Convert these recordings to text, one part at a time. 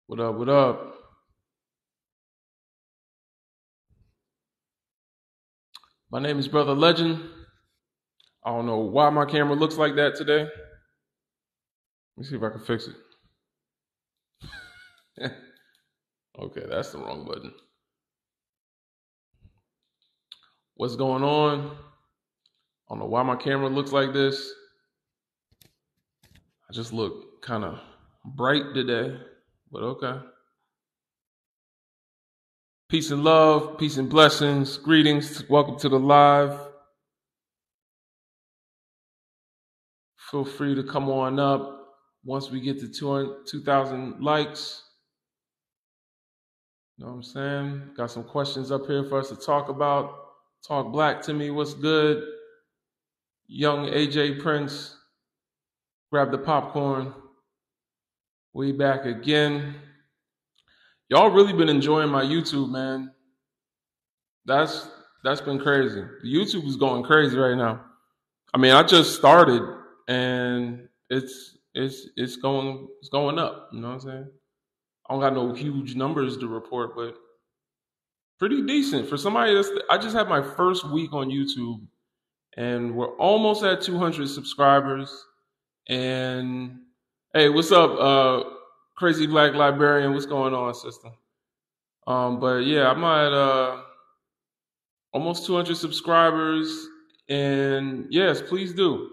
What up? What up? My name is Brother Legend. I don't know why my camera looks like that today. Let me see if I can fix it. Okay, that's the wrong button. What's going on? I don't know why my camera looks like this. I just look kind of bright today, but okay. Peace and love, peace and blessings, greetings. Welcome to the live. Feel free to come on up once we get to 2,000 likes. You know what I'm saying? Got some questions up here for us to talk about. Talk black to me. What's good? Young AJ Prince. Grab the popcorn. We back again. Y'all really been enjoying my YouTube, man. That's been crazy. The YouTube is going crazy right now. I mean, I just started and it's going up. You know what I'm saying? I don't got no huge numbers to report, but pretty decent for somebody that's. I just had my first week on YouTube, and we're almost at 200 subscribers. And hey, what's up, crazy black librarian? What's going on, sister? But yeah, I'm at almost 200 subscribers, and yes, please do.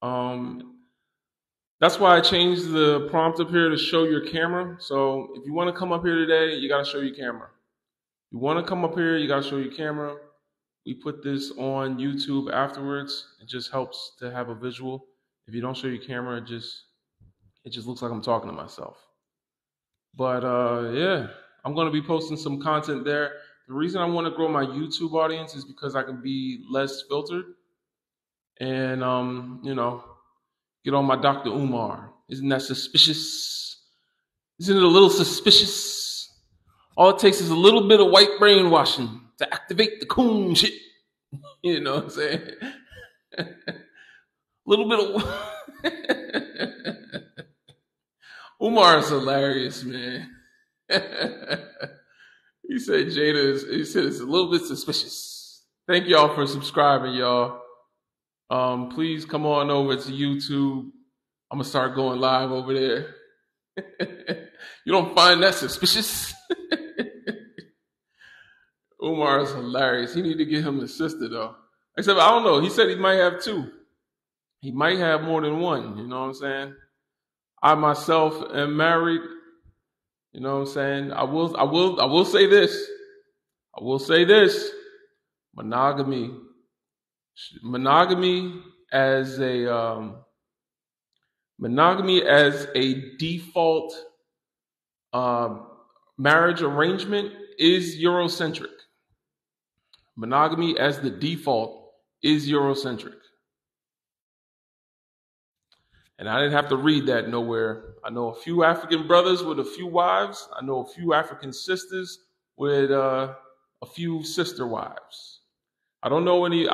Um, that's why I changed the prompt up here to show your camera. So if you want to come up here today, you got to show your camera. You want to come up here, you got to show your camera. We put this on YouTube afterwards. It just helps to have a visual. If you don't show your camera, it just looks like I'm talking to myself. But yeah, I'm going to be posting some content there. The reason I want to grow my YouTube audience is because I can be less filtered and get on my Dr. Umar. Isn't that suspicious? Isn't it a little suspicious? All it takes is a little bit of white brainwashing to activate the coon shit. You know what I'm saying? A little bit of Umar is hilarious, man. He said he said it's a little bit suspicious. Thank y'all for subscribing, y'all. Please come on over to YouTube. I'm gonna start going live over there. You don't find that suspicious? Umar is hilarious. He need to get him a sister though. Except I don't know. He said he might have two. He might have more than one. You know what I'm saying? I myself am married. You know what I'm saying? I will say this. I will say this. Monogamy as a default marriage arrangement is Eurocentric. Monogamy as the default is Eurocentric. And I didn't have to read that nowhere. I know a few African brothers with a few wives. I know a few African sisters with a few sister wives. I don't know any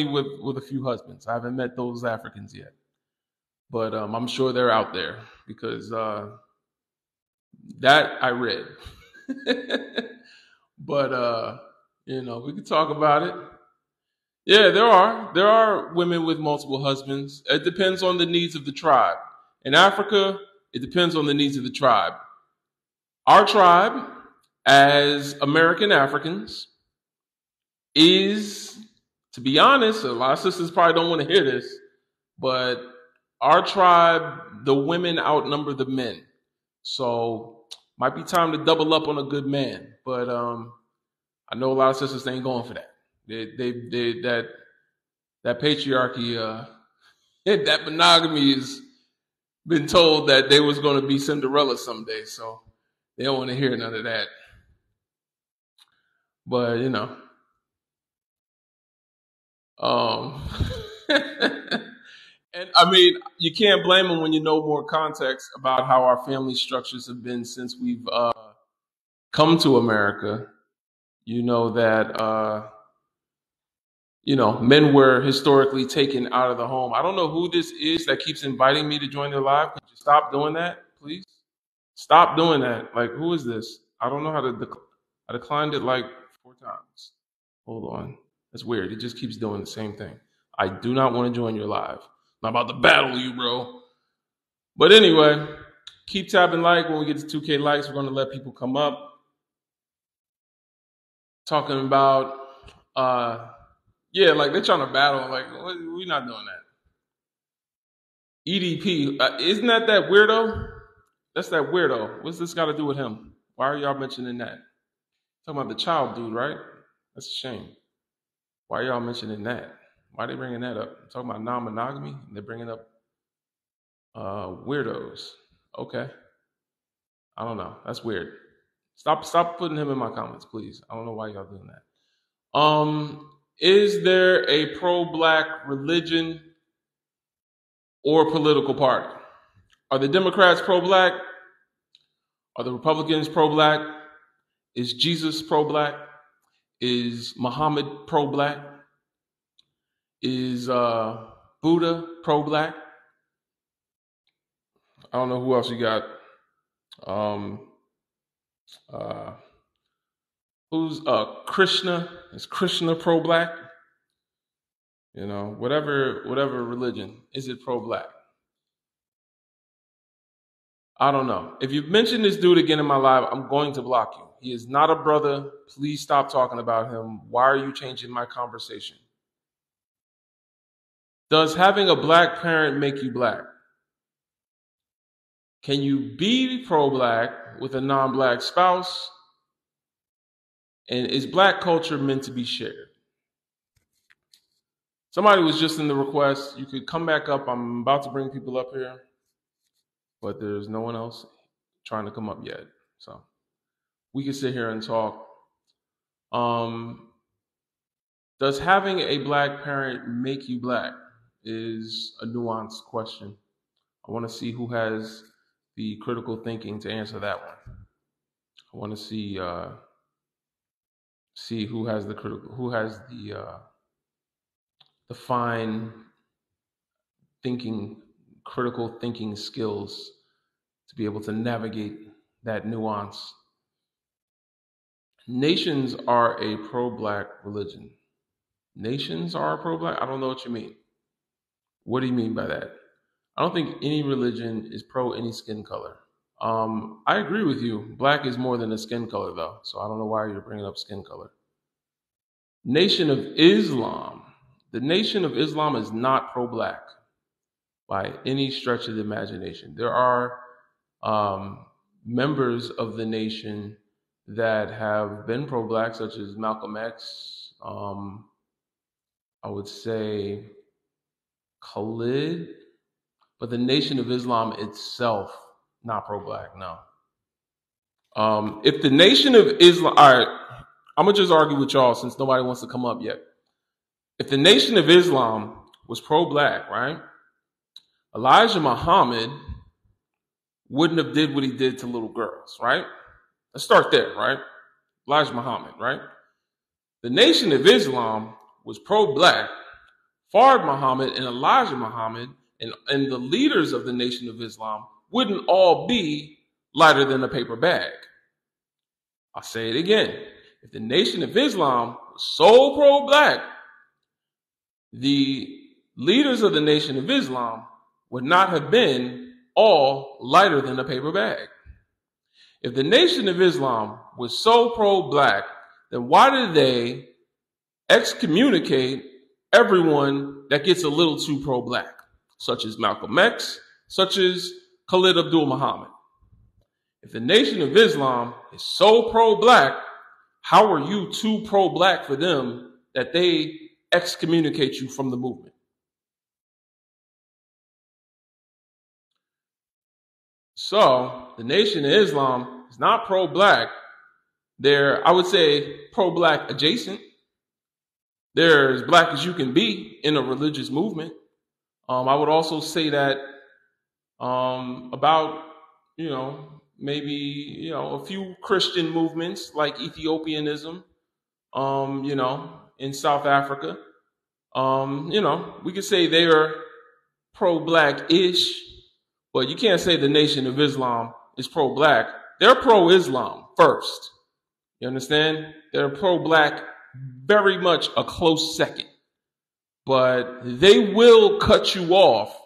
with a few husbands. I haven't met those Africans yet. But I'm sure they're out there because that I read. But we could talk about it. Yeah, there are women with multiple husbands. It depends on the needs of the tribe. In Africa, it depends on the needs of the tribe. Our tribe, as American Africans, is, to be honest, a lot of sisters probably don't want to hear this, but our tribe, the women outnumber the men. So might be time to double up on a good man. But I know a lot of sisters ain't going for that. That patriarchy, that monogamy has been told that they was going to be Cinderella someday, so they don't want to hear none of that. But and I mean, you can't blame them when you know more context about how our family structures have been since we've come to America. You know that. Men were historically taken out of the home. I don't know who this is that keeps inviting me to join their live. Could you stop doing that, please? Stop doing that. Like, who is this? I don't know how to. I declined it like 4 times. Hold on. That's weird. It just keeps doing the same thing. I do not want to join your live. I'm about to battle you, bro. But anyway, keep tapping like. When we get to 2K likes, we're going to let people come up. Talking about, yeah, like they're trying to battle. Like, we're not doing that. EDP, isn't that weirdo? That's that weirdo. What's this got to do with him? Why are y'all mentioning that? Talking about the child dude, right? That's a shame. Why are y'all mentioning that? Why are they bringing that up? I'm talking about non-monogamy, and they're bringing up weirdos. Okay. I don't know. That's weird. Stop putting him in my comments, please. I don't know why y'all doing that. Is there a pro-black religion or political party? Are the Democrats pro-black? Are the Republicans pro-black? Is Jesus pro-black? Is Muhammad pro-black? Is Buddha pro-black? I don't know who else you got. Who's Krishna? Is Krishna pro-black? You know, whatever religion, is it pro-black? I don't know. If you mention this dude again in my live, I'm going to block you. He is not a brother. Please stop talking about him. Why are you changing my conversation? Does having a black parent make you black? Can you be pro-black with a non-black spouse? And is black culture meant to be shared? Somebody was just in the request. You could come back up. I'm about to bring people up here, but there's no one else trying to come up yet. So we can sit here and talk. Does having a black parent make you black? Is a nuanced question. I want to see who has the critical thinking to answer that one. I want to see who has the fine thinking, critical thinking skills to be able to navigate that nuance. Nations are a pro-black religion. Nations are pro-black? I don't know what you mean. What do you mean by that? I don't think any religion is pro any skin color. I agree with you. Black is more than a skin color, though. So I don't know why you're bringing up skin color. Nation of Islam. The Nation of Islam is not pro-black by any stretch of the imagination. There are members of the nation that have been pro-black, such as Malcolm X. I would say Khalid, but the Nation of Islam itself, not pro-black, no. If the Nation of Islam, all right, I'm going to just argue with y'all since nobody wants to come up yet. If the Nation of Islam was pro-black, right, Elijah Muhammad wouldn't have did what he did to little girls, right? Let's start there, right? Elijah Muhammad, right? The Nation of Islam was pro-black. Fard Muhammad and Elijah Muhammad and the leaders of the Nation of Islam wouldn't all be lighter than a paper bag. I'll say it again. If the Nation of Islam was so pro-black, the leaders of the Nation of Islam would not have been all lighter than a paper bag. If the Nation of Islam was so pro-black, then why did they excommunicate everyone that gets a little too pro-black, such as Malcolm X, such as Khalid Abdul Muhammad? If the Nation of Islam is so pro-black, how are you too pro-black for them that they excommunicate you from the movement? So the Nation of Islam is not pro-black. They're, I would say, pro-black adjacent. They're as black as you can be in a religious movement. I would also say that about, maybe, a few Christian movements like Ethiopianism, in South Africa. We could say they are pro-black-ish, but you can't say the Nation of Islam is pro-black, they're pro-Islam first. You understand? They're pro-black, very much a close second. But they will cut you off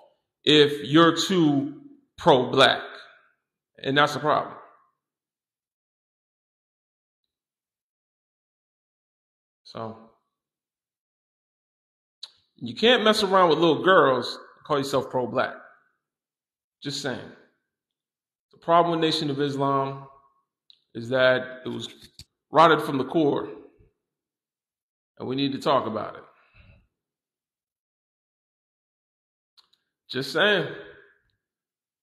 if you're too pro-black. And that's the problem. So you can't mess around with little girls and call yourself pro-black. Just saying. The problem with Nation of Islam is that it was rotted from the core, and we need to talk about it. Just saying.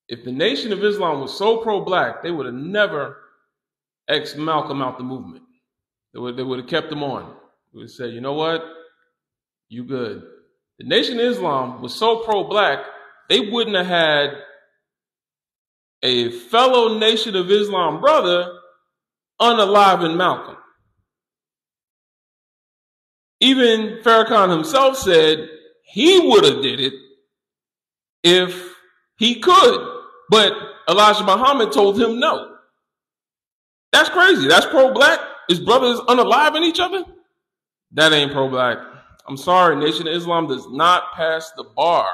If the Nation of Islam was so pro-black, they would have never ex-Malcolm out the movement. They would have kept him on. They would have said, you know what? You good. The Nation of Islam was so pro-black, they wouldn't have had a fellow Nation of Islam brother unaliving Malcolm. Even Farrakhan himself said he would have did it if he could, but Elijah Muhammad told him no. That's crazy. That's pro-black? His brothers unaliving each other? That ain't pro-black. I'm sorry, Nation of Islam does not pass the bar.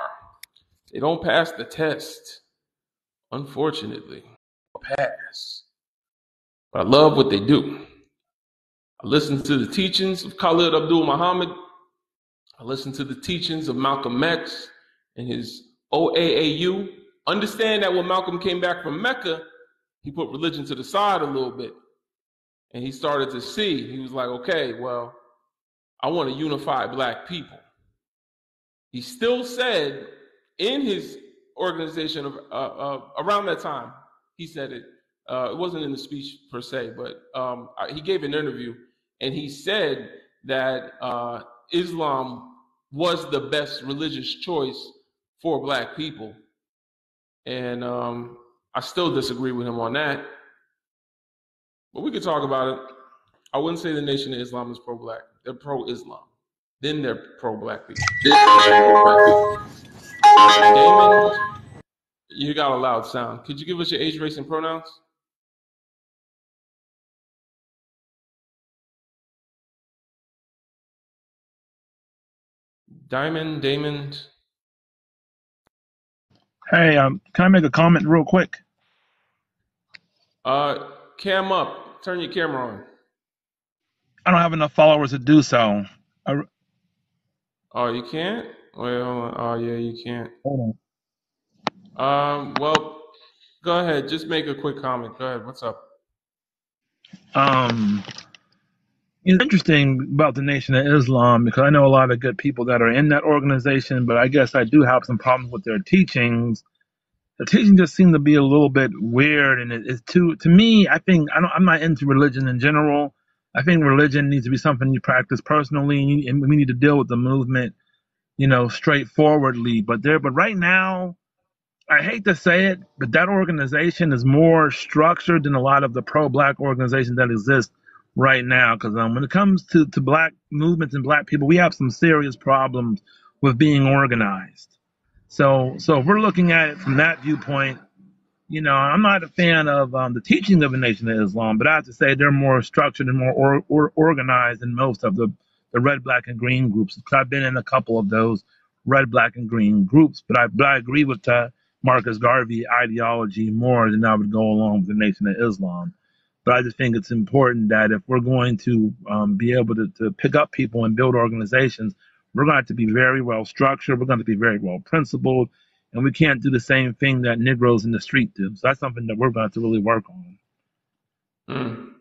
They don't pass the test. Unfortunately, pass. But I love what they do. I listen to the teachings of Khalid Abdul Muhammad. I listen to the teachings of Malcolm X and his OAAU. Understand that when Malcolm came back from Mecca, he put religion to the side a little bit. And he started to see, he was like, okay, well, I want to unify black people. He still said in his organization around that time, he said it. It wasn't in the speech per se, but he gave an interview and he said that Islam was the best religious choice for black people. And I still disagree with him on that. But we could talk about it. I wouldn't say the Nation of Islam is pro-black. They're pro-Islam. Then they're pro-black people. Damon, you got a loud sound. Could you give us your age, race, and pronouns? Damon. Hey, can I make a comment real quick? Cam up. Turn your camera on. I don't have enough followers to do so. Oh, you can't? Well, oh yeah, you can't. Hold Well, go ahead. Just make a quick comment. Go ahead. What's up? It's interesting about the Nation of Islam because I know a lot of good people that are in that organization, but I guess I do have some problems with their teachings. The teaching just seem to be a little bit weird, and it's to me. I think I'm not into religion in general. I think religion needs to be something you practice personally, and we need to deal with the movement, straightforwardly. But right now, I hate to say it, but that organization is more structured than a lot of the pro-black organizations that exist right now. Because when it comes to black movements and black people, we have some serious problems with being organized. So if we're looking at it from that viewpoint, I'm not a fan of the teaching of the Nation of Islam, but I have to say they're more structured and more organized than most of the red, black, and green groups. Because I've been in a couple of those red, black, and green groups, but I agree with Marcus Garvey ideology more than I would go along with the Nation of Islam. But I just think it's important that if we're going to be able to pick up people and build organizations, we're going to have to be very well structured. We're going to be very well principled. And we can't do the same thing that Negroes in the street do. So that's something that we're going to have to really work on.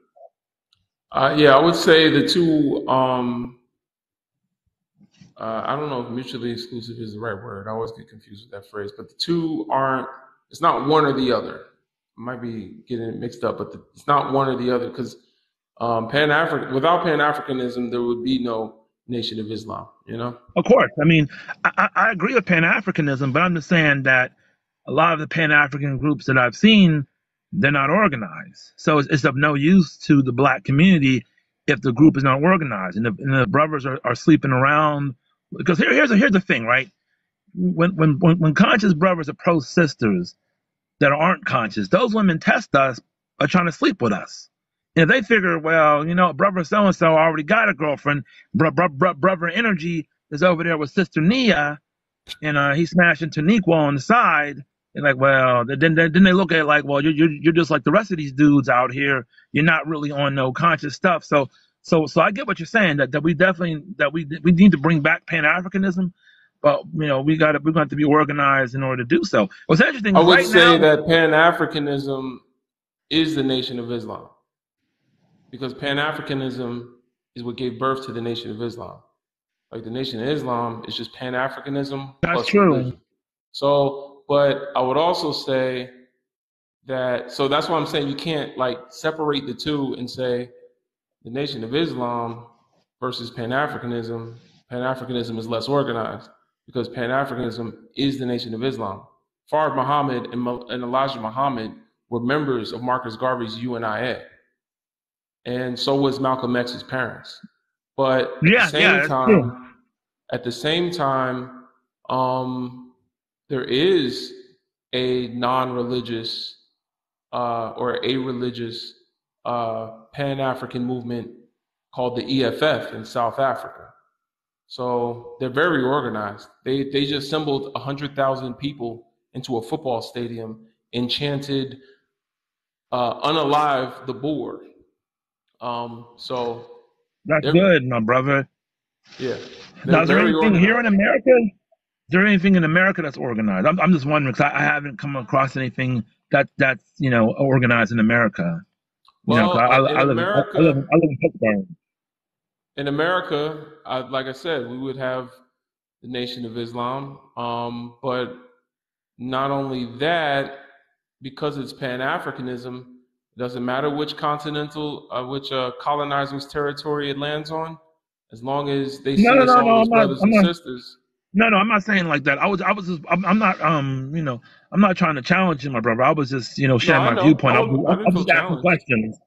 Yeah, I would say the two, I don't know if mutually exclusive is the right word. I always get confused with that phrase. But the two it's not one or the other. I might be getting it mixed up, but it's not one or the other. Because without Pan-Africanism, there would be no Nation of Islam, Of course. I mean, I agree with Pan-Africanism, but I'm just saying that a lot of the Pan-African groups that I've seen, they're not organized. So it's of no use to the black community if the group is not organized and the brothers are sleeping around. Because here's the thing, right? When conscious brothers approach sisters, that aren't conscious. Those women test us by trying to sleep with us. And they figure, well, brother so and so already got a girlfriend. Brother Energy is over there with Sister Nia, and he's smashing Taniqua on the side. And like, well, then they look at it like, well, you're just like the rest of these dudes out here. You're not really on no conscious stuff. So I get what you're saying, that we definitely, we need to bring back Pan-Africanism, but we're going to have to be organized in order to do so. What's interesting I is would right say now, that Pan-Africanism is the Nation of Islam, because Pan-Africanism is what gave birth to the Nation of Islam. Like the Nation of Islam is just Pan-Africanism that's plus true. religion. So, but I would also say that, so that's why I'm saying you can't like separate the two and say the Nation of Islam versus Pan-Africanism. Pan-Africanism is less organized because Pan-Africanism is the Nation of Islam. Fard Muhammad and Elijah Muhammad were members of Marcus Garvey's UNIA. And so was Malcolm X's parents. But at the same time, there is a non-religious or a religious Pan-African movement called the EFF in South Africa. So they're very organized. They just assembled 100,000 people into a football stadium and chanted "Unalive the Boer." So that's good, my brother. Yeah. Now, is there anything here in America? Is there anything in America that's organized? I'm just wondering because I haven't come across anything that's organized in America. Well, I live in Pittsburgh. In America, like I said, we would have the Nation of Islam, but not only that, because it's Pan-Africanism, it doesn't matter which colonizer's territory it lands on, as long as they see us all as brothers and sisters. No, I'm not saying like that. I'm not trying to challenge you, my brother. I was just, sharing my viewpoint. I was just asking questions.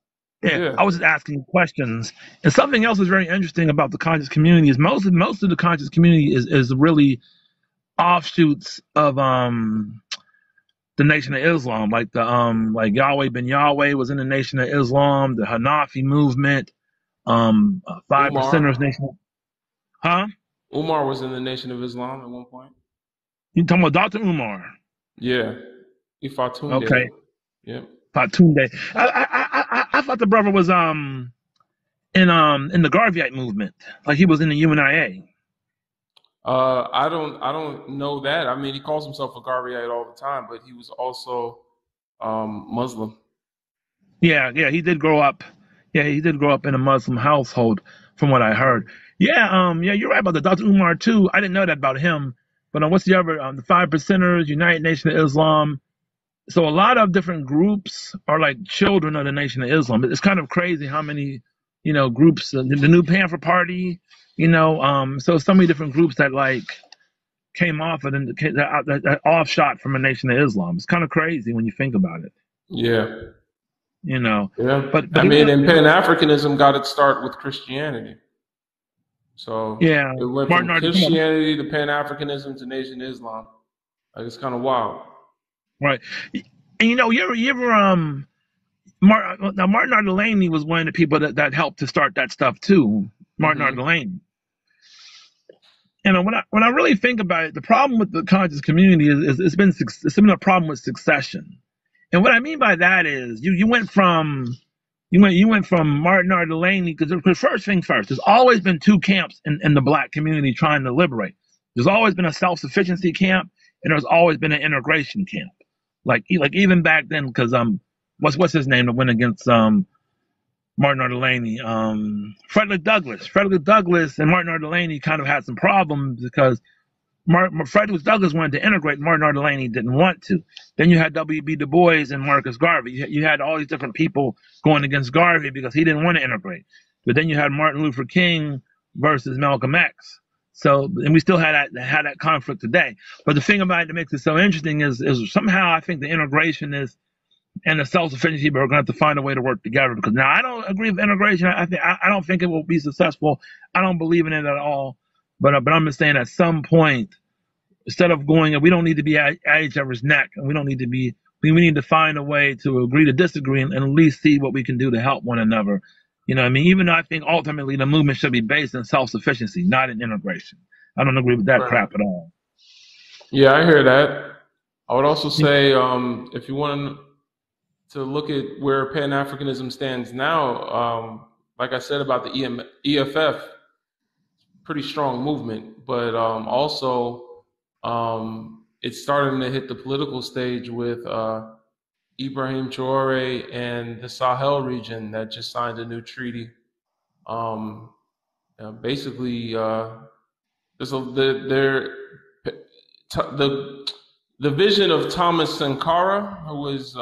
Yeah, I was just asking questions. And something else is very interesting about the conscious community is most of the conscious community is really offshoots of the Nation of Islam, like like Yahweh ben Yahweh was in the Nation of Islam, the Hanafi movement, 5%ers Nation. Huh? Umar was in the Nation of Islam at one point. You talking about Dr. Umar? Yeah, he Fatunde. Okay. Yeah. Fatunde. I thought the brother was in the Garveyite movement, like he was in the UNIA. I don't know that. I mean, he calls himself a Garveyite all the time, but he was also Muslim. Yeah, he did grow up. Yeah, he did grow up in a Muslim household, from what I heard. Yeah, you're right about the Dr. Umar too. I didn't know that about him. But what's the other? The 5%ers, United Nation of Islam. So a lot of different groups are like children of the Nation of Islam. It's kind of crazy how many, groups. The New Panther Party. So many different groups that like came off of that offshot from a Nation of Islam. It's kind of crazy when you think about it. Yeah. Yeah. But I mean, and Pan-Africanism got its start with Christianity. So yeah, it went from Christianity to Pan-Africanism to Nation of Islam. Like, it's kind of wild. Right. And you ever Martin R. Delaney was one of the people that helped to start that stuff too. Martin R. Delaney. And when I really think about it, the problem with the conscious community is it's been a problem with succession. And what I mean by that is you went from Martin R. Delaney, because first thing first, there's always been two camps in the black community trying to liberate. There's always been a self-sufficiency camp, and there's always been an integration camp. Like even back then, because what's his name that went against Martin R. Delaney? Frederick Douglass. Frederick Douglass and Martin R. Delaney kind of had some problems because Frederick Douglass wanted to integrate. Martin R. Delaney didn't want to. Then you had W.B. Du Bois and Marcus Garvey. You had all these different people going against Garvey because he didn't want to integrate. But then you had Martin Luther King versus Malcolm X. So, and we still had that conflict today. But the thing about it that makes it so interesting is somehow I think the integration and the self-sufficiency, but we're going to have to find a way to work together. Because now I don't agree with integration. I don't think it will be successful. I don't believe in it at all. But I'm just saying at some point, instead of going, we don't need to be at each other's neck, and we don't need to be We need to find a way to agree to disagree and at least see what we can do to help one another. You know what I mean? Even though I think ultimately the movement should be based in self-sufficiency, not in integration. I don't agree with that Right. crap at all. Yeah, I hear that. I would also say, if you want to look at where Pan Africanism stands now, like I said about the EFF, pretty strong movement, but also it's starting to hit the political stage with Ibrahim Traore and the Sahel region that just signed a new treaty. Um, Basically, there's a the vision of Thomas Sankara, who was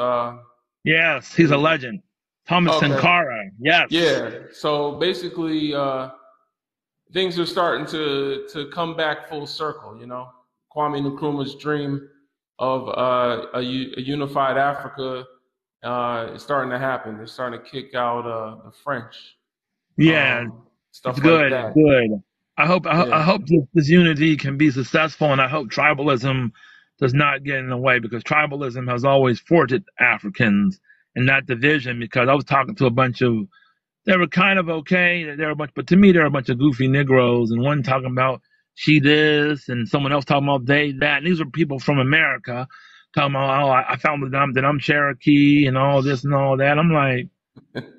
Yes, he's a legend. Thomas okay, Sankara. Yes. yeah. So basically, things are starting to come back full circle. You know, Kwame Nkrumah's dream of a unified Africa is starting to happen. They're starting to kick out the French, Yeah, um, it's stuff like good. It's that. good. I Yeah, hope this unity can be successful, and I hope tribalism does not get in the way because tribalism has always thwarted Africans in that division. Because I was talking to a bunch of, they were kind of okay. They were a bunch, but to me, they're a bunch of goofy Negroes, and one talking about she this, and someone else talking about they that. And these are people from America talking about, oh, I found that I'm Cherokee and all this and all that. I'm like,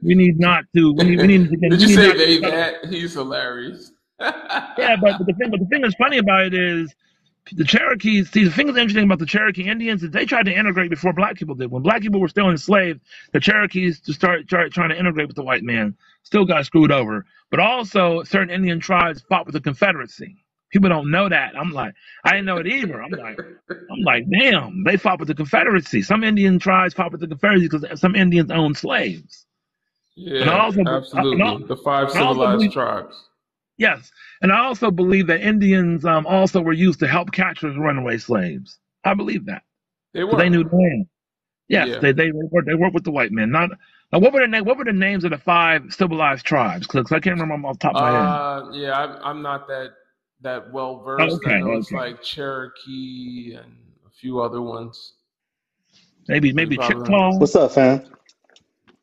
we need not to. Did We you need say not to they try to. that? He's hilarious. Yeah, but the thing that's funny about it is the Cherokees. See, the thing that's interesting about the Cherokee Indians is they tried to integrate before Black people did. When Black people were still enslaved, the Cherokees just started trying to integrate with the white man. Still got screwed over. But also, certain Indian tribes fought with the Confederacy. People don't know that. I didn't know it either. I'm like, damn, they fought with the Confederacy. Some Indian tribes fought with the Confederacy because some Indians owned slaves. And I Yeah, also, absolutely. The five and I also civilized believe, tribes. yes, and I also believe that Indians also were used to help capture runaway slaves. I believe that They because they were. knew the land. Yes, Yeah. they worked with the white men. Not now. What were the names of the five civilized tribes? Because I can't remember them off the top of my head. Yeah, I'm not that well Oh, versed. I okay, know it's okay. like Cherokee and a few other ones. So you Maybe probably know. Chickasaw. What's up, fam?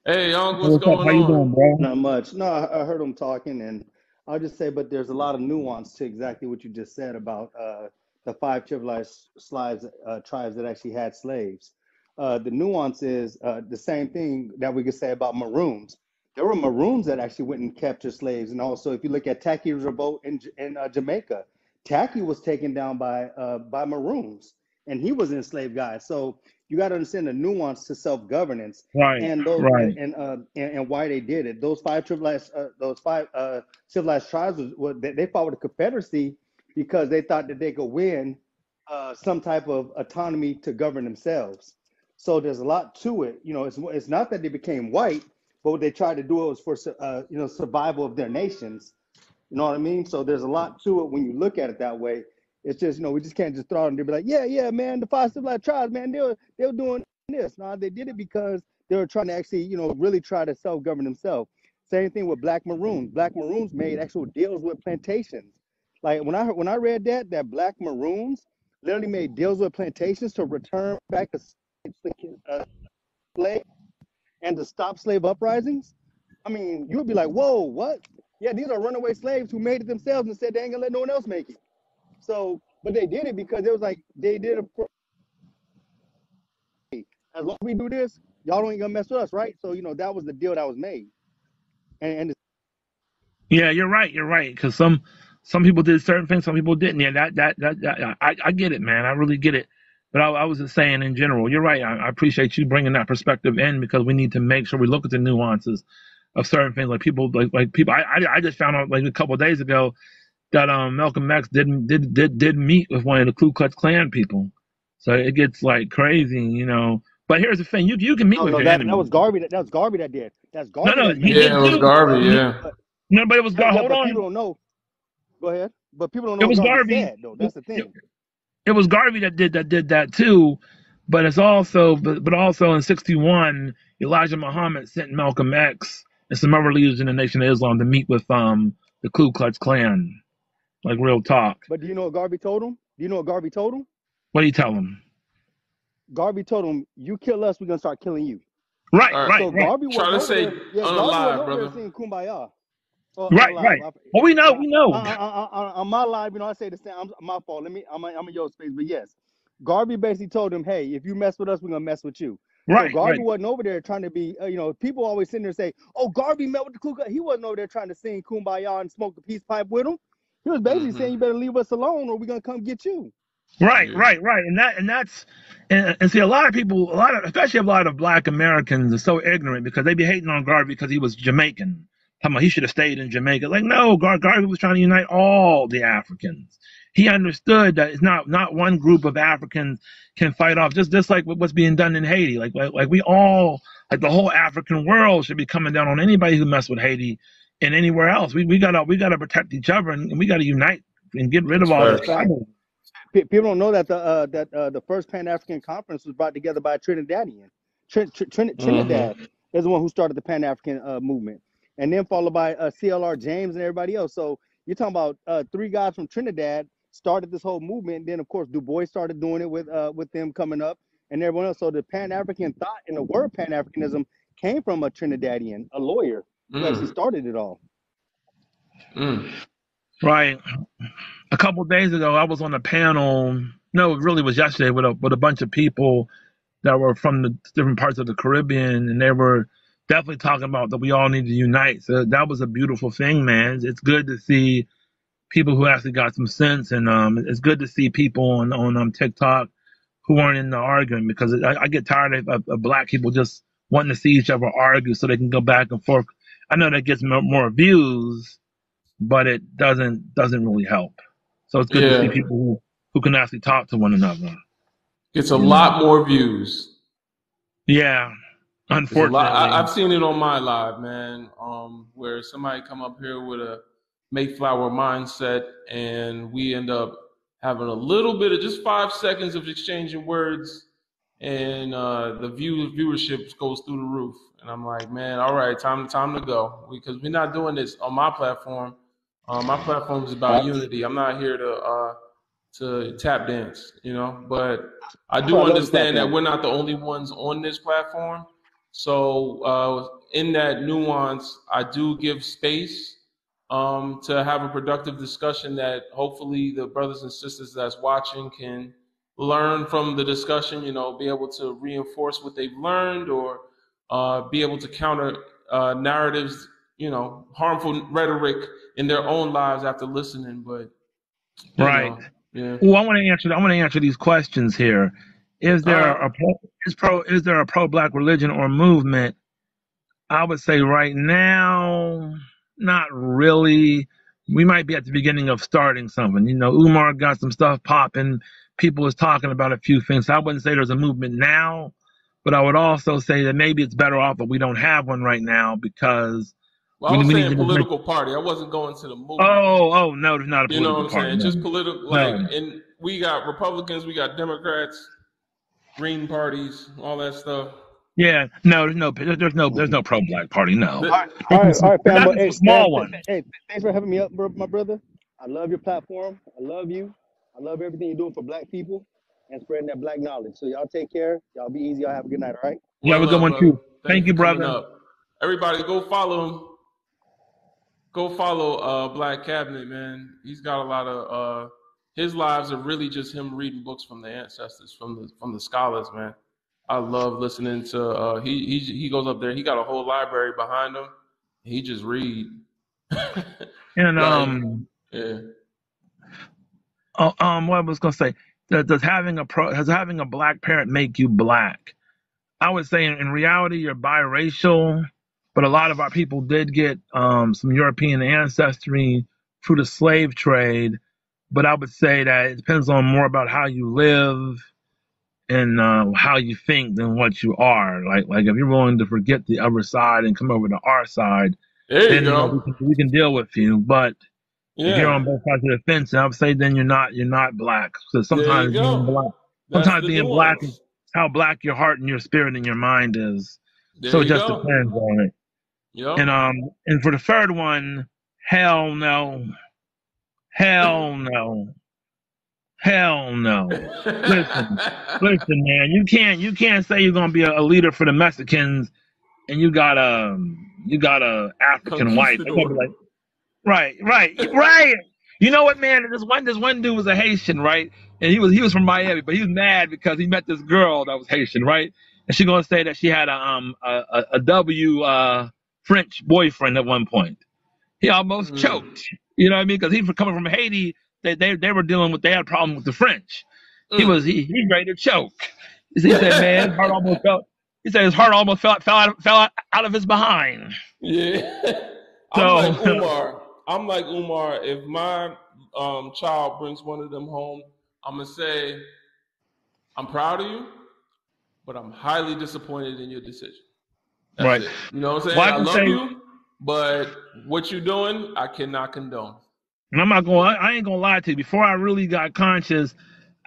Hey, Young, Hey, what's what's up? going How you doing, on? bro? Not much. No, I heard him talking, and I'll just say, but there's a lot of nuance to exactly what you just said about the five civilized tribes that actually had slaves. The nuance is the same thing that we could say about Maroons. There were Maroons that actually went and captured slaves, and also if you look at Tacky's revolt in Jamaica, Tacky was taken down by Maroons, and he was an enslaved guy. So you got to understand the nuance to self governance Right, and those right. and why they did it. Those five civilized tribes they fought with the Confederacy because they thought that they could win some type of autonomy to govern themselves. So there's a lot to it. You know, it's not that they became white, but what they tried to do was for survival of their nations. You know what I mean? So there's a lot to it when you look at it that way. It's just, we just can't just throw it and be like, yeah, man, the five civilized tribes, man, they were doing this. No, they did it because they were trying to actually, really try to self-govern themselves. Same thing with Black Maroons. Black Maroons made actual deals with plantations. Like when I read that Black Maroons literally made deals with plantations to return back to slave and to stop slave uprisings. I mean, you would be like, whoa, what? Yeah, these are runaway slaves who made it themselves and said they ain't gonna let no one else make it. So, but they did it because it was like they did it for, as long as we do this, y'all ain't gonna mess with us, right? So, that was the deal that was made. And Yeah, you're right. You're right. Because some people did certain things, some people didn't. Yeah, that I get it, man. I really get it. But I was just saying in general, you're right. I appreciate you bringing that perspective in because we need to make sure we look at the nuances of certain things. Like people, like people. I just found out like a couple of days ago that Malcolm X did meet with one of the Ku Klux Klan people. So it gets like crazy. But here's the thing: you can meet oh with no, your that enemy. was Garvey. That was Garvey that did. That's No, Garvey no, that he met with did Yeah, it him. was too. Garvey. But Yeah. but No, but it was yeah, yeah, Hold but on. people don't know. Go ahead. But people don't know It what was Garvey Garvey. said though. That's the thing. It was Garvey that did that too, but it's also but also in '61, Elijah Muhammad sent Malcolm X and some other leaders in the Nation of Islam to meet with the Ku Klux Klan, like real talk. But do you know what Garvey told him? Do you know what Garvey told him? What do you tell them? Garvey told him, "You kill us, we're gonna start killing you." Right, All right. right, So right, Garvey Try wasn't to over say there. Yeah, Garvey wasn't unalive, over there brother. singing "Kumbaya." right, Unalive. right. Well, we know, Yeah, we know. on my live, I say the same. My fault. I'm in your space, but yes, Garvey basically told him, "Hey, if you mess with us, we're gonna mess with you." So Right, Garvey right. wasn't over there trying to be, people always sitting there and say, "Oh, Garvey met with the Ku Klux." He wasn't over there trying to sing "Kumbaya" and smoke the peace pipe with him. He was basically Mm-hmm. saying, "You better leave us alone, or we're gonna come get you." Right, Yeah. right, right. And see, a lot of people, especially a lot of Black Americans, are so ignorant because they be hating on Garvey because he was Jamaican. Talking about he should have stayed in Jamaica. Like, no, Garvey was trying to unite all the Africans. He understood that it's not one group of Africans can fight off. Just like what's being done in Haiti. Like we all, like the whole African world should be coming down on anybody who mess with Haiti and anywhere else. We gotta protect each other and we gotta unite and get rid of That's all this That's facts. fact. tribal. People don't know that the first Pan African conference was brought together by a Trinidadian. Mm-hmm. Trinidad is the one who started the Pan African movement, and then followed by CLR James and everybody else. So you're talking about three guys from Trinidad started this whole movement. And then of course Du Bois started doing it with them coming up and everyone else. So the Pan African thought and the word Pan Africanism came from a Trinidadian, a lawyer who actually Mm. started it all. Mm. Right. A couple of days ago, I was on a panel. No, it really was yesterday with a bunch of people that were from the different parts of the Caribbean, and they were definitely talking about that we all need to unite. So that was a beautiful thing, man. It's good to see people who actually got some sense, and it's good to see people on TikTok who aren't in the arguing because I get tired of Black people just wanting to see each other argue so they can go back and forth. I know that gets more views, but it doesn't really help. So it's good to see Yeah. people who can actually talk to one another. Gets a You know. lot more views. Yeah. There's a lot. Unfortunately. I've seen it on my live, man. Where somebody come up here with a Mayflower mindset, and we end up having a little bit of just 5 seconds of exchanging words, and the viewership goes through the roof. And I'm like, man, all right, time to go because we're not doing this on my platform. My platform is about unity. I'm not here to tap dance, But I That's why do I love the understand that platform. we're not the only ones on this platform. So in that nuance, I do give space to have a productive discussion that hopefully the brothers and sisters that's watching can learn from the discussion. Be able to reinforce what they've learned or be able to counter narratives, harmful rhetoric in their own lives after listening. But Right. yeah. Well, I want to answer these questions here. Is All there right. is there a pro Black religion or movement? I would say right now, not really. We might be at the beginning of starting something. Umar got some stuff popping. People is talking about a few things. I wouldn't say there's a movement now, but I would also say that maybe it's better off that we don't have one right now because Well, I we was need to saying just make. political party. I wasn't going to the movement. Oh, no, there's not a You know what political I'm party. saying? No, Just political, like, no. and we got Republicans, we got Democrats, Green parties, all that stuff. Yeah, no, there's no pro Black party. No, But All right, but fam. that's But just a hey, small one. thanks for having me up, my brother. I love your platform. I love you. I love everything you're doing for Black people and spreading that Black knowledge. So y'all take care. Y'all be easy. Y'all have a good night. All right. You have one a good love, one brother. too. Thank Thank you for you, coming brother. up. Everybody, go follow him. Go follow Black Cabinet, man. He's got a lot of his lives are really just him reading books from the ancestors, from the scholars, man. I love listening to he goes up there. He got a whole library behind him. He just read. And Like, yeah. what I was gonna say, does having a Black parent make you Black? I would say in reality you're biracial, but a lot of our people did get some European ancestry through the slave trade. But I would say that it depends on more about how you live and how you think than what you are. Like if you're willing to forget the other side and come over to our side, There you then go. we can deal with you. But if you're Yeah. on both sides of the fence, I would say then you're not Black. So There you go. That's sometimes the being Black is nuance. how Black your heart and your spirit and your mind is. There So it you just go. depends on it. Yep. And for the third one, hell no, hell no, Hell no. Listen, man. You can't say you're gonna be a leader for the Mexicans and you got a African wife. They're gonna be Conquistador. like, right. You know what, man? This one dude was a Haitian, right? And he was from Miami, but he was mad because he met this girl that was Haitian, right? And she gonna say that she had a W French boyfriend at one point. He almost Mm. choked. You know what I mean? Because he was coming from Haiti. They were they had a problem with the French. Mm. He ready to choke. He said, man, his heart almost fell. He said his heart almost fell out of his behind. Yeah. I'm like So Umar. I'm like Umar. If my child brings one of them home, I'm gonna say, I'm proud of you, but I'm highly disappointed in your decision. That's right. it. You know what I'm saying? Well, I I can love say, you, but what you're doing, I cannot condone. and I ain't gonna lie to you. Before I really got conscious,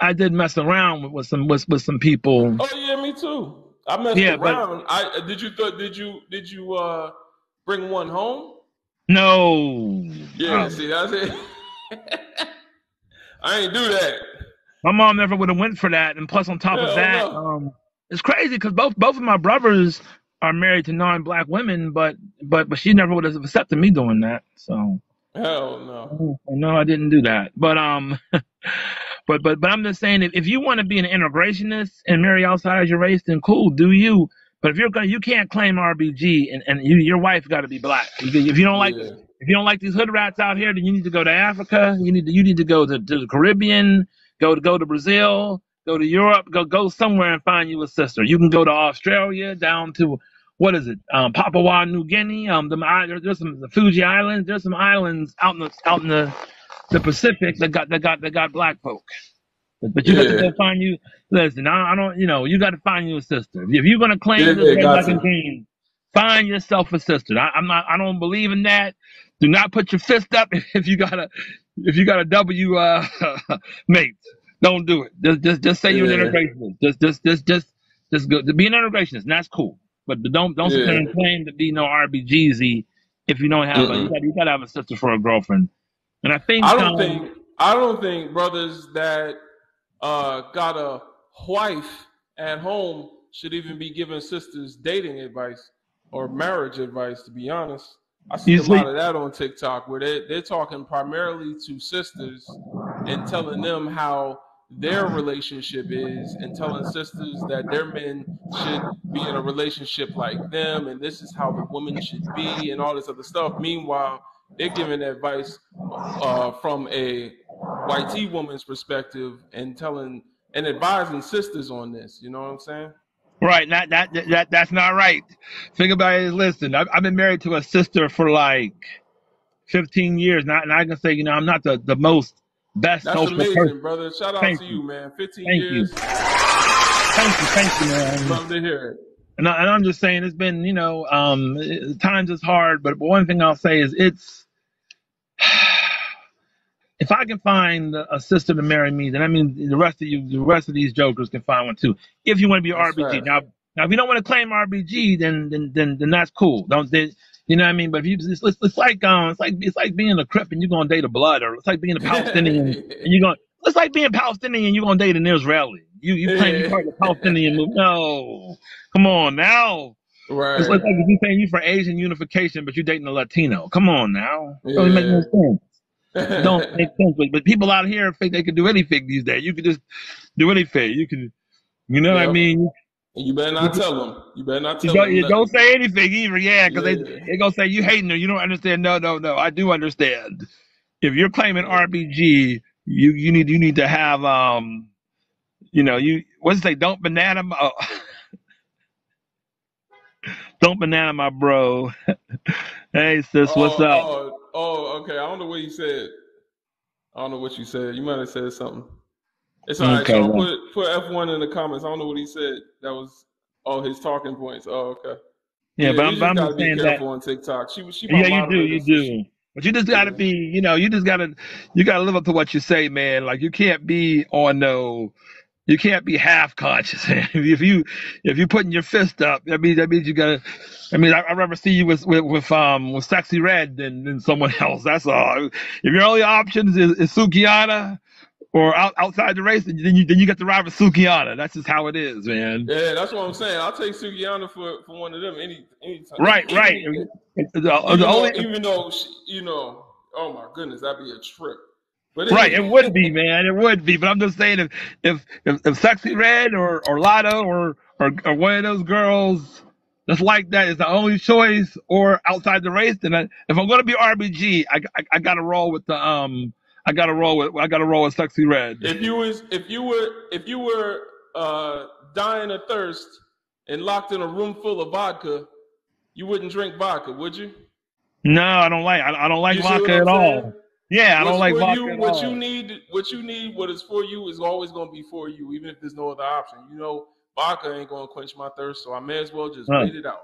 I did mess around with some people. Oh yeah, me too. I messed Yeah, but around. Did you bring one home? no. Yeah, see that's it. I ain't do that. My mom never would have went for that. And plus, on top of Hell that, no. it's crazy because both of my brothers are married to non-black women, but she never would have accepted me doing that. So Hell no. no, I didn't do that. But but I'm just saying, if you want to be an integrationist and marry outside your race, then cool, do you. But you can't claim RBG and your wife got to be black. If you don't like Yeah. these hood rats out here, then you need to go to Africa. You need to go to the Caribbean. Go to Brazil. Go to Europe. Go somewhere and find you a sister. You can go to Australia, down to what is it? Papua New Guinea. There's some the Fuji Islands. There's some islands out in the Pacific that got black folk. But you got to Yeah. go find you. Listen, I don't. You got to find you a sister. If you're gonna claim this Yeah, red, got black, and to. green, find yourself a sister. I'm not. I don't believe in that. Do not put your fist up if you got a W mate. Don't do it. Just say you're an Yeah. integrationist. Just go to be an integrationist, and that's cool. But don't sit there Yeah. and claim to be no RBGZ if you don't have Mm-mm. you got to have a sister for a girlfriend. And I I think don't think I don't think brothers that got a wife at home should even be giving sisters dating advice or marriage advice, to be honest. I see you a lot sleep. of that on TikTok where they're talking primarily to sisters and telling them how their relationship is and telling sisters that their men should be in a relationship like them and this is how the woman should be and all this other stuff. Meanwhile, they're giving advice from a YT woman's perspective and telling and advising sisters on this. You know what I'm saying? Right, that's not right. Think about it. Listen, I've been married to a sister for like 15 years now, and I can say, I'm not the most best That's social person. amazing, brother. Shout out Thank to you, you, man. 15 thank you, years. thank you, man. Love to hear it. And I'm just saying, it's been, times is hard, but one thing I'll say is if I can find a sister to marry me, then I mean the rest of these jokers can find one too. If you want to be That's RBG, fast. now if you don't want to claim RBG, then that's cool. Don't they, you know what I mean? But if it's like being a Crip and you're gonna date a Blood, or it's like being a Palestinian and it's like being Palestinian and you're gonna date an Israeli. You claim you're part of the Palestinian movement. No, come on now. It's like Right. if you saying you for Asian unification, but you're dating a Latino. Come on now, it doesn't make no Yeah. sense. It don't make sense. But people out here think they can do anything these days. You can just do anything. You can, what I Yep. mean? And you better not tell them. You better not tell them You don't nothing. say anything either, yeah, because Yeah. they gonna say you hating her. You don't understand. No. I do understand. If you're claiming Yeah. RBG, you need to have you what's it say? Don't banana my bro. Hey sis, what's up? Okay. I don't know what you said. I don't know what you said. You might have said something. It's all right, Okay, Sean. well, Put F1 in the comments. I don't know what he said. That was all his talking points. Oh, okay. yeah, Yeah, we but just I'm got to just be saying that. careful on TikTok. She my Yeah, moderator, you so do. But you just gotta yeah. be, you gotta live up to what you say, man. Like you can't be you can't be half conscious. If you putting your fist up, that means you gotta. I mean, I'd rather see you with Sexy Red than someone else. That's all. If your only options is Sukiana or outside the race, then you get to ride with Sukiana. That's just how it is, man. Yeah, that's what I'm saying. I'll take Sukiana for one of them anytime. Right. Any day. The only Even though she, oh my goodness, that'd be a trip. But Right, anyway, it would be, man. It would be. But I'm just saying, if Sexy Red or Lotto or one of those girls just like that is the only choice, or outside the race, then if I'm gonna be RBG, I gotta roll with I gotta roll with Sexy Red. if you were dying of thirst and locked in a room full of vodka, you wouldn't drink vodka, would you? No, I don't like You see what vodka I'm at saying? all. Yeah, I don't What's like for vodka you, at all. what is for you is always going to be for you, even if there's no other option. Vodka ain't going to quench my thirst, so I may as well just wait it out.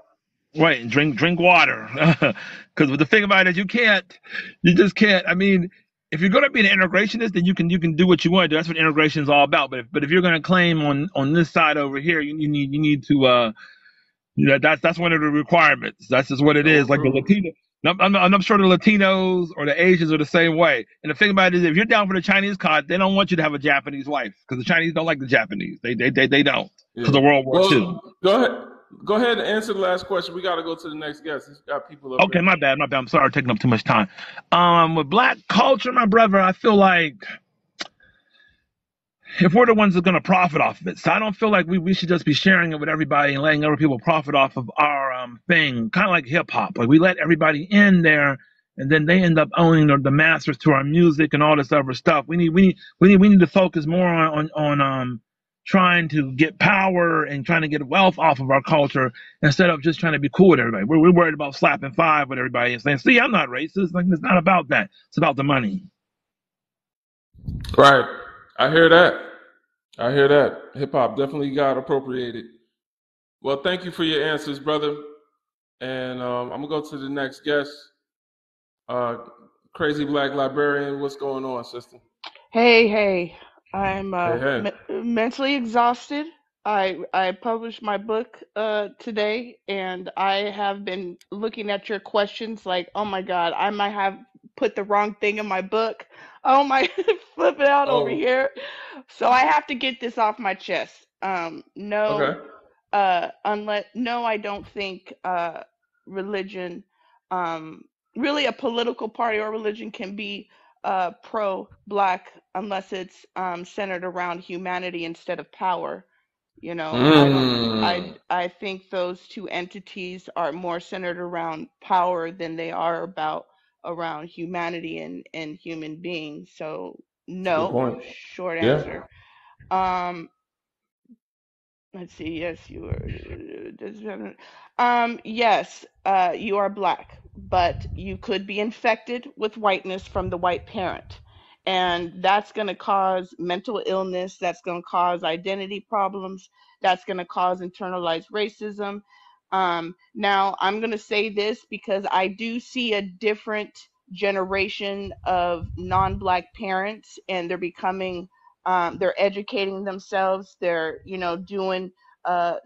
Right, drink water. Because the thing about it is you just can't. I mean, if you're going to be an integrationist, then you can do what you want to do. That's what integration is all about. But if you're going to claim on this side over here, you need to that's one of the requirements. That's just what it No is. Like the approval. Latino, I'm sure the Latinos or the Asians are the same way. And the thing about it is, if you're down for the Chinese card, they don't want you to have a Japanese wife because the Chinese don't like the Japanese. They don't because Yeah. of World War II. Well, go ahead and answer the last question. We got to go to the next guest. It's got people up Okay, here. my bad. I'm sorry, taking up too much time. With Black culture, my brother, I feel like if we're the ones that are going to profit off of it, so I don't feel like we should just be sharing it with everybody and letting other people profit off of our thing. Kind of like hip hop, like we let everybody in there, and then they end up owning the masters to our music and all this other stuff. We need to focus more on trying to get power and trying to get wealth off of our culture instead of just trying to be cool with everybody. We're worried about slapping five with everybody and saying, "See, I'm not racist." Like, it's not about that. It's about the money. Right. I hear that. Hip hop definitely got appropriated. Well, thank you for your answers, brother. And I'm going to go to the next guest. Crazy Black Librarian, what's going on, sister? Hey, I'm Hey. mentally exhausted. I published my book today, and I have been looking at your questions like, oh my God, I might have put the wrong thing in my book. Oh my, flip it out over Oh, here. So I have to get this off my chest. No, okay. no, I don't think religion, um, really a political party or religion can be pro-black unless it's centered around humanity instead of power. I don't. Mm. I think those two entities are more centered around power than they are around humanity and human beings. So That's a good no, point. short Yeah. answer. Um, let's see. Yes, you are. Yes, you are black, but you could be infected with whiteness from the white parent. And that's going to cause mental illness. That's going to cause identity problems. That's going to cause internalized racism. Now, I'm going to say this because I do see a different generation of non black parents, and they're becoming they're educating themselves. They're, doing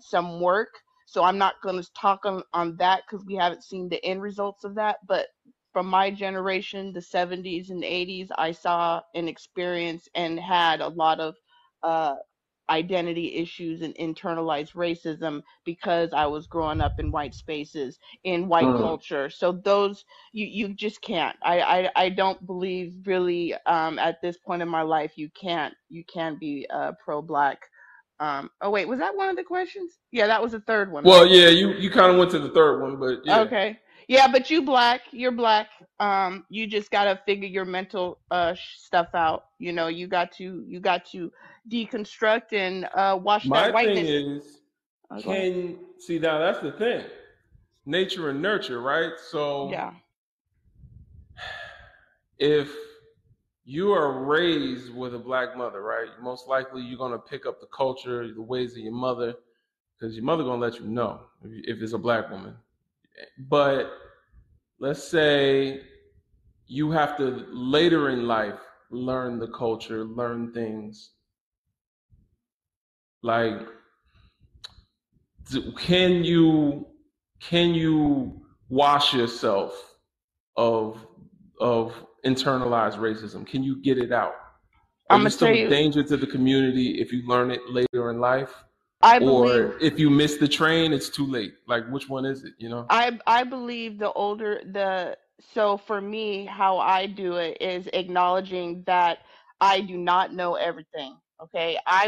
some work. So I'm not going to talk on that because we haven't seen the end results of that. But from my generation, the 70s and 80s, I saw and experienced and had a lot of uh, identity issues and internalized racism because I was growing up in white spaces in white Mm. culture. So those you just can't. I don't believe really at this point in my life you can be pro black. Oh wait, was that one of the questions? Yeah, that was the third one, Well, right? yeah, you kind of went to the third one, but yeah. Okay. Yeah, but you're black. You just gotta figure your mental stuff out. You got to deconstruct and wash that My thing whiteness. is, Go ahead. can see now that's the thing. Nature and nurture, right? So Yeah. if you are raised with a black mother, right? Most likely you're gonna pick up the culture, the ways of your mother, because your mother gonna let you know if it's a black woman. But let's say you have to later in life learn the culture, learn things like can you wash yourself of of internalized racism? Can you get it out? Are I'm you gonna tell still a you. danger to the community if you learn it later in life? I believe Or if you miss the train, it's too late. Like, which one is it, you know? I believe the older the so for me, how I do it is acknowledging that I do not know everything. Okay. I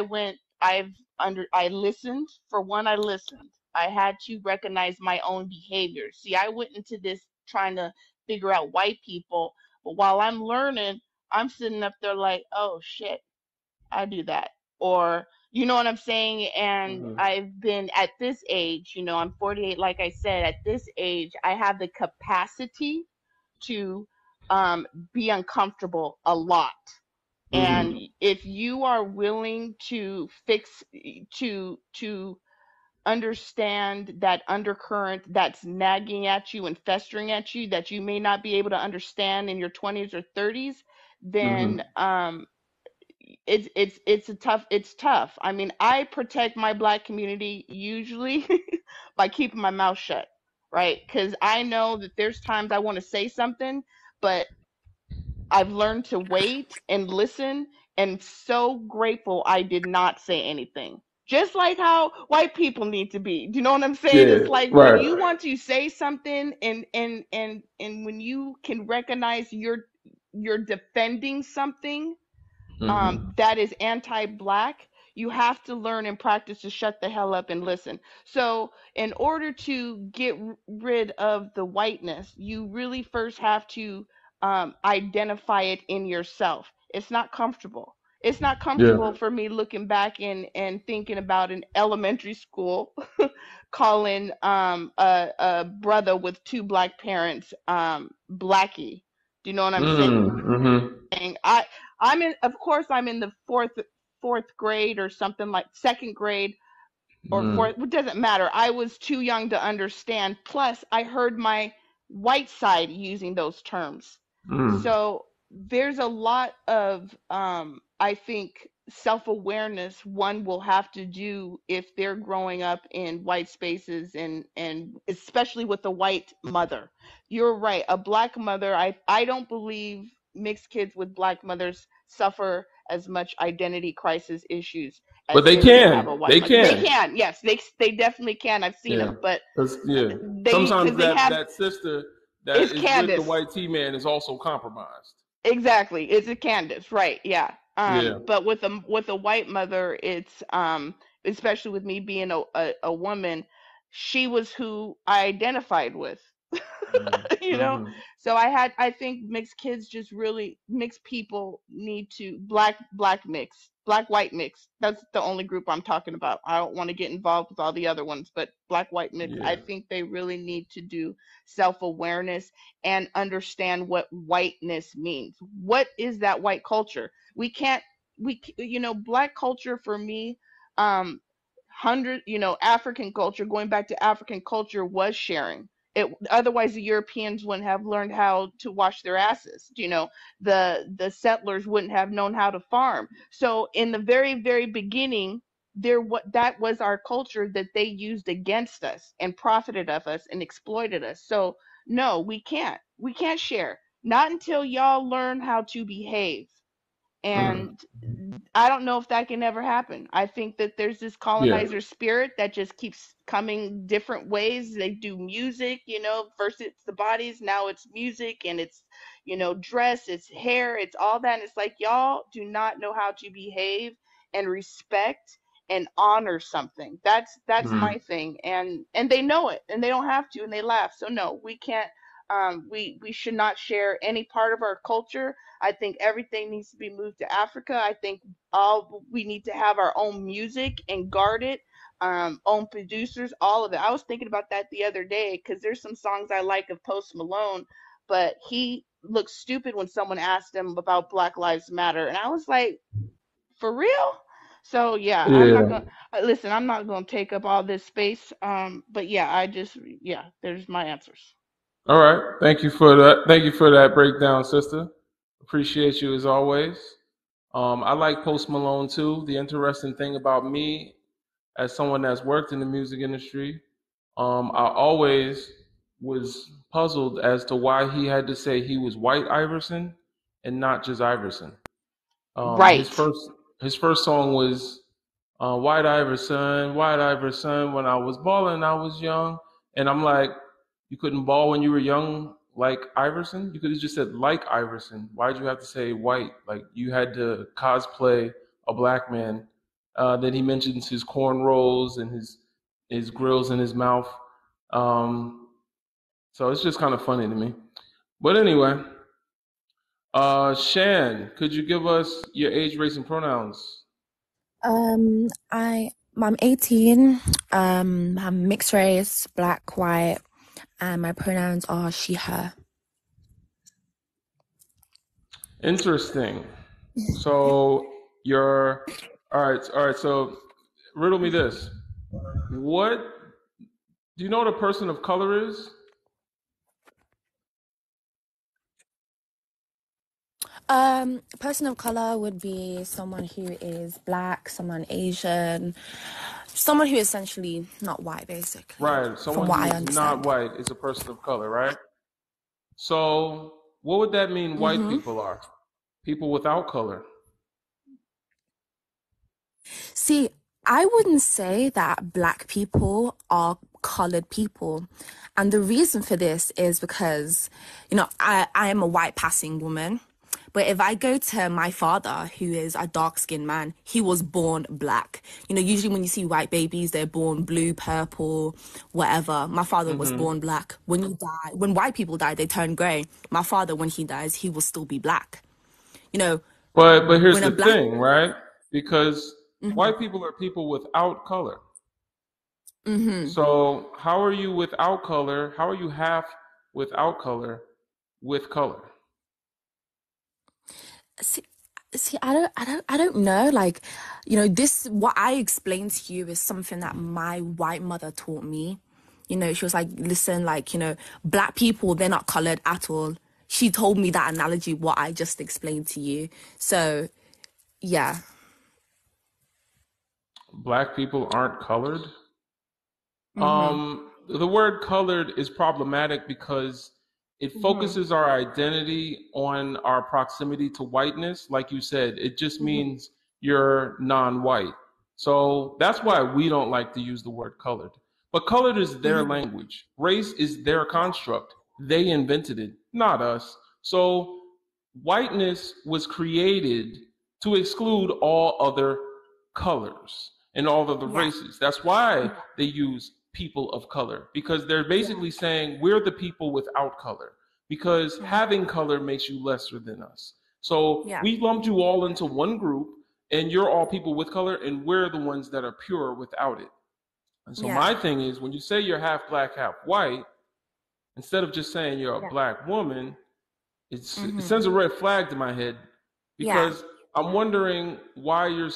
listened. For one, I listened. I had to recognize my own behavior. See, I went into this trying to figure out white people, but while I'm learning, I'm sitting up there like, oh shit, I do that. Or, you know what I'm saying? And Hmm. I've been at this age, I'm 48, like I said, at this age, I have the capacity to be uncomfortable a lot. And Hmm. if you are willing to to understand that undercurrent that's nagging at you and festering at you that you may not be able to understand in your 20s or 30s, then Hmm. it's tough. I mean, I protect my black community usually by keeping my mouth shut, right? Because I know that there's times I want to say something, but I've learned to wait and listen, and so grateful I did not say anything. Just like how white people need to be. Do you know what I'm saying? Yeah, It's like when right. you want to say something and when you can recognize you're defending something Hmm. that is anti-black, you have to learn and practice to shut the hell up and listen. So in order to get rid of the whiteness, you really first have to identify it in yourself. It's not comfortable. It's not Yeah. comfortable for me looking back and thinking about an elementary school calling a brother with two black parents blackie. Do you know what I'm saying? Mm-hmm. I I'm in, of course I'm in the fourth grade or something, like second grade or Mm. fourth, it doesn't matter. I was too young to understand. Plus, I heard my white side using those terms. Mm. So there's a lot of, I think, self awareness one will have to do if they're growing up in white spaces, and especially with a white mother. You're right. A black mother, I don't believe mixed kids with black mothers suffer as much identity crisis issues But as they kids that have can. a white They mother. They can. can, yes, they definitely can. I've seen Yeah. them, but Yeah. they Sometimes because they have that sister that it's is with the Candace. white T man is also compromised. Exactly. It's a Candace, right? Yeah. Yeah. But with a white mother, it's especially with me being a woman, she was who I identified with. you know Mm-hmm. so I think mixed kids, just really mixed people need to black mix, black white mix. That's the only group I'm talking about. I don't want to get involved with all the other ones, but black white mix, I Yeah. think they really need to do self-awareness and understand what whiteness means. What is that white culture? We can't we black culture for me, um African culture, going back to African culture, was sharing it. Otherwise the Europeans wouldn't have learned how to wash their asses. The settlers wouldn't have known how to farm. So in the very very beginning, that was our culture that they used against us and profited of us and exploited us. So no, we can't share, not until y'all learn how to behave. Mm. And I don't know if that can ever happen. I think that there's this Yeah. colonizer spirit that just keeps coming different ways. They do music, first it's the bodies, now it's music, and it's, dress, it's hair, it's all that. And it's like, y'all do not know how to behave and respect and honor something. That's Mm. my thing. And they know it, and they don't have to, and they laugh. So no, we can't, we should not share any part of our culture. I think everything needs to be moved to Africa. I think all we need to have our own music and guard it, own producers, all of it. I was thinking about that the other day because there's some songs I like of Post Malone, but he looked stupid when someone asked him about Black Lives Matter, and I was like, for real? So yeah, I'm not Yeah. gonna listen. I'm not gonna take up all this space. But yeah, there's my answers. All right. Thank you for that. Thank you for that breakdown, sister. Appreciate you as always. I like Post Malone too. The interesting thing about me, as someone that's worked in the music industry, I always was puzzled as to why he had to say he was White Iverson and not just Iverson. His Right. first song was White Iverson, White Iverson. When I was balling, I was young, and I'm like, you couldn't ball when you were young, like Iverson. You could have just said like Iverson. Why'd you have to say white? Like you had to cosplay a black man. Then he mentions his cornrows and his grills in his mouth. Um, so it's just kind of funny to me. But anyway, Shan, could you give us your age, race, and pronouns? I'm 18. I'm mixed race, black, white, and my pronouns are she, her. Interesting. So you're all right. So riddle me this: What do you know what a person of color is? Person of color would be someone who is black, someone Asian, someone who is essentially not white, basically, Right. from Someone what I who's not understand. white is a person of color, right? So what would that mean? White Mm-hmm. people are people without color. See, I wouldn't say that black people are colored people. And the reason for this is because, I am a white passing woman. But if I go to my father, who is a dark-skinned man, he was born black. Usually when you see white babies, they're born blue, purple, whatever. My father was Hmm. born black. When white people die, they turn gray. My father, when he dies, he will still be black. You know, But here's when a the black... thing, right? Because Mhm, white people are people without color. mhm. So how are you without color? How are you half without color with color? See, I don't know. Like, this, what I explained to you is something that my white mother taught me. She was like, listen, like, black people, they're not colored at all. She told me that analogy, what I just explained to you. So, yeah. Black people aren't colored? Mm-hmm. The word colored is problematic because it Mm-hmm. focuses our identity on our proximity to whiteness. Like you said, it just Mm-hmm. means you're non-white. So that's why we don't like to use the word colored. But colored is their Mm-hmm. language. Race is their Yeah. construct. They invented it, not us. So whiteness was created to exclude all other colors and all of the Yeah. races. That's why Yeah. they use people of color because they're Yeah. basically saying we're the people without color because Mm-hmm. having color makes you lesser than us. So Yeah. we lumped you all into one group and you're all people with color and we're the ones that are pure without it. And so Yeah. my thing is when you say you're half black, half white, instead of just saying you're a Yeah. black woman, it Mm-hmm. sends a red flag to my head Yeah. because I'm wondering why you're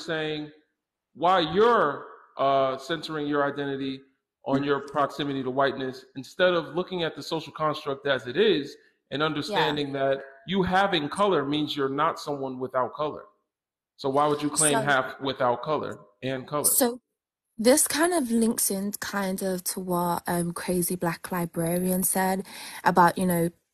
centering your identity on your proximity to whiteness instead of looking at the social construct as it is and Yeah. understanding that you having color means you're not someone without color. So why would you claim So, half without color and color? so this kind of links in kind of to what Crazy Black Librarian said about,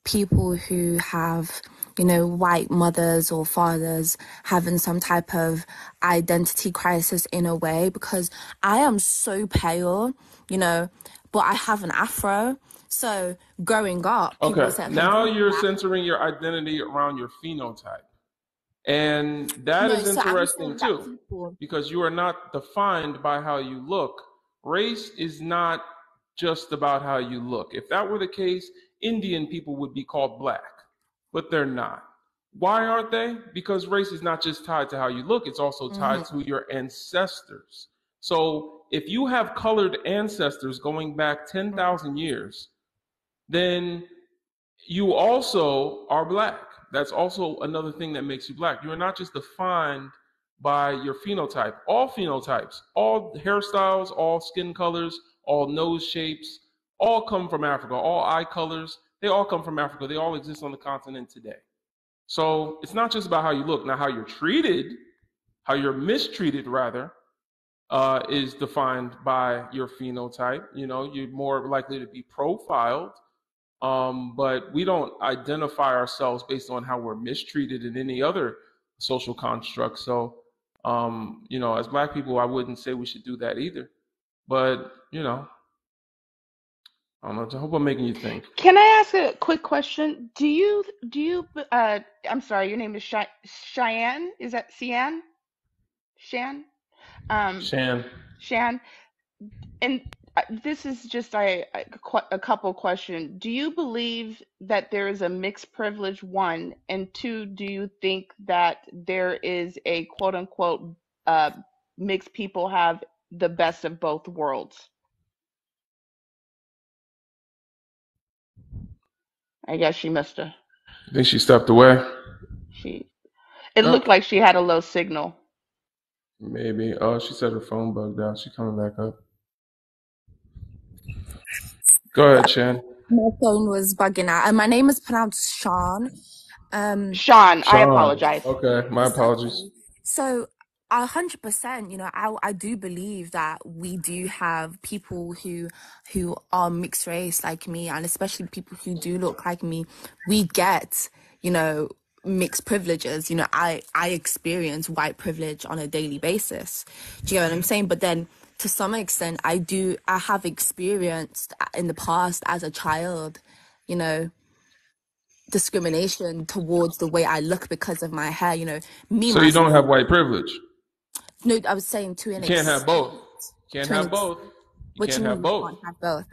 people who have, white mothers or fathers having some type of identity crisis in a way, because I am so pale, you know, but I have an afro. So growing up, people Okay, would say, okay, now you're you're black. centering your identity around your phenotype. And that No, is so I'm interesting saying that too, people... because you are not defined by how you look. Race is not just about how you look. If that were the case, Indian people would be called black, but they're not. Why aren't they? Because race is not just tied to how you look, it's also tied Mhm. to your ancestors. So if you have colored ancestors going back 10,000 years, then you also are black. That's also another thing that makes you black. You are not just defined by your phenotype. All phenotypes, all hairstyles, all skin colors, all nose shapes, all come from Africa. All eye colors, they all come from Africa. They all exist on the continent today. So it's not just about how you look. Now, how you're treated, how you're mistreated, rather, is defined by your phenotype. You know, you're more likely to be profiled, but we don't identify ourselves based on how we're mistreated in any other social construct. So, as Black people, I wouldn't say we should do that either. But I don't know. I hope I'm making you think. Can I ask a quick question? I'm sorry, your name is Cheyenne? Is that Cian? Shan? Um, Shan. Shan? And this is just a couple question. Do you believe that there is a mixed privilege, one? And two, do you think that there is a quote unquote uh, mixed people have the best of both worlds? I guess she must have. I think she stepped away. It Oh, looked like she had a low signal. maybe. Oh, she said her phone bugged out. She's coming back up. Go ahead, Shan. My phone was bugging out. And my name is pronounced Sean. Sean, I Sean. apologize. Okay, my apologies. So 100%, I do believe that we do have people who are mixed race like me, and especially people who do look like me. We get, mixed privileges. I experience white privilege on a daily basis. Do you know what I'm saying? But then to some extent, I have experienced in the past as a child, discrimination towards the way I look because of my hair. So you don't have white privilege? No, I was saying to an extent. You can't have both. You can't have both. You can't have both.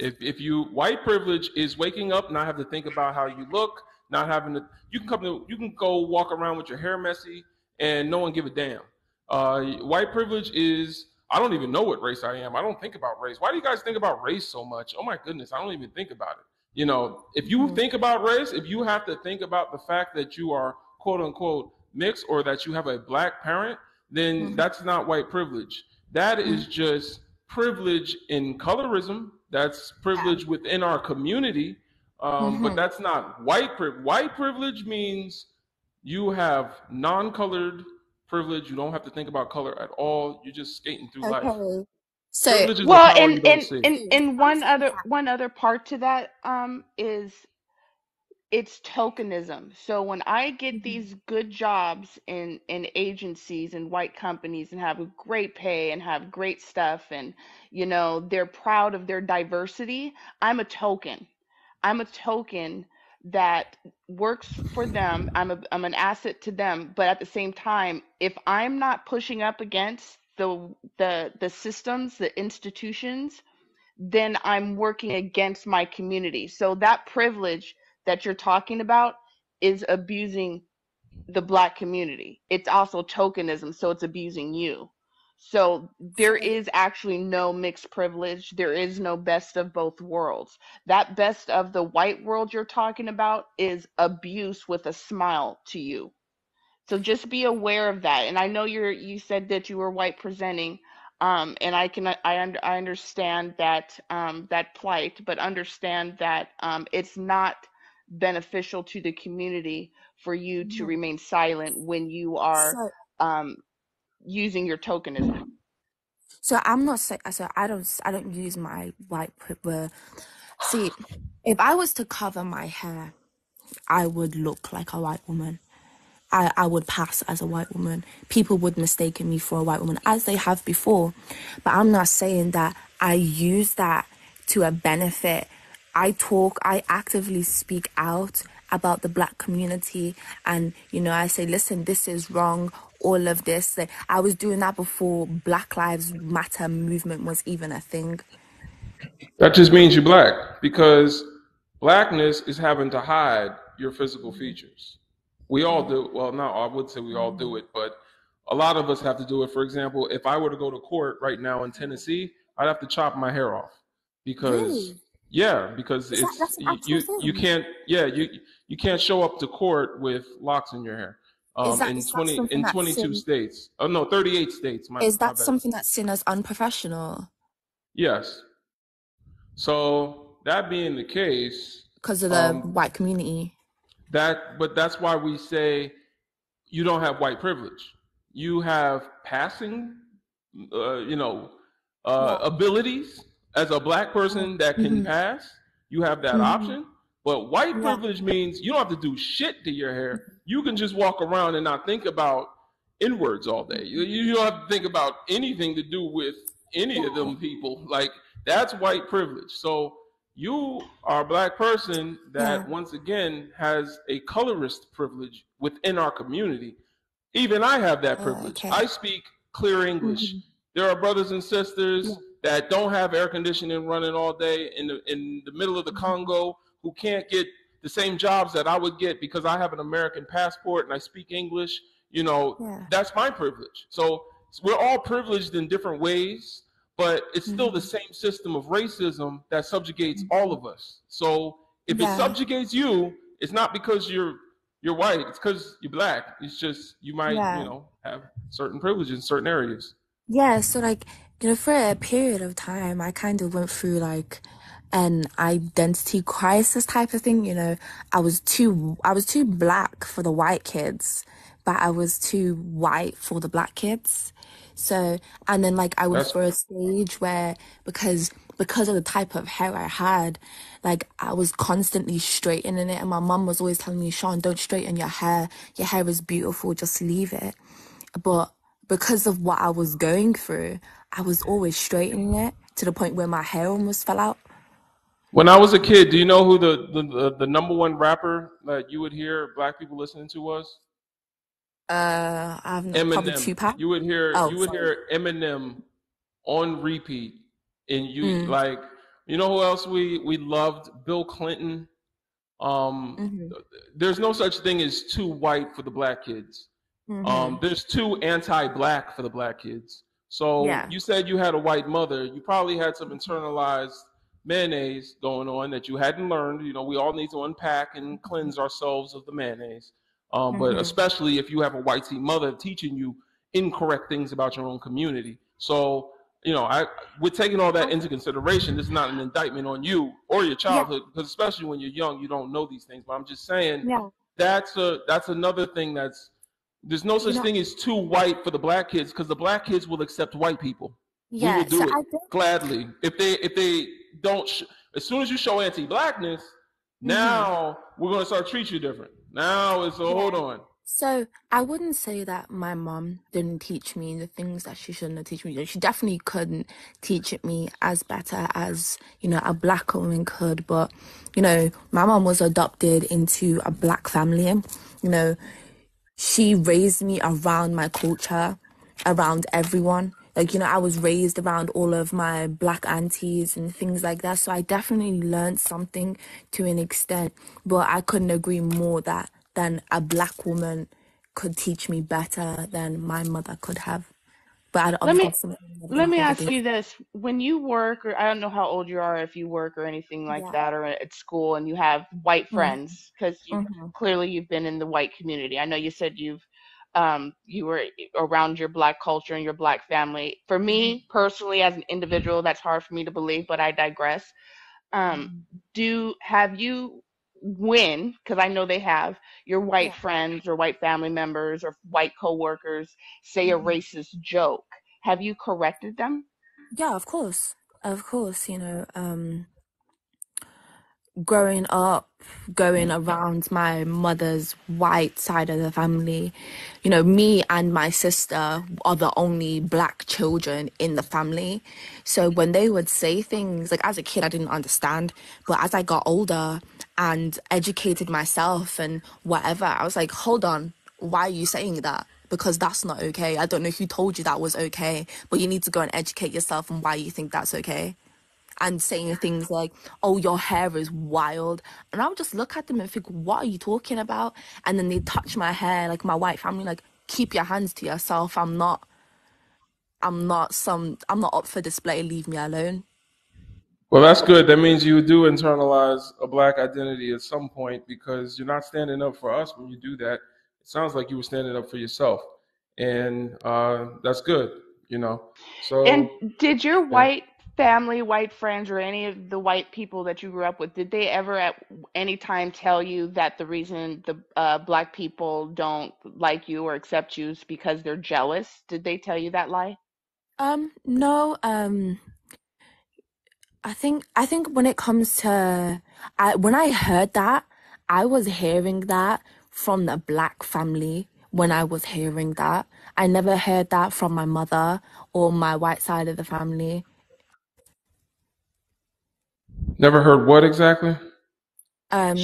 If white privilege is waking up, not have to think about how you look, not having to, you can go walk around with your hair messy and no one give a damn. White privilege is, I don't even know what race I am. I don't think about race. Why do you guys think about race so much? Oh my goodness, I don't even think about it. If you think about race, if you have to think about the fact that you are quote unquote mixed or that you have a Black parent, then that's not white privilege. That is just privilege in colorism. That's privilege within our community. But that's not white privilege. White privilege means you have non-colored privilege. You don't have to think about color at all. You're just skating through life. So, privilege is the power you don't see. And one other part to that is it's tokenism. So when I get these good jobs in agencies and white companies and have a great pay and have great stuff and they're proud of their diversity, I'm a token. I'm a token that works for them. I'm an asset to them, but at the same time, if I'm not pushing up against the systems, the institutions, then I'm working against my community. So that privilege that you're talking about is abusing the Black community. It's also tokenism, so it's abusing you. So there is actually no mixed privilege. There is no best of both worlds. That best of the white world you're talking about is abuse with a smile to you. So just be aware of that. And I know you said that you were white presenting, and I understand that that plight, but understand that it's not beneficial to the community for you to remain silent when you are using your tokenism. So I'm not saying. So I don't use my white privilege. See, if I was to cover my hair, I would look like a white woman. I would pass as a white woman. People would mistake me for a white woman, as they have before. But I'm not saying that I use that to a benefit. I actively speak out about the Black community. And, I say, listen, this is wrong. All of this. I was doing that before Black Lives Matter movement was even a thing. That just means you're Black, because Blackness is having to hide your physical features. We all do. Well, no, I would say we all do it, but a lot of us have to do it. For example, if I were to go to court right now in Tennessee, I'd have to chop my hair off because, because it's you can't you can't show up to court with locks in your hair. In 22 states. Oh no, 38 states. Is that something that's seen as unprofessional? Yes. So that being the case, because of the white community. But that's why we say you don't have white privilege. You have passing, abilities as a Black person that can pass. You have that option. But white privilege means you don't have to do shit to your hair. You can just walk around and not think about inwards all day. You don't have to think about anything to do with any of them people. Like, that's white privilege. So you are a black person that, once again, has a colorist privilege within our community. Even I have that privilege. Okay. I speak clear English. There are brothers and sisters that don't have air conditioning running all day in the middle of the Congo, who can't get the same jobs that I would get because I have an American passport and I speak English. That's my privilege. So we're all privileged in different ways, but it's still the same system of racism that subjugates all of us. So if it subjugates you, it's not because you're white, it's because you're black. It's just you might, have certain privileges in certain areas. Yeah, so like, for a period of time, I kind of went through like an identity crisis type of thing. I was too black for the white kids, but I was too white for the black kids. So, and then like I went through a stage where because of the type of hair I had, like I was constantly straightening it, and my mum was always telling me, Sean, don't straighten your hair. Your hair is beautiful, just leave it. But because of what I was going through, I was always straightening it to the point where my hair almost fell out. When I was a kid, do you know who the number one rapper that you would hear black people listening to was? I've not, probably Eminem. Tupac. You would hear Eminem on repeat, and you know who else we loved? Bill Clinton. There's no such thing as too white for the black kids. There's too anti-black for the black kids. So you said you had a white mother. You probably had some internalized mayonnaise going on that you hadn't learned. We all need to unpack and cleanse ourselves of the mayonnaise. But especially if you have a white mother teaching you incorrect things about your own community. So, we're taking all that into consideration. This is not an indictment on you or your childhood, because especially when you're young, you don't know these things. But I'm just saying that's another thing there's no such thing as too white for the black kids, because the black kids will accept white people. We will do it gladly. If they don't, as soon as you show anti-blackness, now we're going to start treating you different. Now it's hold on. So I wouldn't say that my mom didn't teach me the things that she shouldn't have taught me. She definitely couldn't teach me as better as, a black woman could. But, my mom was adopted into a black family. She raised me around my culture, around everyone. Like, I was raised around all of my black aunties and things like that. So I definitely learned something to an extent. But I couldn't agree more than a black woman could teach me better than my mother could have. But let me ask you this. When you work, or I don't know how old you are, if you work or anything like that, or at school, and you have white friends, because clearly you've been in the white community. I know you said you were around your black culture and your black family. For me personally, as an individual, that's hard for me to believe, but I digress. Have you, because I know they have, your white friends or white family members or white coworkers say a racist joke, have you corrected them? Yeah, of course, growing up, going around my mother's white side of the family, me and my sister are the only black children in the family. So when they would say things, like as a kid, I didn't understand. But as I got older and educated myself and whatever, I was like, hold on, why are you saying that? Because that's not okay. I don't know who told you that was okay, but you need to go and educate yourself on why you think that's okay. And saying things like, oh, your hair is wild. And I would just look at them and think, what are you talking about? And then they touch my hair, like my white family, like, keep your hands to yourself. I'm not up for display. Leave me alone. Well, that's good. That means you do internalize a black identity at some point, because you're not standing up for us when you do that. It sounds like you were standing up for yourself. And that's good, So. And did your white family, white friends, or any of the white people that you grew up with, did they ever at any time tell you that the reason the black people don't like you or accept you is because they're jealous? Did they tell you that lie? No. I think when it comes to, when I heard that, I was hearing that from the black family. When I was hearing that, I never heard that from my mother or my white side of the family. Never heard what exactly?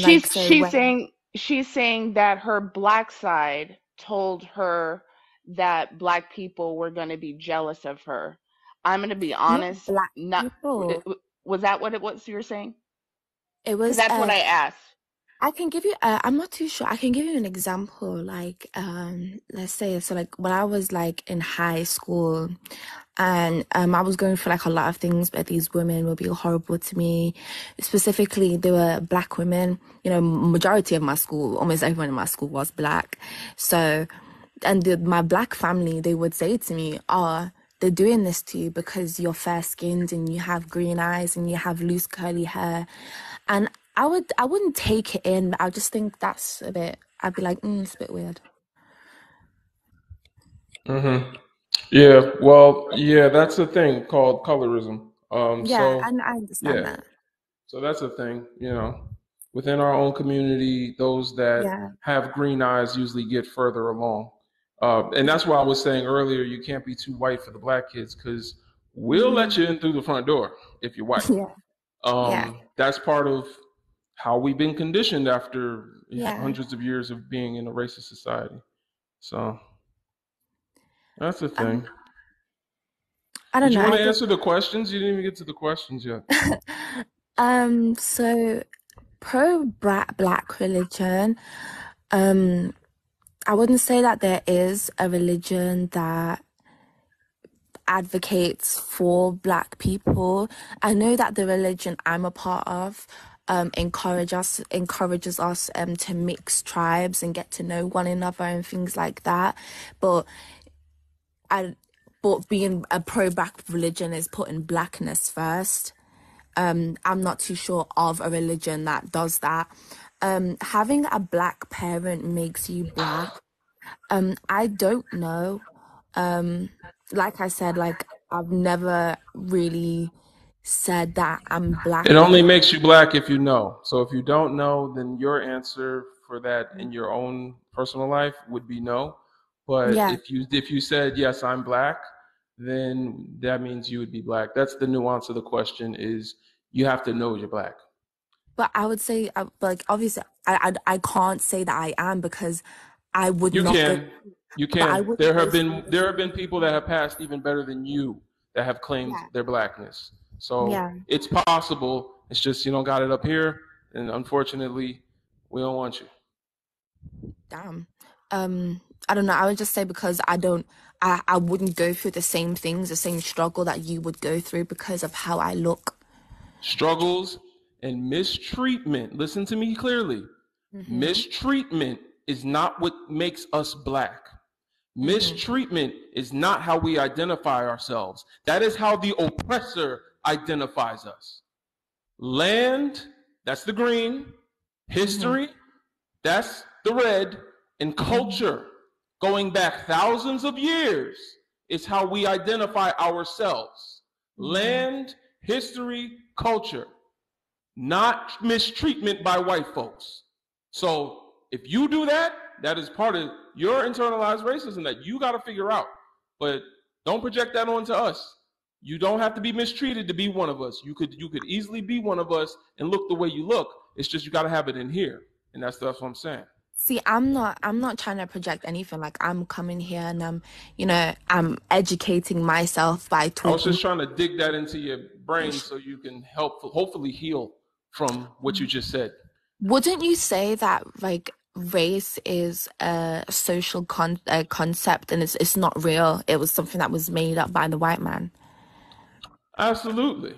Like, She's so she's when, saying she's saying that her black side told her that black people were going to be jealous of her. I'm going to be not honest, black not people. was that what it was you were saying? It Because was that's what I asked. I can give you I'm not too sure. I can give you an example. Like, let's say, so like when I was like in high school, and I was going through like a lot of things where these women were being horrible to me. Specifically, they were black women. You know, majority of my school, almost everyone in my school was black. So, and my black family, they would say to me, "Oh, they're doing this to you because you're fair skinned and you have green eyes and you have loose curly hair." And I wouldn't take it in. I just think that's a bit. I'd be like, it's a bit weird. Mm-hmm. Yeah, well, yeah, that's a thing called colorism. Yeah, So and I understand yeah, that. so that's a thing, within our own community, those that Yeah, have green eyes usually get further along. And that's why I was saying earlier, you can't be too white for the black kids because we'll let you in through the front door if you're white. yeah, yeah, That's part of how we've been conditioned after yeah. hundreds of years of being in a racist society. So that's the Um, thing. I don't Did you know. want I to think. answer the questions? You didn't even get to the questions yet. So black religion. Um, I wouldn't say that there is a religion that advocates for black people. I know that the religion I'm a part of encourages us to mix tribes and get to know one another and things like that. But being a pro-black religion is putting blackness first. I'm not too sure of a religion that does that. Having a black parent makes you black. I don't know. Like I said, like I've never really said that I'm It black only because makes you black if you know. So if you don't know, then your answer for that in your own personal life would be no. But yeah, if you said yes, I'm black, then that means you would be black. That's the nuance of the question is you have to know you're black. but I would say like obviously I can't say that I am because I would You not go, can. You but I can. wouldn't There go have through been the there have been same people that thing. have passed even better than you that have claimed Yeah, their blackness. So yeah, it's possible. It's just you don't got it up here, and unfortunately, we don't want you. damn. I don't know. I would just say because I wouldn't go through the same things, the same struggle that you would go through because of how I look. Struggles and mistreatment. Listen to me clearly. Mm-hmm. Mistreatment is not what makes us black. Mm-hmm. Mistreatment is not how we identify ourselves. That is how the oppressor identifies us. Land, that's the green. Mm-hmm. History, that's the red. And Mm-hmm. culture, going back thousands of years, is how we identify ourselves. Mm-hmm. Land, history, culture, not mistreatment by white folks. So if you do that, that is part of your internalized racism that you got to figure out. But don't project that onto us. You don't have to be mistreated to be one of us. You could easily be one of us and look the way you look. It's just you got to have it in here, and that's what I'm saying. See, I'm not trying to project anything. Like I'm coming here and I'm educating myself by I was talking. just trying to dig that into your brain so you can help, hopefully, heal from what you just said. Wouldn't you say that like race is a social concept and it's not real? It was something that was made up by the white man. Absolutely.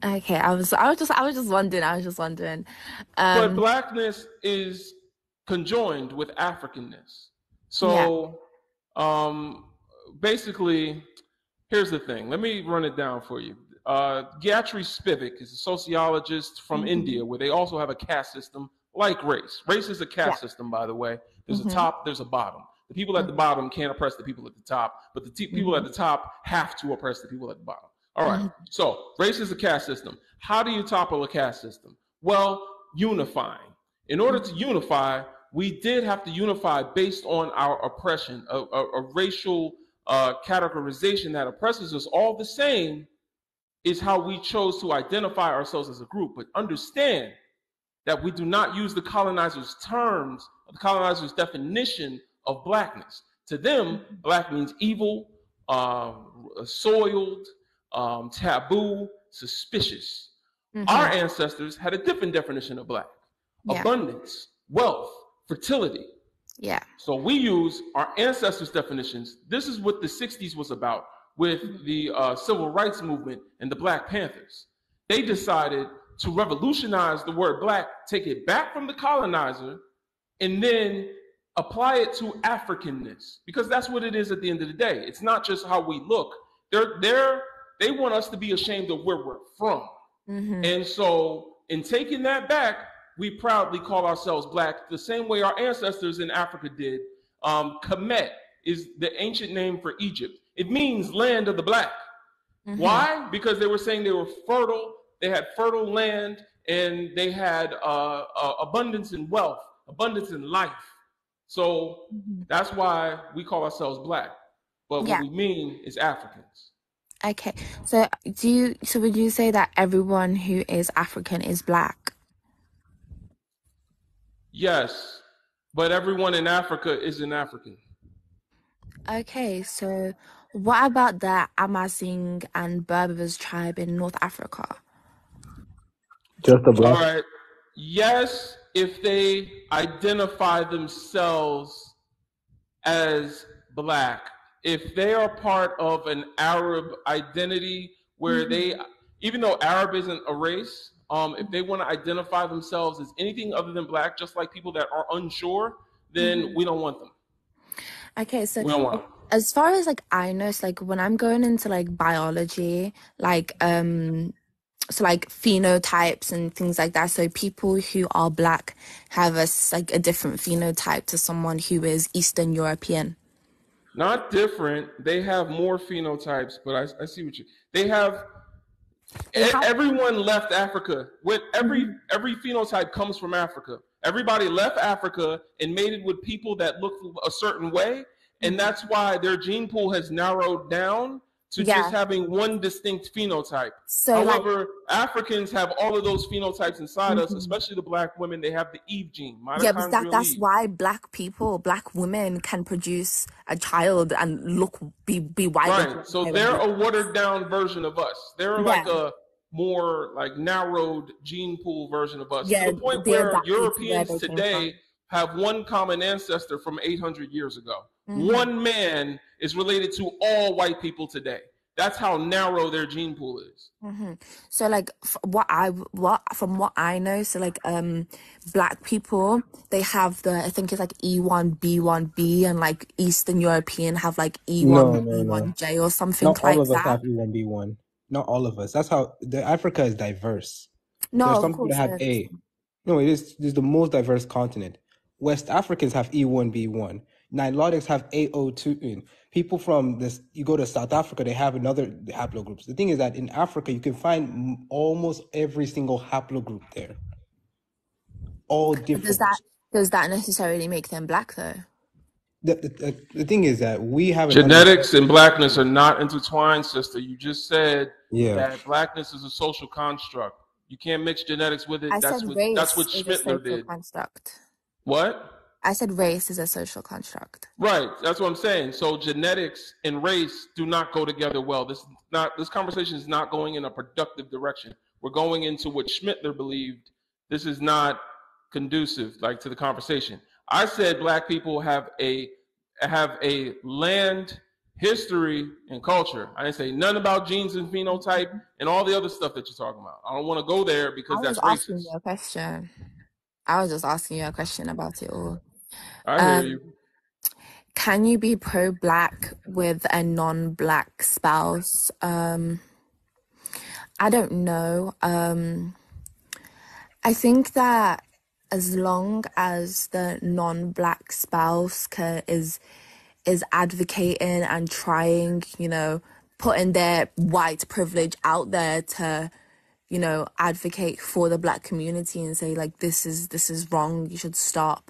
Okay, I was just wondering. I was just wondering. But Um, blackness is conjoined with Africanness. yeah, So um, basically, here's the thing. Let me run it down for you. Gayatri Spivak is a sociologist from mm-hmm. India, where they also have a caste system like race. Race is a Yeah, caste system, by the way. There's a mm-hmm. top, there's a bottom. The people at the Mm-hmm. bottom can't oppress the people at the top, but the people at Mm-hmm. the top have to oppress the people at the bottom. All right. Mm-hmm. So race is a caste system. How do you topple a caste system? Well, unifying. In order to unify, we did have to unify based on our oppression, a racial categorization that oppresses us all the same is how we chose to identify ourselves as a group. But understand that we do not use the colonizers' terms, the colonizers' definition of blackness. To them, black means evil, soiled, taboo, suspicious. Our ancestors had a different definition of black: abundance, wealth, fertility. Yeah. So we use our ancestors' definitions. This is what the 60s was about with the civil rights movement and the Black Panthers. They decided to revolutionize the word black, take it back from the colonizer, and then apply it to Africanness, because that's what it is at the end of the day. It's not just how we look. They want us to be ashamed of where we're from. And so in taking that back, we proudly call ourselves black the same way our ancestors in Africa did. Kemet is the ancient name for Egypt. It means land of the black. Why? Because they were saying they were fertile, they had fertile land, and they had abundance in wealth, abundance in life. So that's why we call ourselves black. But what we mean is Africans. Okay. So would you say that everyone who is African is black? Yes, but everyone in Africa isn't African. Okay, so what about the Amazigh and Berbers tribe in North Africa? Just a black. All right. Yes, if they identify themselves as black. If they are part of an Arab identity where they, even though Arab isn't a race, if they want to identify themselves as anything other than black, just like people that are unsure, then we don't want them. Okay, so We don't want them. As far as like I know, it's like when I'm going into like biology, like so like phenotypes and things like that. So people who are black have a different phenotype to someone who is Eastern European. Not different. They have more phenotypes, but I see what you. They have. Everyone left Africa. With every phenotype comes from Africa. Everybody left Africa and mated with people that look a certain way, and that's why their gene pool has narrowed down to just having one distinct phenotype. So, however, Africans have all of those phenotypes inside us, especially the black women. They have the Eve gene. Yeah, but that's why black women can produce a child and be white. Right. So they're a watered down version of us. They're like a more like narrowed gene pool version of us. To the point where Europeans today have one common ancestor from 800 years ago. One man is related to all white people today. That's how narrow their gene pool is. So like from what I know, so like black people, they have I think it's like E1B1B, and like Eastern European have like E1B1J or something like that. Not all of us have E1B1. Not all of us. That's how Africa is diverse. No, some people that have A. No, it is the most diverse continent. West Africans have E1B1. Nilotics have AO2. People from you go to South Africa, they have another haplogroups. The thing is that in Africa, you can find almost every single haplogroup there. All different. Does that necessarily make them black though? The thing is that we have genetics and blackness are not intertwined, sister. You just said that blackness is a social construct. You can't mix genetics with it. That's what Schmittler did. Construct. What? I said race is a social construct. Right. That's what I'm saying. So genetics and race do not go together well. This conversation is not going in a productive direction. We're going into what Schmittler believed. This is not conducive to the conversation. I said black people have a land, history, and culture. I didn't say nothing about genes and phenotype and all the other stuff that you're talking about. I don't want to go there because that's racist. I was just asking you a question about it all. I hear you. Can you be pro-black with a non-black spouse? I don't know. I think that as long as the non-black spouse is advocating and trying, putting their white privilege out there to, you know, advocate for the Black community and say like this is wrong, you should stop.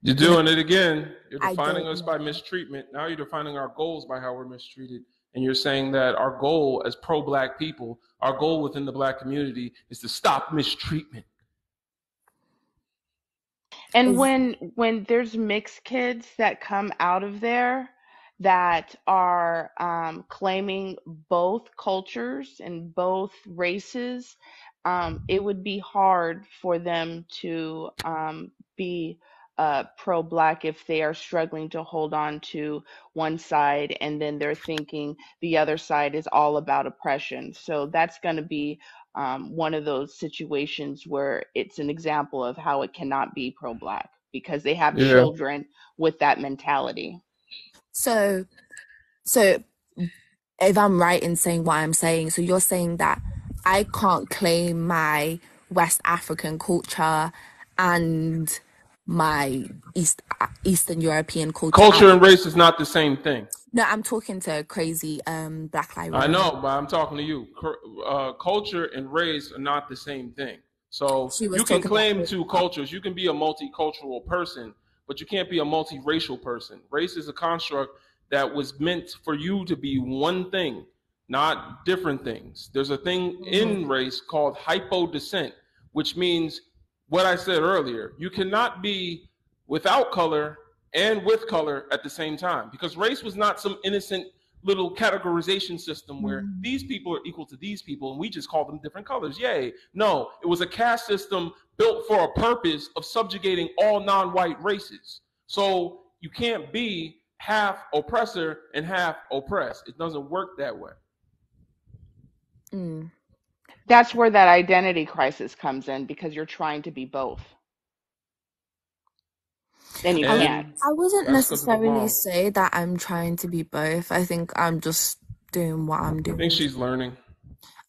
You're You know, doing it again. You're I defining don't us by know. mistreatment. Now you're defining our goals by how we're mistreated. And you're saying that our goal as pro-Black people, our goal within the Black community is to stop mistreatment. And Is when there's mixed kids that come out of there that are claiming both cultures and both races, it would be hard for them to be pro-Black if they are struggling to hold on to one side and then they're thinking the other side is all about oppression. So that's going to be one of those situations where it's an example of how it cannot be pro-Black because they have Yeah. children with that mentality. so if I'm right in saying what I'm saying, so you're saying that I can't claim my West African culture and my Eastern European culture. Culture and race is not the same thing. No, I'm talking to crazy Black I librarian. know, but I'm talking to you. Culture and race are not the same thing. So She was you can talking about claim two cultures. You can be a multicultural person, but you can't be a multiracial person. Race is a construct that was meant for you to be one thing, not different things. There's a thing in race called hypodescent, which means what I said earlier. You cannot be without color and with color at the same time, because race was not some innocent little categorization system where these people are equal to these people and we just call them different colors. Yay. No, it was a caste system built for a purpose of subjugating all non-white races. So you can't be half oppressor and half oppressed. It doesn't work that way. That's where that identity crisis comes in because you're trying to be both. And you can't. I wouldn't that's 'cause of the necessarily law. say that I'm trying to be both. I think I'm just doing what I'm I doing. think she's learning.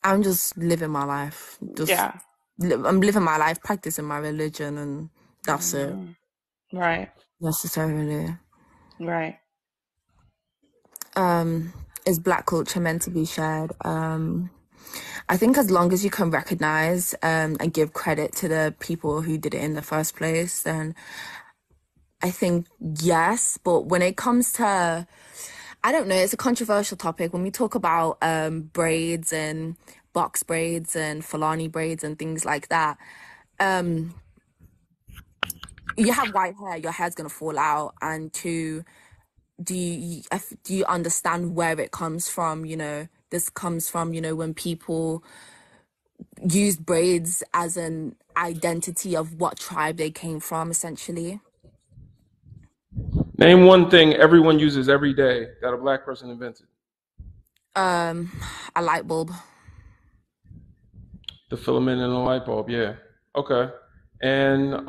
I'm just living my life. Yeah. I'm living my life, practicing my religion, and that's it. Right. Necessarily. Right. Is Black culture meant to be shared? I think as long as you can recognize and give credit to the people who did it in the first place, then I think yes. But when it comes to, I don't know, it's a controversial topic. When we talk about braids and box braids and Fulani braids and things like that, you have white hair, your hair's gonna fall out. And do you understand where it comes from? You know, this comes from, you know, when people use braids as an identity of what tribe they came from, essentially. Name one thing everyone uses every day that a Black person invented. A light bulb. The filament in a light bulb, yeah. Okay. And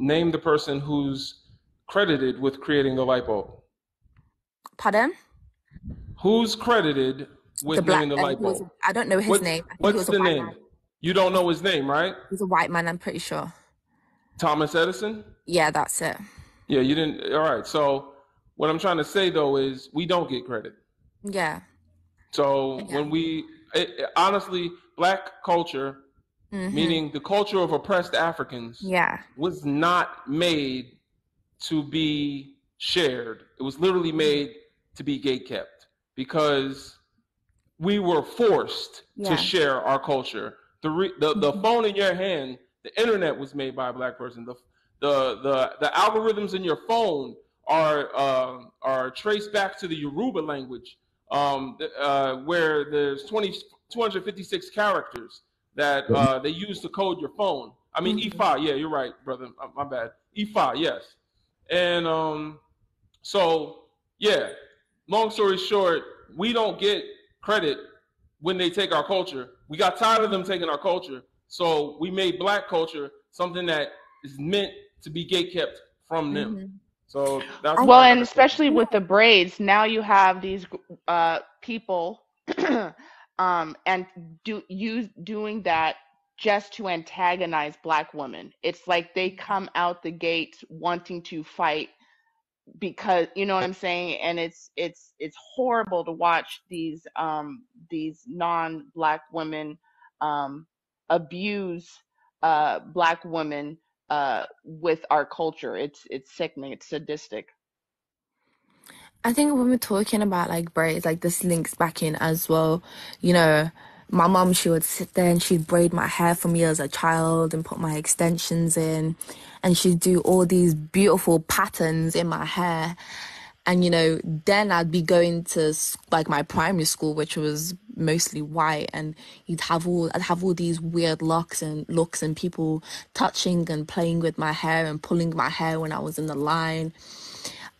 name the person who's credited with creating the light bulb. Pardon? Who's credited with naming the light bulb? I don't know his name. I think What's the name? Man. You don't know his name, right? He's a white man, I'm pretty sure. Thomas Edison? Yeah, that's it. Yeah, you didn't. All right. So what I'm trying to say, though, is we don't get credit. Yeah. So when honestly, Black culture, meaning the culture of oppressed Africans, was not made to be shared. It was literally made to be gatekept because we were forced to share our culture. The phone in your hand, the internet was made by a Black person. The algorithms in your phone are traced back to the Yoruba language, where there's 256 characters that they use to code your phone. I mean, Ifa, yeah, you're right, brother. My bad. Ifa, yes. And so, yeah, long story short, we don't get credit when they take our culture. We got tired of them taking our culture. So we made Black culture something that is meant to be gatekept from them. So that's well, and especially with the braids, now you have these people and doing that just to antagonize Black women. It's like they come out the gate wanting to fight because, you know what I'm saying, and it's horrible to watch these non-Black women abuse Black women with our culture. It's sickening. It's sadistic. I think when we're talking about like braids, like this links back in as well. You know, my mom, she would sit there and she'd braid my hair for me as a child and put my extensions in, and she'd do all these beautiful patterns in my hair. And you know, then I'd be going to like my primary school, which was mostly white, and I'd have all these weird looks and people touching and playing with my hair and pulling my hair when I was in the line.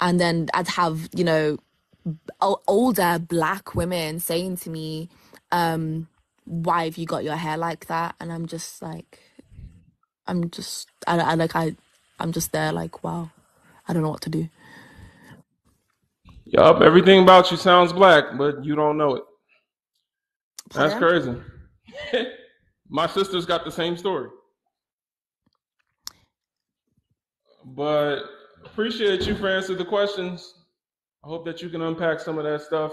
And then I'd have, you know, older Black women saying to me, why have you got your hair like that? And I'm just like, I'm just there like, wow, I don't know what to do. Yup, everything about you sounds black, but you don't know it. That's Pardon? crazy. My sister's got the same story. But appreciate you for answering the questions. I hope that you can unpack some of that stuff.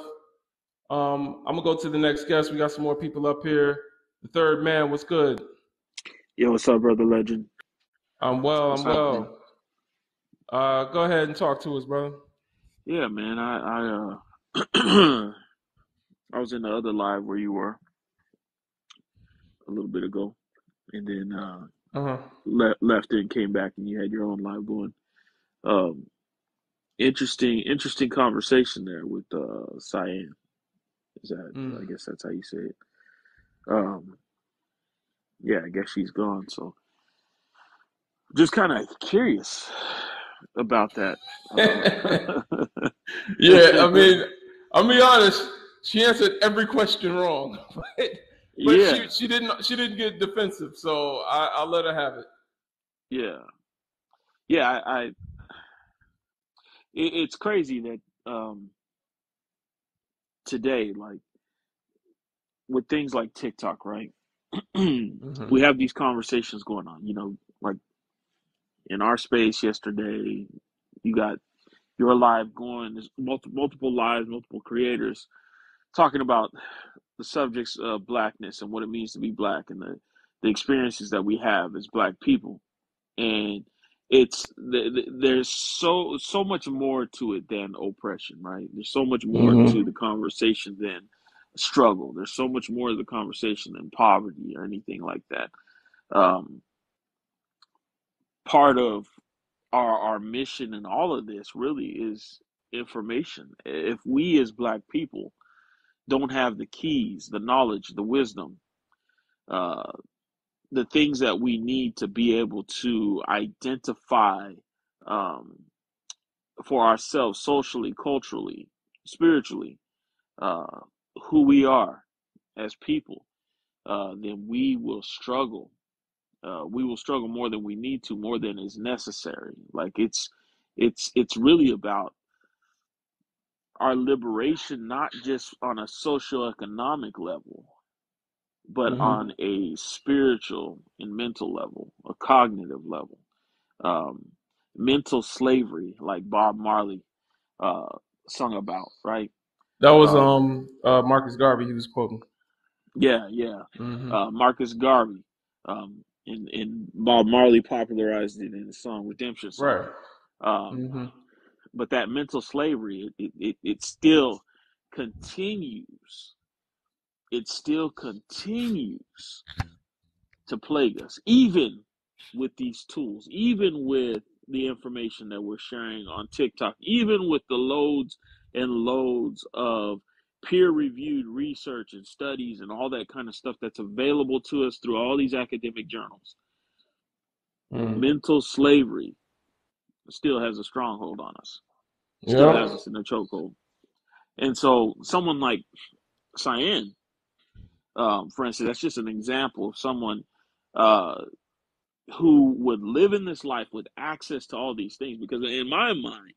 I'm gonna go to the next guest. We got some more people up here. The third man, what's good? Yo, what's up, brother Legend? I'm well. What's I'm happening? well. Go ahead and talk to us, brother. Yeah, man. I was in the other live where you were a little bit ago, and then Uh huh. left and came back, and you had your own live going. Um, interesting conversation there with Cyan. Is that? I Mm. guess that's how you say it. Um, yeah, I guess she's gone. So just kind of curious about that. Yeah, I mean, I'll be honest. She answered every question wrong, but Yeah, she didn't get defensive, so I'll let her have it. yeah, yeah. It's crazy that today, like with things like TikTok, right? Hmm. We have these conversations going on. You know, like in our space yesterday, you got your live going. There's multiple lives, multiple creators talking about the subjects of blackness and what it means to be black and the experiences that we have as black people. And there's so much more to it than oppression, right? There's so much more to the Hmm. conversation than struggle. There's so much more to the conversation than poverty or anything like that. Um, Part of our mission in all of this really is information. If we as black people don't have the keys, the knowledge, the wisdom, uh, the things that we need to be able to identify um, for ourselves socially, culturally, spiritually, uh, who we are as people, then we will struggle. We will struggle more than we need to, more than is necessary. Like it's really about our liberation, not just on a socioeconomic level, but Hmm. on a spiritual and mental level, a cognitive level. Um, Mental slavery, like Bob Marley uh, sung about, right? That was Um, Marcus Garvey he was quoting. yeah, yeah. Hmm. Marcus Garvey, and Bob Marley popularized it in the song Redemption Song. Right. Um, Hmm. but that mental slavery, it still continues. It still continues to plague us, even with these tools, even with the information that we're sharing on TikTok, even with the loads and loads of peer reviewed research and studies and all that kind of stuff that's available to us through all these academic journals. Mm. Mental slavery still has a stronghold on us, still Yep. has us in a chokehold. And so, someone like Cyan, for instance, that's just an example of someone uh, who would live in this life with access to all these things. Because in my mind,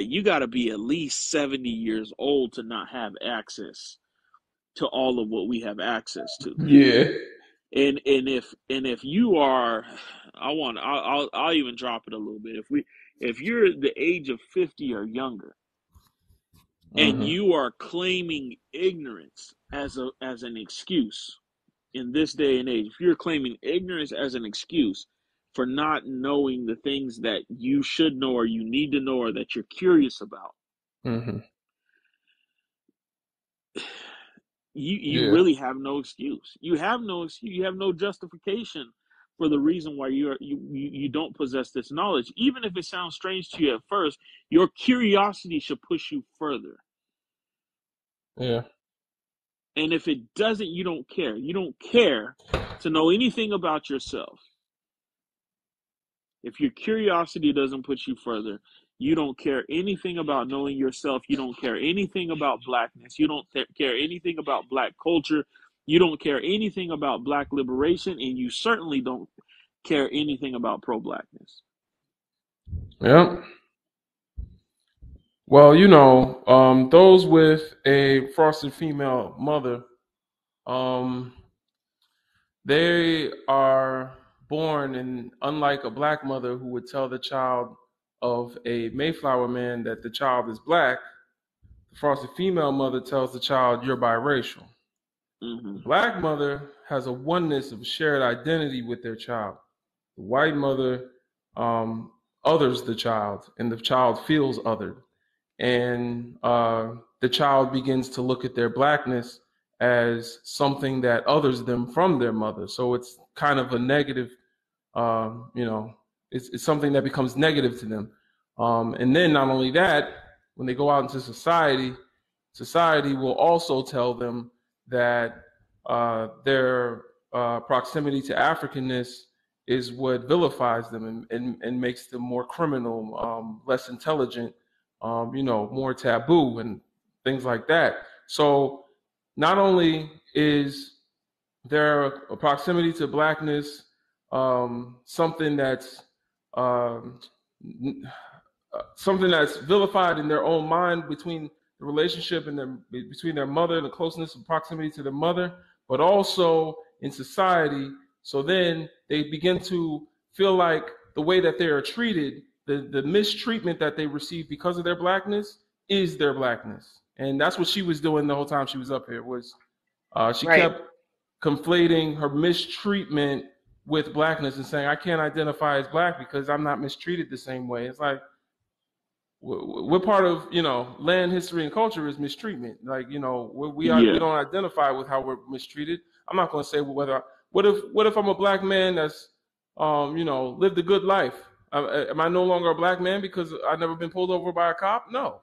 you got to be at least 70 years old to not have access to all of what we have access to. Yeah. And if you are, I'll even drop it a little bit. If you're the age of 50 or younger, and you are claiming ignorance as an excuse in this day and age, if you're claiming ignorance as an excuse for not knowing the things that you should know or you need to know or that you're curious about, you really have no excuse. You have no excuse. You have no justification for the reason why you don't possess this knowledge. Even if it sounds strange to you at first, your curiosity should push you further. Yeah. And if it doesn't, you don't care. You don't care to know anything about yourself. If your curiosity doesn't push you further, you don't care anything about knowing yourself. You don't care anything about blackness. You don't care anything about black culture. You don't care anything about black liberation. And you certainly don't care anything about pro-blackness. Yeah. Well, you know, those with a frosted female mother, they are born, and unlike a black mother who would tell the child of a Mayflower man that the child is black, the frosted female mother tells the child you're biracial. The black mother has a oneness of shared identity with their child. The white mother others the child, and the child feels othered. And the child begins to look at their blackness as something that others them from their mother. So it's kind of a negative, you know, it's something that becomes negative to them. And then not only that, when they go out into society, society will also tell them that their proximity to Africanness is what vilifies them and makes them more criminal, less intelligent, you know, more taboo and things like that. So not only is there a proximity to blackness, something that's something that's vilified in their own mind between the relationship and between their mother and the closeness and proximity to their mother, but also in society. So then they begin to feel like the way that they are treated, the mistreatment that they receive because of their blackness is their blackness. And that's what she was doing the whole time she was up here, was she kept conflating her mistreatment with blackness and saying, I can't identify as black because I'm not mistreated the same way. It's like, what part of, you know, land, history, and culture is mistreatment? Like, you know, we don't identify with how we're mistreated. I'm not going to say whether, what if I'm a black man that's, you know, lived a good life? Am I no longer a black man because I've never been pulled over by a cop? No.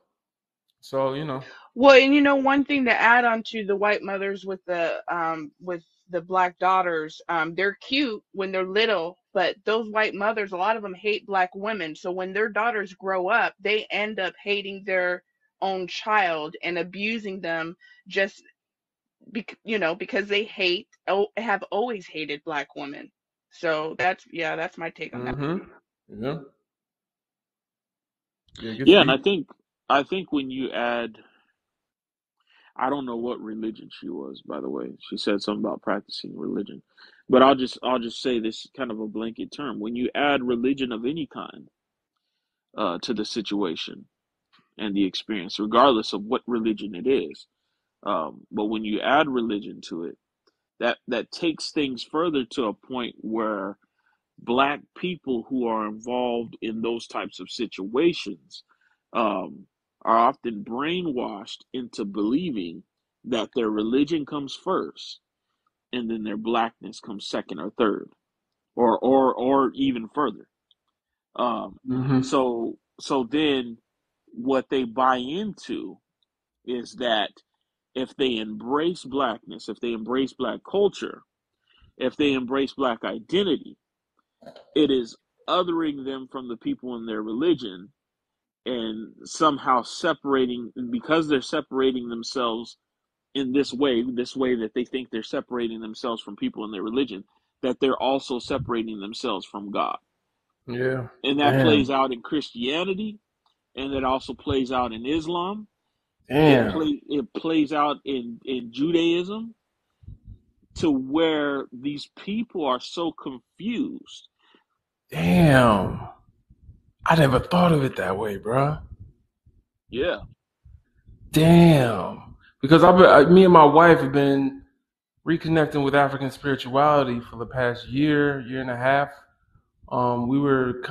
So, you know. Well, and you know, one thing to add on to the white mothers with the black daughters, they're cute when they're little, but those white mothers, a lot of them hate black women. So when their daughters grow up, they end up hating their own child and abusing them just because they have always hated black women. So that's my take on that. Yeah. Yeah, and I think when you add, I don't know what religion she was, by the way. She said something about practicing religion. But I'll just say this kind of a blanket term. When you add religion of any kind to the situation and the experience, regardless of what religion it is, but when you add religion to it, that takes things further to a point where black people who are involved in those types of situations are often brainwashed into believing that their religion comes first and then their blackness comes second or third or even further. So then what they buy into is that if they embrace blackness, if they embrace black culture, if they embrace black identity, it is othering them from the people in their religion and somehow separating, because they're separating themselves in this way that they think they're separating themselves from people in their religion, that they're also separating themselves from God. Yeah. And that plays out in Christianity, and it also plays out in Islam. It plays out in Judaism, to where these people are so confused. Damn. I never thought of it that way, bro. Yeah. Damn. Because me and my wife have been reconnecting with African spirituality for the past year and a half. We were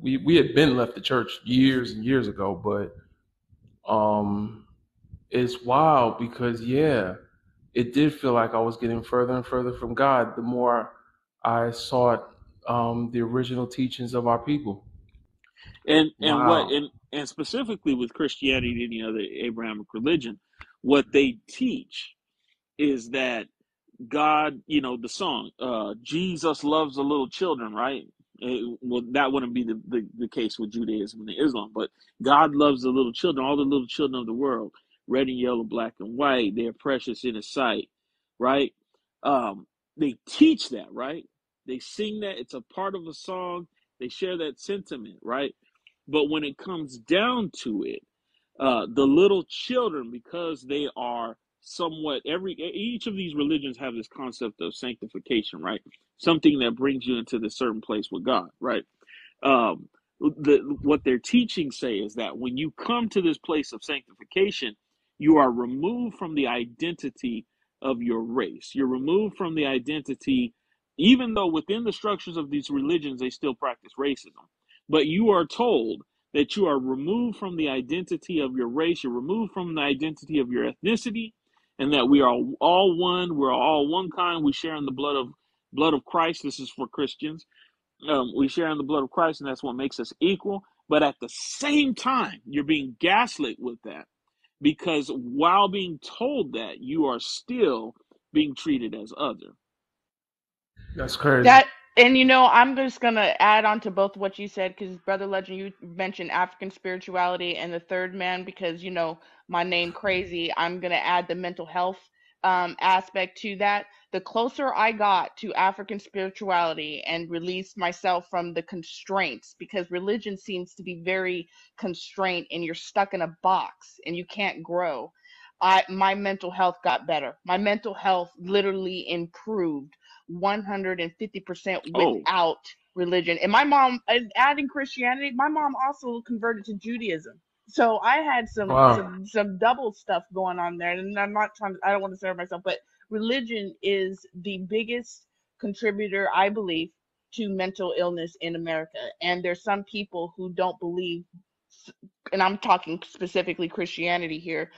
we had been left the church years and years ago, but it's wild because it did feel like I was getting further and further from God the more I sought the original teachings of our people. And Wow. and specifically with Christianity and any other Abrahamic religion, what they teach is that God, the song, Jesus loves the little children, right? Well, that wouldn't be the case with Judaism and Islam, but God loves the little children, all the little children of the world, red and yellow, black and white. They're precious in His sight, right? They teach that, right? They sing that. It's a part of a song. They share that sentiment, right? But when it comes down to it, the little children, because they are somewhat each of these religions have this concept of sanctification, right? Something that brings you into the certain place with God, right? um, what their teachings say is that when you come to this place of sanctification, you are removed from the identity of your race. You're removed from the identity, even though within the structures of these religions, they still practice racism. But you are told that you are removed from the identity of your race, you're removed from the identity of your ethnicity, and that we are all one, we're all one kind, we share in the blood of Christ. This is for Christians. We share in the blood of Christ, and that's what makes us equal. But at the same time, you're being gaslit with that, because while being told that, you are still being treated as other. That's crazy. That, and I'm just gonna add on to both what you said, because Brother Legend, you mentioned African spirituality and the third man, because my name crazy. I'm gonna add the mental health aspect to that. The closer I got to African spirituality and released myself from the constraints, because religion seems to be very constrained and you're stuck in a box and you can't grow. My mental health got better. My mental health literally improved 150% Oh, without religion. And my mom, adding Christianity, my mom also converted to Judaism. So I had some Wow. some double stuff going on there. And I'm not trying to, I don't want to serve myself, but religion is the biggest contributor, I believe, to mental illness in America. And there's some people who don't believe, and I'm talking specifically Christianity here,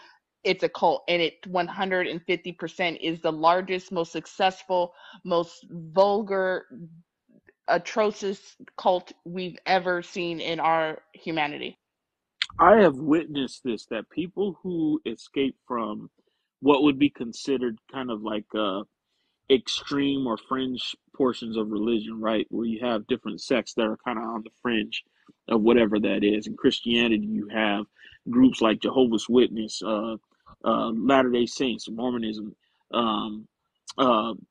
it's a cult, and it 150% is the largest, most successful, most vulgar, atrocious cult we've ever seen in our humanity. I have witnessed this, that people who escape from what would be considered kind of like extreme or fringe portions of religion, right? Where you have different sects that are kind of on the fringe of whatever that is. In Christianity, you have groups like Jehovah's Witness, Latter Day Saints, Mormonism, um,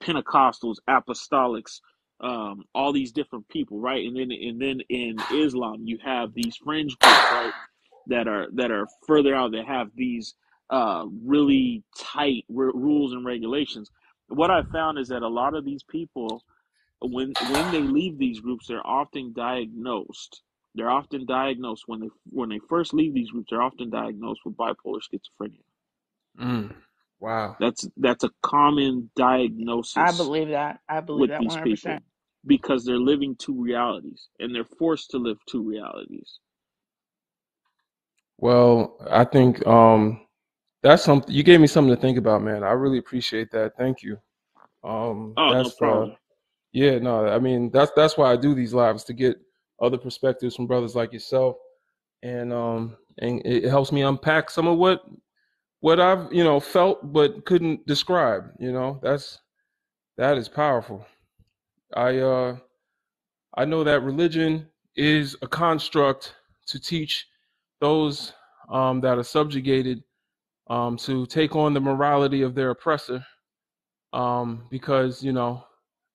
Pentecostals, Apostolics, all these different people, right? And then in Islam, you have these fringe groups, right? That are further out, that have these really tight rules and regulations. What I found is that a lot of these people, when they leave these groups, they're often diagnosed. They're often diagnosed when they first leave these groups. They're often diagnosed with bipolar schizophrenia. Wow. That's a common I diagnosis believe that. I believe with that these 100%. people, because they're living two realities and they're forced to live two realities. Well, I think that's something you gave me something to think about, man. I really appreciate that. Thank you. Oh, no That's problem. yeah, no, I mean that's why I do these lives, to get other perspectives from brothers like yourself, and it helps me unpack some of what I've felt but couldn't describe. That is powerful. I uh I know that religion is a construct to teach those that are subjugated to take on the morality of their oppressor. Because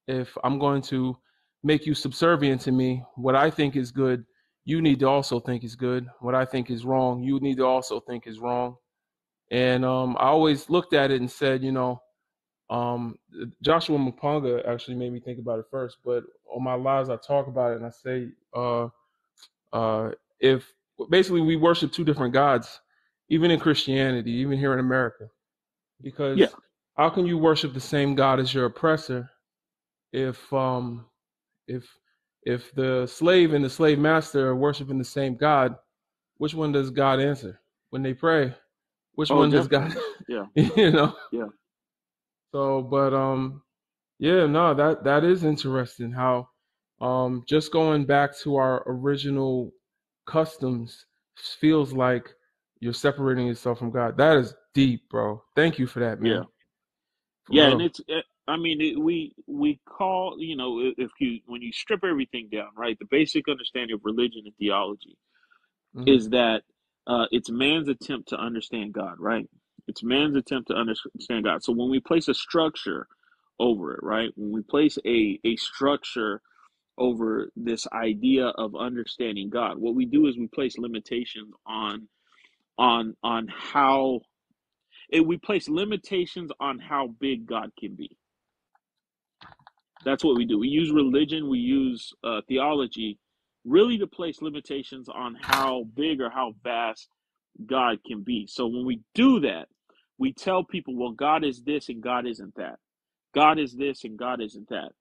if I'm going to make you subservient to me, what I think is good, you need to also think is good. What I think is wrong, you need to also think is wrong. And I always looked at it and said, um, Joshua Mponga actually made me think about it first. But on my lives, I talk about it and I say, if basically we worship two different gods, even in Christianity, even here in America. Yeah. Because how can you worship the same God as your oppressor if if if the slave and the slave master are worshiping the same God? Which one does God answer when they pray? Which Oh, one does God? definitely. Yeah. you know. Yeah. So, but yeah, no, that is interesting. How just going back to our original customs feels like you're separating yourself from God. That is deep, bro. Thank you for that, Yeah. man. For Yeah. And real. it's, I mean, we call, you know, if you, when you strip everything down, right, the basic understanding of religion and theology Hmm. is that it's man's attempt to understand God, right? It's man's attempt to understand God. So when we place a structure over it, right? When we place a structure over this idea of understanding God, what we do is we place limitations on how we place limitations on how big God can be. That's what we do. We use religion, we use theology, really to place limitations on how big or how vast God can be. So when we do that, we tell people, well, God is this and God isn't that. God is this and God isn't that.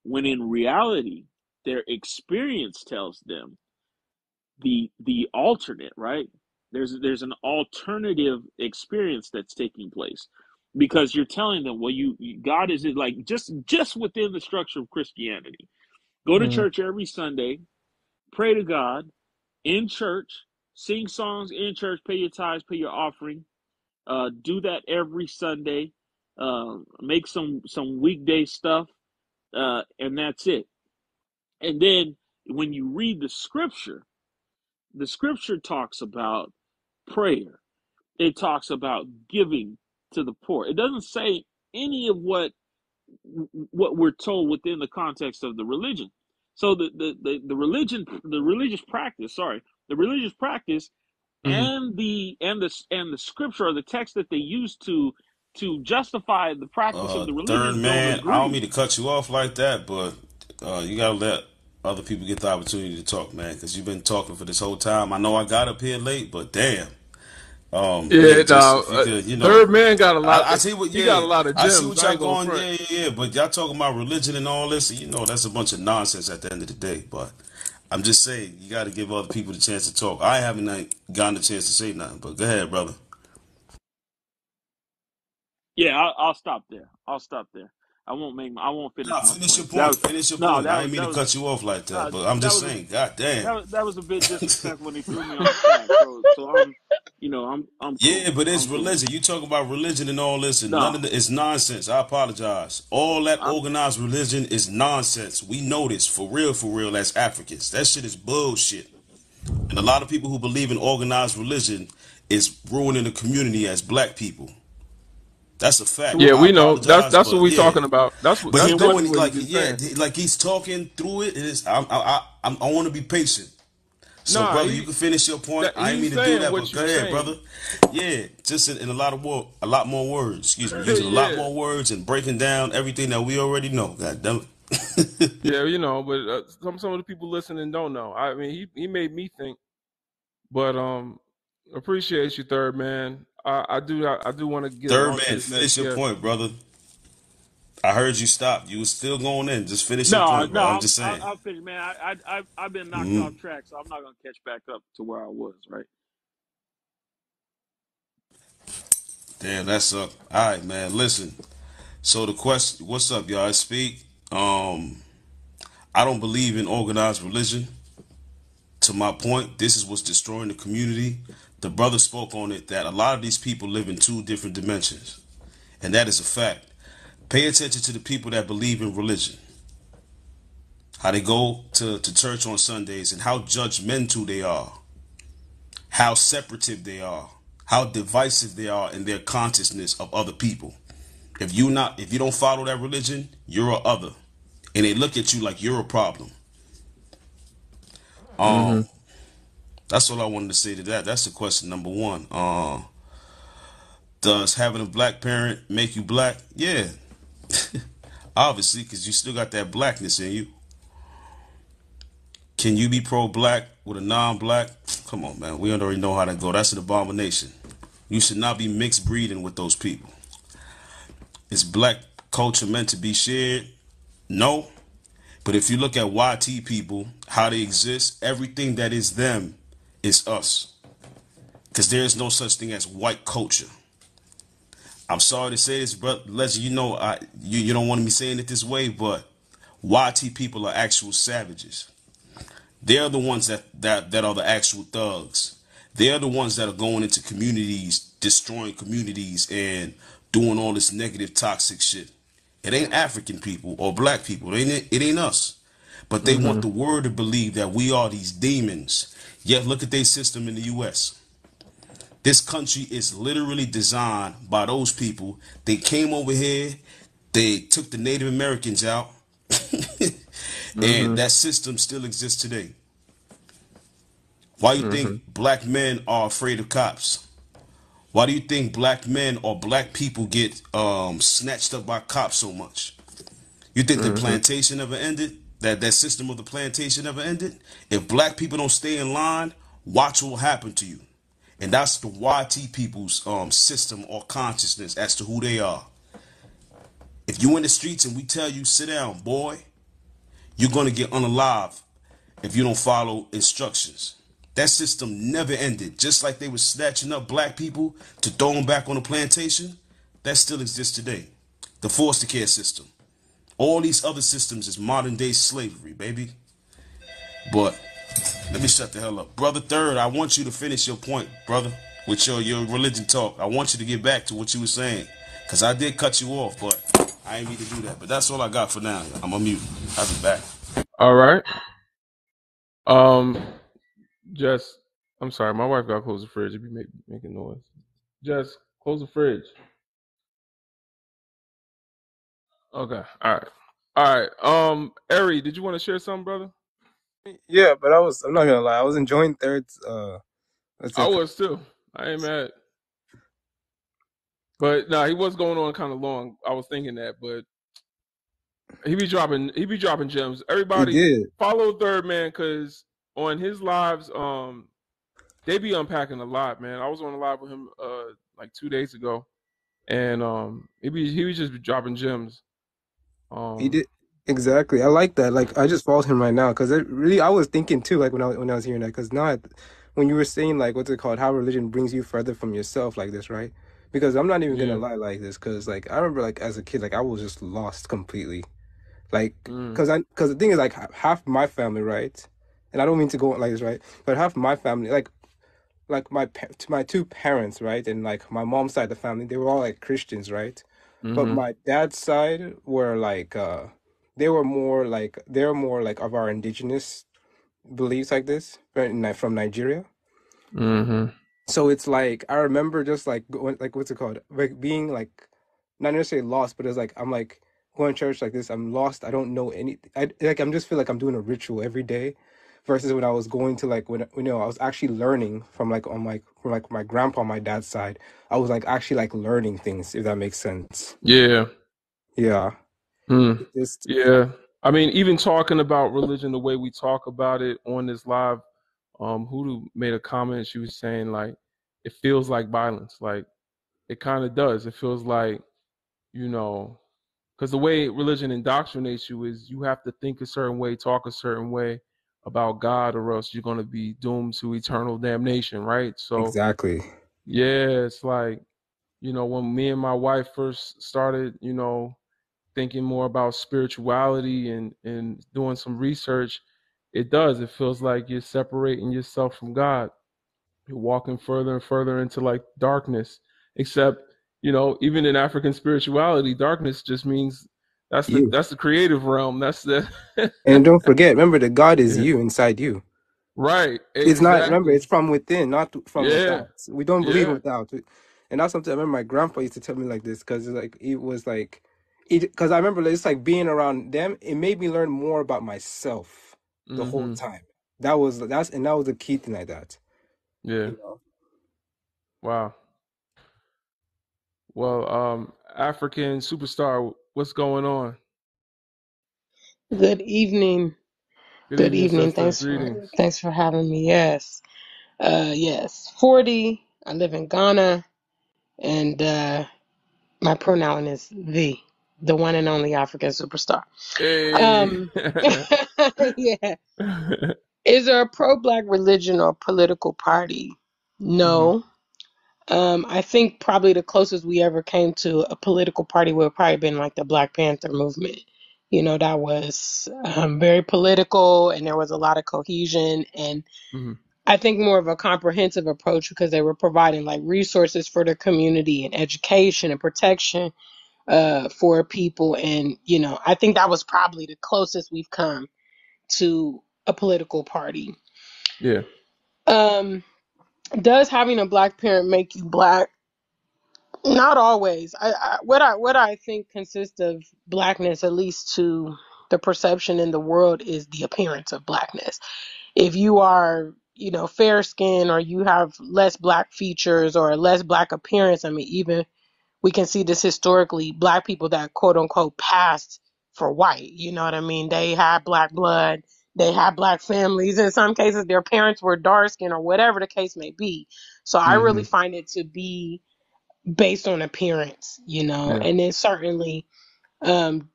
When in reality, their experience tells them the alternate, right? There's an alternative experience that's taking place because you're telling them, well, God is like just within the structure of Christianity. Go to Hmm. church every Sunday, pray to God in church, sing songs in church, pay your tithes, pay your offering. Do that every Sunday. Make some weekday stuff, and that's it. And then when you read the scripture talks about prayer. It talks about giving to the poor. It doesn't say any of what we're told within the context of the religion. So the religion, the religious practice, sorry, the religious practice Hmm. and the scripture or the text that they use to justify the practice of the Third religion don't man, I don't mean agree. to cut you off like that, but you gotta let other people get the opportunity to talk, man, because you've been talking for this whole time. I know I got up here late, but damn, yeah, Yeah, just no, if you could, you know, third man got a lot. I see what, He got yeah, a lot of I see gems. what I y'all ain't gonna going, front. yeah, but y'all talking about religion and all this, and you know, that's a bunch of nonsense at the end of the day. But I'm just saying, you got to give other people the chance to talk. I haven't gotten the chance to say nothing, but go ahead, brother. Yeah, I'll stop there. I'll stop there. I won't finish Nah, my finish your point. That point. was Finish your no, point. that I was ain't mean that to was cut you off like that, but I'm that just was a saying, god damn. that was a bit disrespectful when he threw me on the track. So I'm, you know, I'm Yeah, cool. but it's I'm cool. religion. You talk about religion and all this, and none No, of it's nonsense. I apologize. All that I'm organized religion is nonsense. We know this for real, as Africans. That shit is bullshit. And a lot of people who believe in organized religion is ruining the community as black people. That's a so fact. Yeah, what I we know. That's apologize, that's what but we yeah. talking about. But he and That's what doing definitely it what he like, been yeah, saying. like he's talking through it. I want to be patient. So, Nah, brother, you can finish your point. I ain't he's mean to do saying that, what but go you're ahead, saying. brother. Yeah, just in a lot more words. Excuse me, using a lot Yeah, more words and breaking down everything that we already know. God damn it. yeah, but some of the people listening don't know. I mean, he made me think. But appreciate you, third man. I do want to get Third on to man, the finish next your guest. point, brother. I heard you stop. You was still going in. Just finish your no, point, no, bro. I'm just saying. I'll finish, man. I've been knocked Mm, off track, so I'm not gonna catch back up to where I was. Right. damn, that's up. All right, man. Listen. So the question, what's up, y'all? I speak. I don't believe in organized religion. To my point, this is what's destroying the community. The brother spoke on it that a lot of these people live in two different dimensions, and that is a fact. Pay attention to the people that believe in religion, how they go to church on Sundays, and how judgmental they are, how separative they are, how divisive they are in their consciousness of other people. If you don't follow that religion, you're a other, and they look at you like you're a problem. Hmm. Um, that's all I wanted to say to that. That's the question number one. Does having a black parent make you black? Yeah, obviously, because you still got that blackness in you. Can you be pro-black with a non-black? Come on, man. We already know how that go. That's an abomination. You should not be mixed breeding with those people. Is black culture meant to be shared? No. But if you look at YT people, how they exist, everything that is them is us. Because there is no such thing as white culture. I'm sorry to say this, but Leslie, you don't want me saying it this way, but YT people are actual savages. They're the ones that are the actual thugs. They're the ones that are going into communities, destroying communities, and doing all this negative, toxic shit. It ain't African people or black people. It ain't us. But they want the world to believe that we are these demons. Yet look at their system in the U.S. This country is literally designed by those people. They came over here. They took the Native Americans out. And that system still exists today. Why do you think black men are afraid of cops? Why do you think black men or black people get snatched up by cops so much? You think the plantation ever ended? That system of the plantation ever ended? If black people don't stay in line, watch what will happen to you. And that's the YT people's system or consciousness as to who they are. If you in the streets and we tell you, sit down, boy, you're going to get unalive if you don't follow instructions. That system never ended. Just like they were snatching up black people to throw them back on the plantation, that still exists today. The foster care system. All these other systems is modern day slavery, baby. But let me shut the hell up. Brother Third, I want you to finish your point, brother, with your religion talk. I want you to get back to what you were saying. Because I did cut you off, but I ain't mean to do that. But that's all I got for now. I'm on mute. I'll be back. All right. Just, I'm sorry, my wife got to close the fridge. It be making noise. Just close the fridge. Okay. All right. Ari, did you want to share something, brother? Yeah, but I'm not gonna lie, I was enjoying Third's I was too. I ain't mad. But he was going on kind of long. I was thinking that, but he be dropping gems. Everybody follow Third Man, because on his lives, they be unpacking a lot, man. I was on a live with him like 2 days ago, and he was just dropping gems. He did exactly. I like that. Like I just followed him right now because I was thinking too. Like when I was hearing that, because now when you were saying like what's it called, how religion brings you further from yourself, like this, right? Because I'm not even gonna lie like this, because like I remember like as a kid, like I was just lost completely, like because the thing is like half my family, right? And I don't mean to go like this, right? But half my family, like my two parents, right, and like my mom's side of the family, they were all like Christians, right? But my dad's side were like they're more like of our indigenous beliefs, like this, right, from Nigeria. So it's like I remember just like going, like what's it called, like being like not necessarily lost, but it's like I'm like going to church like this, I'm lost, I don't know anything. I'm just feel like I'm doing a ritual every day, versus when I was going to like when I was actually learning from like from like my grandpa on my dad's side. I was like actually like learning things, if that makes sense. Yeah. Yeah. Yeah. I mean, even talking about religion the way we talk about it on this live, Hoodoo made a comment. She was saying like it feels like violence. Like it kind of does. It feels like, because the way religion indoctrinates you is you have to think a certain way, talk a certain way about God, or else you're going to be doomed to eternal damnation, right? So exactly. Yeah, it's like, when me and my wife first started, thinking more about spirituality and doing some research, it feels like you're separating yourself from God. You're walking further and further into like darkness. Except, even in African spirituality, darkness just means that's the creative realm. That's the And don't forget, remember, the God is Yeah. you, inside you. Right. It's not, remember, Exactly. it's from within, not from without. We don't believe Yeah. without. And that's something I remember my grandpa used to tell me like this, because like it was like, because I remember it's like being around them, it made me learn more about myself the whole time. That was the key thing, like that. Yeah. Wow. Well, African superstar, what's going on? Good evening. Good evening. Sister. Thanks for having me. Yes. Yes. 40. I live in Ghana. and my pronoun is the one and only African superstar. Hey. Um, yeah. Is there a pro-black religion or political party? Hmm. No. I think probably the closest we ever came to a political party would have probably been like the Black Panther movement. That was very political, and there was a lot of cohesion, and Hmm. I think more of a comprehensive approach because they were providing like resources for the community and education and protection for people. And, I think that was probably the closest we've come to a political party. Yeah. Um, does having a black parent make you black? Not always. What I think consists of blackness, at least to the perception in the world, is the appearance of blackness. If you are, fair skinned, or you have less black features or less black appearance, I mean, even we can see this historically, black people that quote unquote passed for white, you know what I mean? They had black blood, they had black families. In some cases, their parents were dark skinned or whatever the case may be. So I Hmm. really find it to be based on appearance, Yeah. and then certainly um,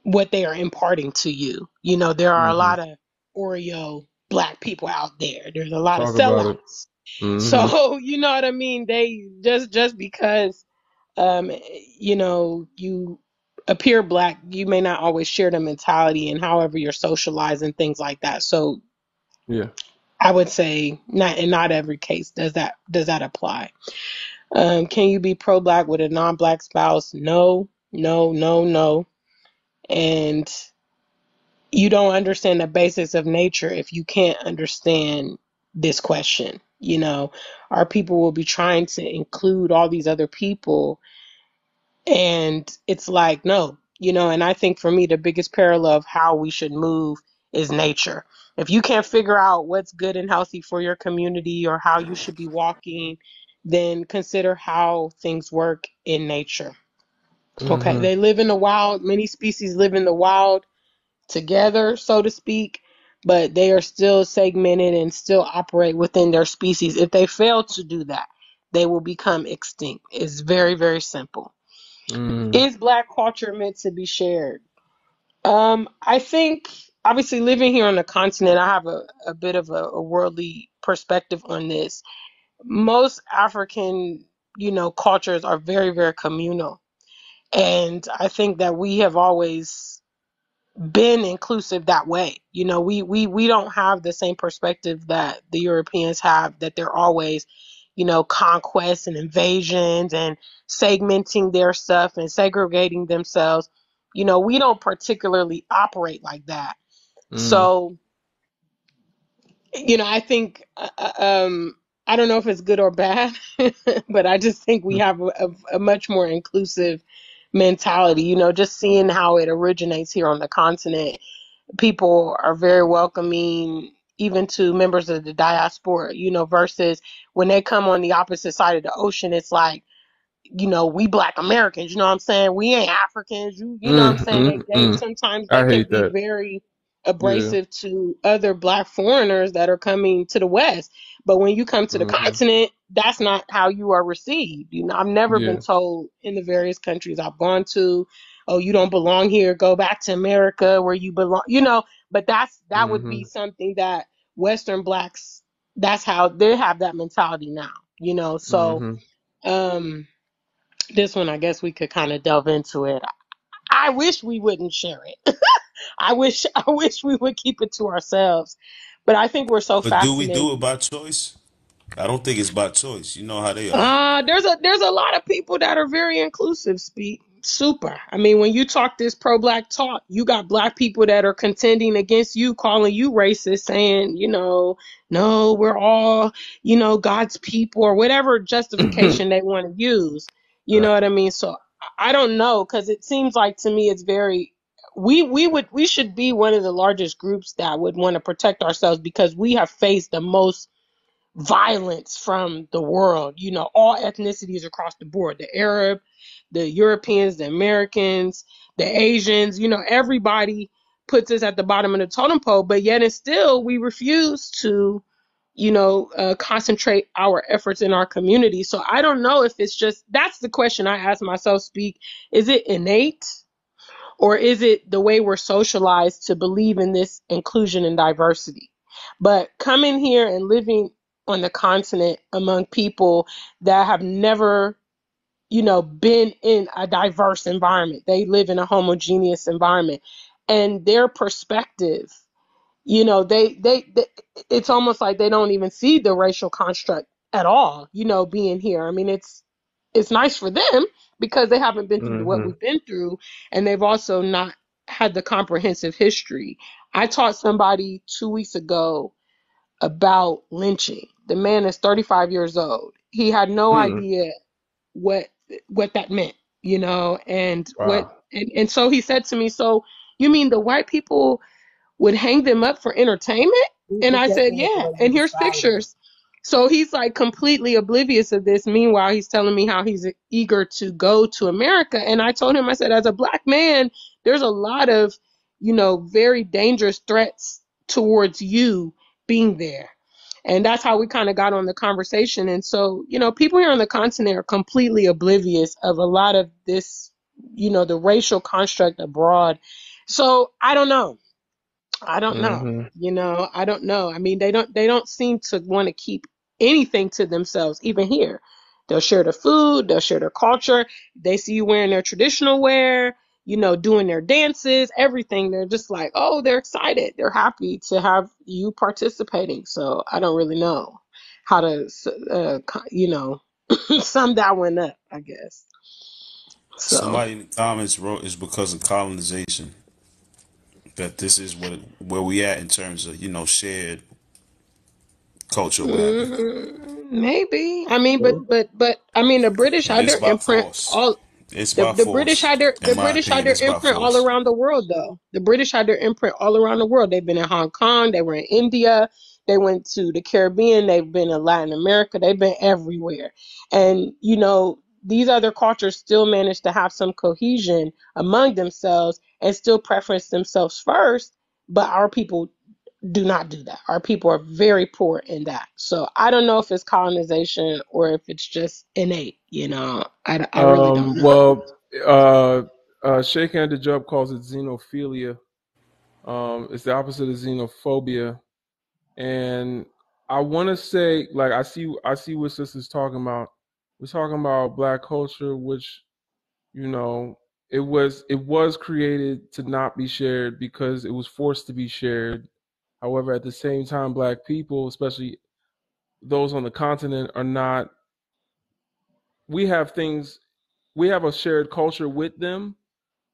what they are imparting to you. There are a Hmm. lot of Oreo black people out there. There's a lot of Talk about it. sellouts. Hmm. So you know what I mean? They just because um, you appear black, you may not always share the mentality and however you're socialized and things like that. So Yeah. I would say not in not every case does that apply. Can you be pro-black with a non-black spouse? No, no, no, no. And you don't understand the basics of nature if you can't understand this question. Our people will be trying to include all these other people, and it's like, no, and I think for me, the biggest parallel of how we should move is nature. If you can't figure out what's good and healthy for your community or how you should be walking, then consider how things work in nature. Okay, Hmm. they live in the wild. Many species live in the wild together, so to speak, but they are still segmented and still operate within their species. If they fail to do that, they will become extinct. It's very, very simple. Hmm. Is black culture meant to be shared? I think obviously living here on the continent, I have a bit of a worldly perspective on this. Most African, cultures are very, very communal. And I think that we have always been inclusive that way. We don't have the same perspective that the Europeans have, that they're always, conquests and invasions and segmenting their stuff and segregating themselves. We don't particularly operate like that. Hmm. So, I think, I don't know if it's good or bad, but I just think we have a much more inclusive mentality, just seeing how it originates here on the continent. People are very welcoming, even to members of the diaspora, versus when they come on the opposite side of the ocean, it's like, we black Americans, you know what I'm saying? We ain't Africans, you know what I'm saying? They Mm. sometimes I they can hate be that. very Yeah. abrasive to other black foreigners that are coming to the West. But when you come to the Hmm. continent, that's not how you are received. I've never been Yeah. told in the various countries I've gone to, oh, you don't belong here, go back to America where you belong, but that would be Hmm. something that Western blacks, that's how they have that mentality now, so Hmm. um this one, I guess we could kind of delve into it. I wish we wouldn't share it. I wish we would keep it to ourselves. But I think we're so But do we do fascinated. it by choice? I don't think it's by choice. You know how they are. There's a lot of people that are very inclusive. Speak super. I mean, when you talk this pro-black talk, you got black people that are contending against you, calling you racist, saying, no, we're all, God's people, or whatever justification they want to use. You know Right. what I mean? So I don't know, because it seems like to me it's very. We should be one of the largest groups that would want to protect ourselves because we have faced the most violence from the world, all ethnicities across the board, the Arab, the Europeans, the Americans, the Asians, everybody puts us at the bottom of the totem pole, but yet and still we refuse to concentrate our efforts in our community. So I don't know if it's just, that's the question I ask myself, Speak. Is it innate, or is it the way we're socialized to believe in this inclusion and diversity? But coming here and living on the continent among people that have never, been in a diverse environment, they live in a homogeneous environment, and their perspective, they it's almost like they don't even see the racial construct at all, being here. I mean, it's nice for them because they haven't been through what Mm-hmm. we've been through, and they've also not had the comprehensive history. I taught somebody 2 weeks ago about lynching. The man is 35 years old. He had no Hmm. idea what what that meant, and what Wow. and so he said to me, so you mean the white people would hang them up for entertainment? And I said, Definitely the yeah. way you And here's described it. pictures. So he's like completely oblivious of this. Meanwhile, he's telling me how he's eager to go to America. And I told him, I said, as a black man, there's a lot of, very dangerous threats towards you being there. And that's how we kind of got on the conversation. And so, people here on the continent are completely oblivious of a lot of this, the racial construct abroad. So I don't know. I don't know. Mm-hmm. I don't know. I mean, they don't seem to want to keep anything to themselves, even here. They'll share the food, they'll share their culture. They see you wearing their traditional wear, doing their dances, everything. They're just like, oh, they're excited. They're happy to have you participating. So I don't really know how to, sum that one up, I guess. So. Somebody in the comments wrote it's because of colonization that this is where we at in terms of shared culture, what have you. Maybe. I mean, but I mean, the British But had it's their by imprint force. all. It's The, by the British force. had their In the my British had opinion, their it's by imprint all force. around the world, though. The British had their imprint all around the world. They've been in Hong Kong. They were in India. They went to the Caribbean. They've been in Latin America. They've been everywhere. And these other cultures still managed to have some cohesion among themselves and still preference themselves first. But our people do not do that. Our people are very poor in that. So I don't know if it's colonization or if it's just innate. I really don't know. Well, uh, Sheikh Anta Job calls it xenophilia. It's the opposite of xenophobia. And I want to say, like, I see what sisters talking about. We're talking about black culture, which you know, it was created to not be shared because it was forced to be shared. However, at the same time, black people, especially those on the continent, are not. We have things. We have a shared culture with them,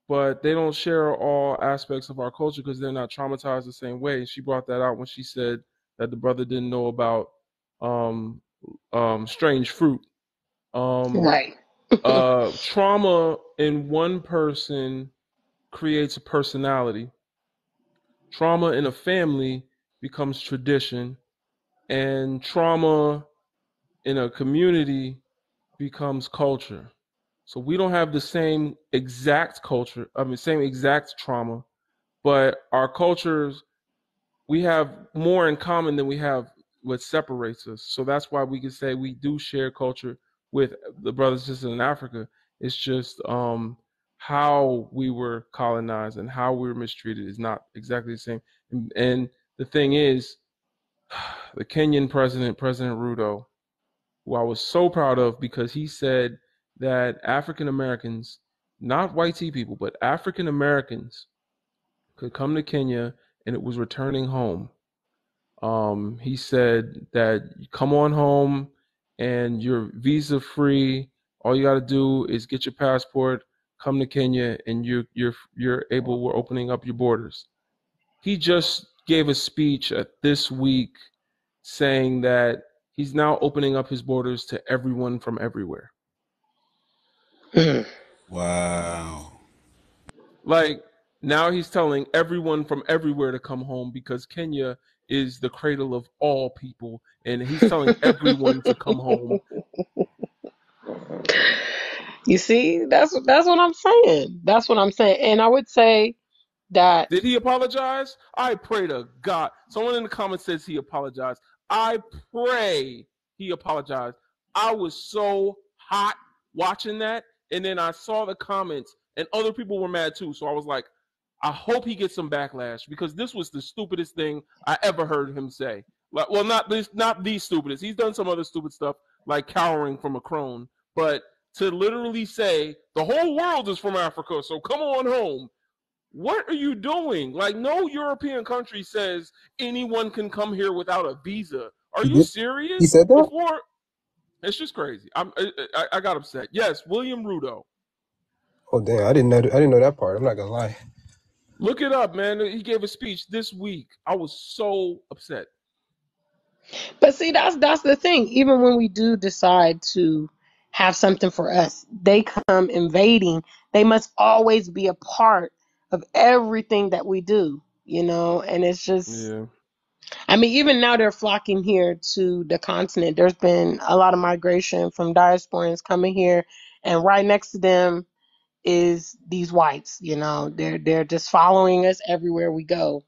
but they don't share all aspects of our culture because they're not traumatized the same way. She brought that out when she said that the brother didn't know about um, strange fruit. Um, Right. Trauma in one person creates a personality. Trauma in a family becomes tradition, and trauma in a community becomes culture. So we don't have the same exact culture, same exact trauma, but our cultures, we have more in common than we have what separates us. So that's why we can say we do share culture with the brothers and sisters in Africa. It's just how we were colonized and how we were mistreated is not exactly the same. And the thing is, the Kenyan president, President Ruto, who I was so proud of because he said that African Americans, not white tea people, but African Americans could come to Kenya and it was returning home. He said that you come on home and you're visa free. All you got to do is get your passport, come to Kenya, and you're able. We're opening up your borders. He just gave a speech this week saying that he's now opening up his borders to everyone from everywhere. Wow. Like now he's telling everyone from everywhere to come home because Kenya is the cradle of all people, and he's telling everyone to come home. You see, that's what I'm saying. That's what I'm saying. And I would say that Did he apologize? I pray to God. Someone in the comments says he apologized. I pray he apologized. I was so hot watching that, and then I saw the comments, and other people were mad too. So I was like, I hope he gets some backlash because this was the stupidest thing I ever heard him say. Like, well, not the stupidest. He's done some other stupid stuff like cowering from a crone, but to literally say the whole world is from Africa, so come on home. What are you doing? Like, no European country says anyone can come here without a visa. Are He you did. He serious? said that. Before, it's just crazy. I got upset. Yes, William Rudo. Oh damn! I didn't know. I didn't know that part. I'm not gonna lie. Look it up, man. He gave a speech this week. I was so upset. But see, that's the thing. Even when we do decide to have something for us, they come invading. They must always be a part of everything that we do, you know? And it's just, Yeah. I mean, even now they're flocking here to the continent. There's been a lot of migration from diasporans coming here, and right next to them is these whites, you know. They're just following us everywhere we go.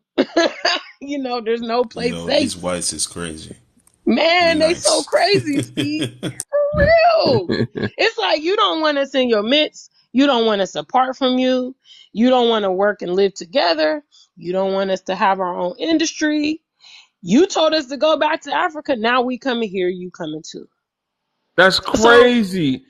You know, there's no place Yo, safe. these whites is crazy. Be Man, they so nice. crazy, Steve. Real. It's like you don't want us in your midst. You don't want us apart from you. You don't want to work and live together. You don't want us to have our own industry. You told us to go back to Africa. Now we coming here. You coming too. That's So, crazy.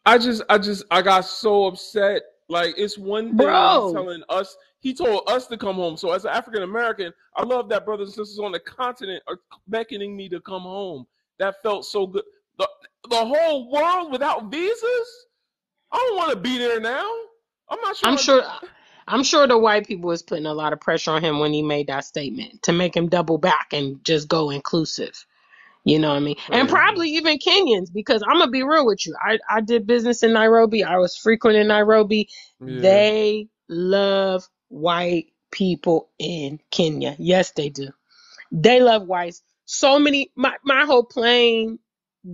I got so upset. Like, it's one thing when he's bro, telling us, he told us to come home. So as an African American, I love that brothers and sisters on the continent are beckoning me to come home. That felt so good. The whole world without visas? I don't want to be there now. I'm not I'm sure. sure. I'm sure the white people was putting a lot of pressure on him when he made that statement to make him double back and just go inclusive. You know what I mean? And Crazy. probably even Kenyans, because I'm gonna be real with you. I did business in Nairobi. I was frequent in Nairobi. Yeah. They love white people in Kenya. Yes, they do. They love whites. So many my whole plane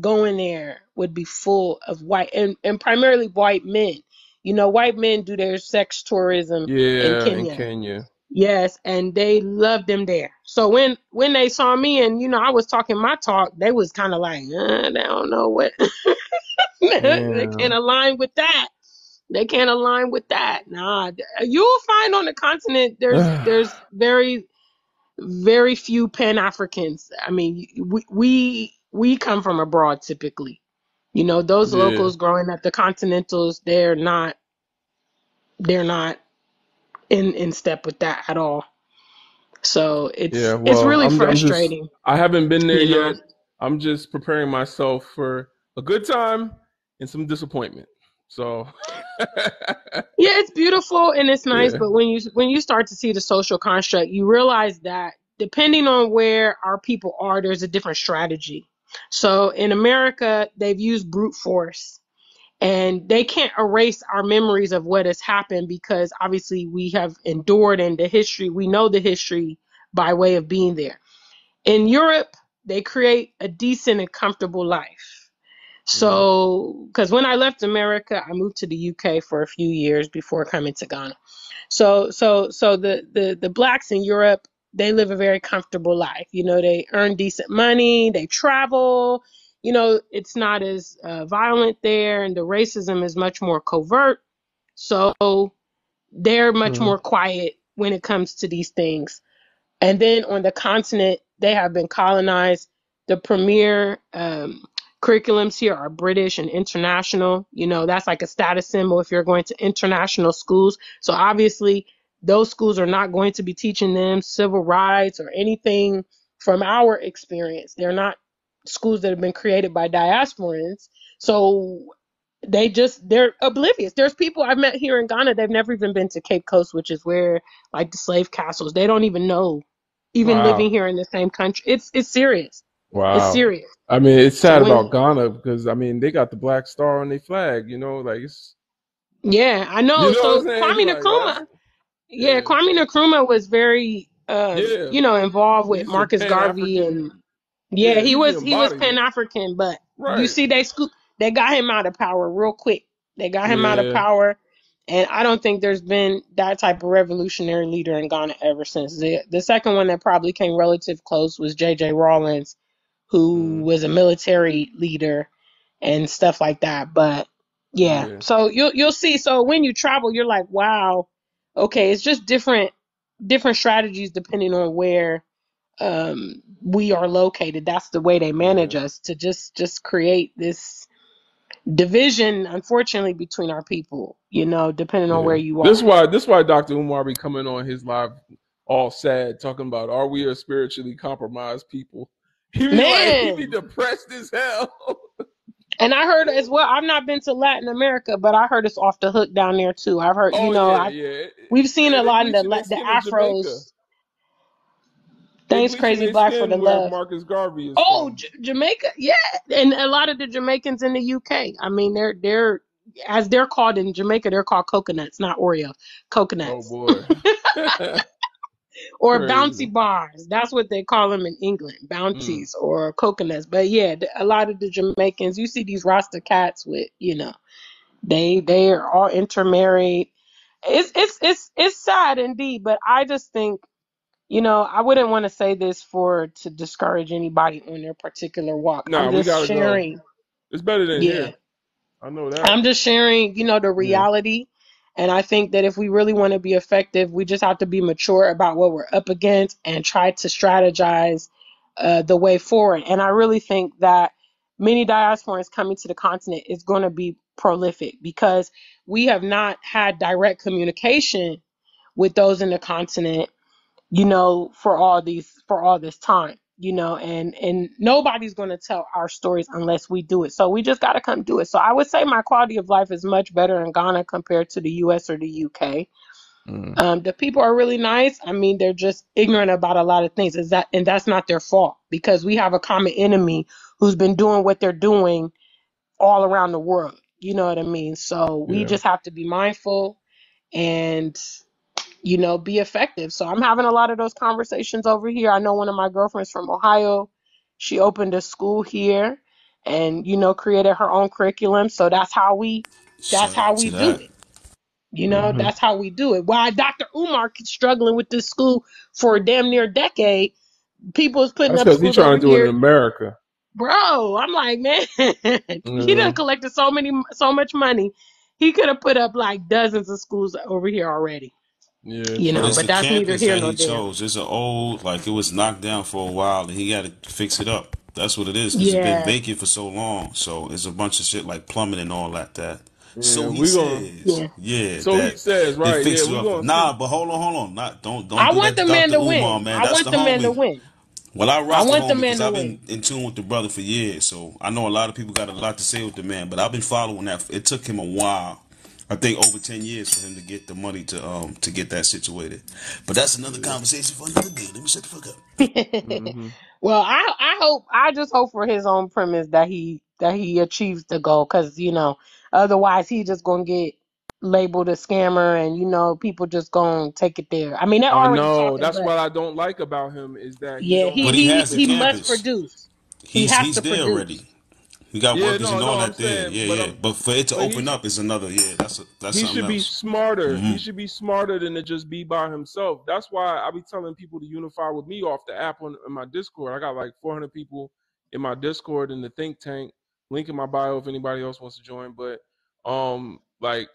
going there would be full of white and primarily white men. You know, white men do their sex tourism in Yeah, in Kenya. Kenya. Yes, and they loved them there. So when they saw me and you know I was talking my talk, they was kind of like, they don't know what they can't Damn. align with that. They can't align with that. Nah, you'll find on the continent there's very few Pan Africans. I mean, we come from abroad typically. You know, those Yeah. locals growing up, the Continentals, they're not in step with that at all. So Yeah, it's well, really I'm just frustrating, I haven't been there you know. yet. I'm just preparing myself for a good time and some disappointment. So Yeah, it's beautiful and it's nice, yeah. but when you start to see the social construct, you realize that depending on where our people are, there's a different strategy. So in America, they've used brute force and they can't erase our memories of what has happened because obviously we have endured and the history, we know the history by way of being there. In Europe, they create a decent and comfortable life. Mhm. So, because when I left America, I moved to the UK for a few years before coming to Ghana. So the blacks in Europe, they live a very comfortable life. You know, they earn decent money, they travel. You know, it's not as violent there, and the racism is much more covert. So they're much Mhm. more quiet when it comes to these things. And then on the continent, they have been colonized. The premier curriculums here are British and international. You know, that's like a status symbol if you're going to international schools. So obviously, those schools are not going to be teaching them civil rights or anything from our experience. They're not schools that have been created by diasporans. So they're oblivious. There's people I've met here in Ghana, they've never even been to Cape Coast, which is where like the slave castles. They don't even know, even living Wow. here in the same country. It's serious. It's Wow. serious. I mean, it's So sad about when Ghana because I mean they got the black star on their flag, like it's yeah, I you know. know what I'm So saying? Kwame Like that's Nkrumah, yeah, yeah. Kwame Nkrumah was very Yeah. involved with He's a Marcus Pan Garvey African. and yeah, Yeah, he he's the was Pan embodiment. African, but you Right. see they got him out of power real quick. They got him out of Yeah. power, and I don't think there's been that type of revolutionary leader in Ghana ever since. The second one that probably came relative close was J.J. Rawlings, who was a military leader and stuff like that. But yeah, Yeah. so you'll see. So when you travel, you're like, wow, okay, it's just different strategies depending on where we are located. That's the way they manage Yeah. us, to just create this division, unfortunately, between our people, depending on where Yeah. you This are. why Dr. Umar be coming on his live all sad, talking about are we a spiritually compromised people? He be Man, depressed as hell. and I heard as well, I've not been to Latin America, but I heard it's off the hook down there too. I've heard, Oh yeah, yeah. we've seen a They lot in bleaching their the skin in Jamaica. afros. They Thanks, bleaching Crazy their Black, for skin the where love. Marcus Garvey is Oh, from. Jamaica, yeah, and a lot of the Jamaicans in the UK. I mean, they're as they're called in Jamaica, they're called coconuts, not Oreo, Oh coconuts, boy. or Crazy. bouncy bars. That's what they call them in England, Mm. bounties or coconuts. But yeah, a lot of the Jamaicans, you see these Rasta cats with, they are all intermarried. It's sad indeed, but I just think, I wouldn't want to say this to discourage anybody on their particular walk. I'm Nah, we just gotta go. sharing. It's better than Yeah. here. I know I'm that. just sharing, the Yeah. reality. And I think that if we really want to be effective, we just have to be mature about what we're up against and try to strategize the way forward. And I really think that many diasporans coming to the continent is going to be prolific, because we have not had direct communication with those in the continent, for all this time, and nobody's going to tell our stories unless we do it. So we just got to come do it. So I would say my quality of life is much better in Ghana compared to the US or the UK. Mm. The people are really nice. I mean, they're just ignorant about a lot of things. And that's not their fault, because we have a common enemy who's been doing what they're doing all around the world. You know what I mean? So we Yeah. just have to be mindful and be effective. So I'm having a lot of those conversations over here. I know one of my girlfriends from Ohio, she opened a school here and, created her own curriculum. So that's Shout how out we to do that. it. Mm-hmm. That's how we do it. Why Dr. Umar keeps struggling with this school for a damn near decade. People's putting That's up because he's schools trying over to do it in here. America. Bro, I'm like, man, he done Mm-hmm. collected so much money. He could have put up like dozens of schools over here already, Yeah, But true. it's but the that's neither campus here that nor he there. chose. It's an old, like it was knocked down for a while, and he got to fix it up. That's what it is, because it's been Yeah. vacant for so long. So it's a bunch of shit like plumbing and all that. Yeah, So he we gonna. says, Yeah. yeah, So he that says, they right? Yeah, fixed it we up. gonna see. Nah, but hold on. Not don't I do want that to the man Dr. to Umar, win. man. I That's want the the man to homie. win. Well, I I rock with want the homie man because to I've win. been in tune with the brother for years. So I know a lot of people got a lot to say with the man, but I've been following that. It took him a while. I think over 10 years for him to get the money to get that situated. But that's another Yeah. conversation for another day. Let me shut the fuck up. Mm-hmm. Well, I just hope for his own premise that he achieves the goal, because otherwise he just gonna get labeled a scammer, and people just gonna take it there. I mean, they're I already know. talking, That's but what I don't like about him is that he yeah, don't he But have he the he has the he must communication. campus. produce. He has He's to there produce. already. He got Yeah, workers no, and no. all I'm that there. saying, Yeah. But for it to but open up is another. Yeah, that's he something should be else. smarter. Hmm He should be smarter than to just be by himself. That's why I be telling people to unify with me off the app in my Discord. I got like 400 people in my Discord in the think tank. Link in my bio if anybody else wants to join. But like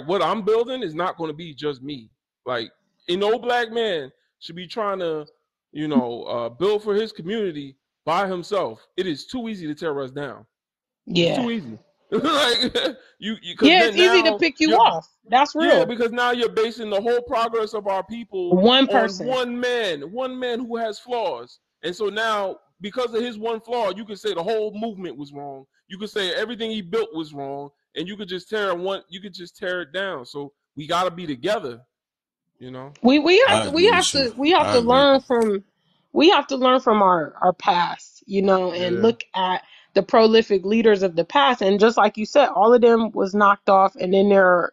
what I'm building is not going to be just me. Like no black man should be trying to build for his community by himself. It is too easy to tear us down. It's Yeah. too easy. Like you because Yeah, then it's easy to now pick you you're off. That's yeah, real. because now you're basing the whole progress of our people One on person. one man who has flaws. And so now, because of his one flaw, you could say the whole movement was wrong. You could say everything he built was wrong, and you could just tear it down. So we gotta be together, you know? We have I to agree with you. I agree. learn from our past, and Yeah. look at the prolific leaders of the past. And just like you said, all of them was knocked off, and then their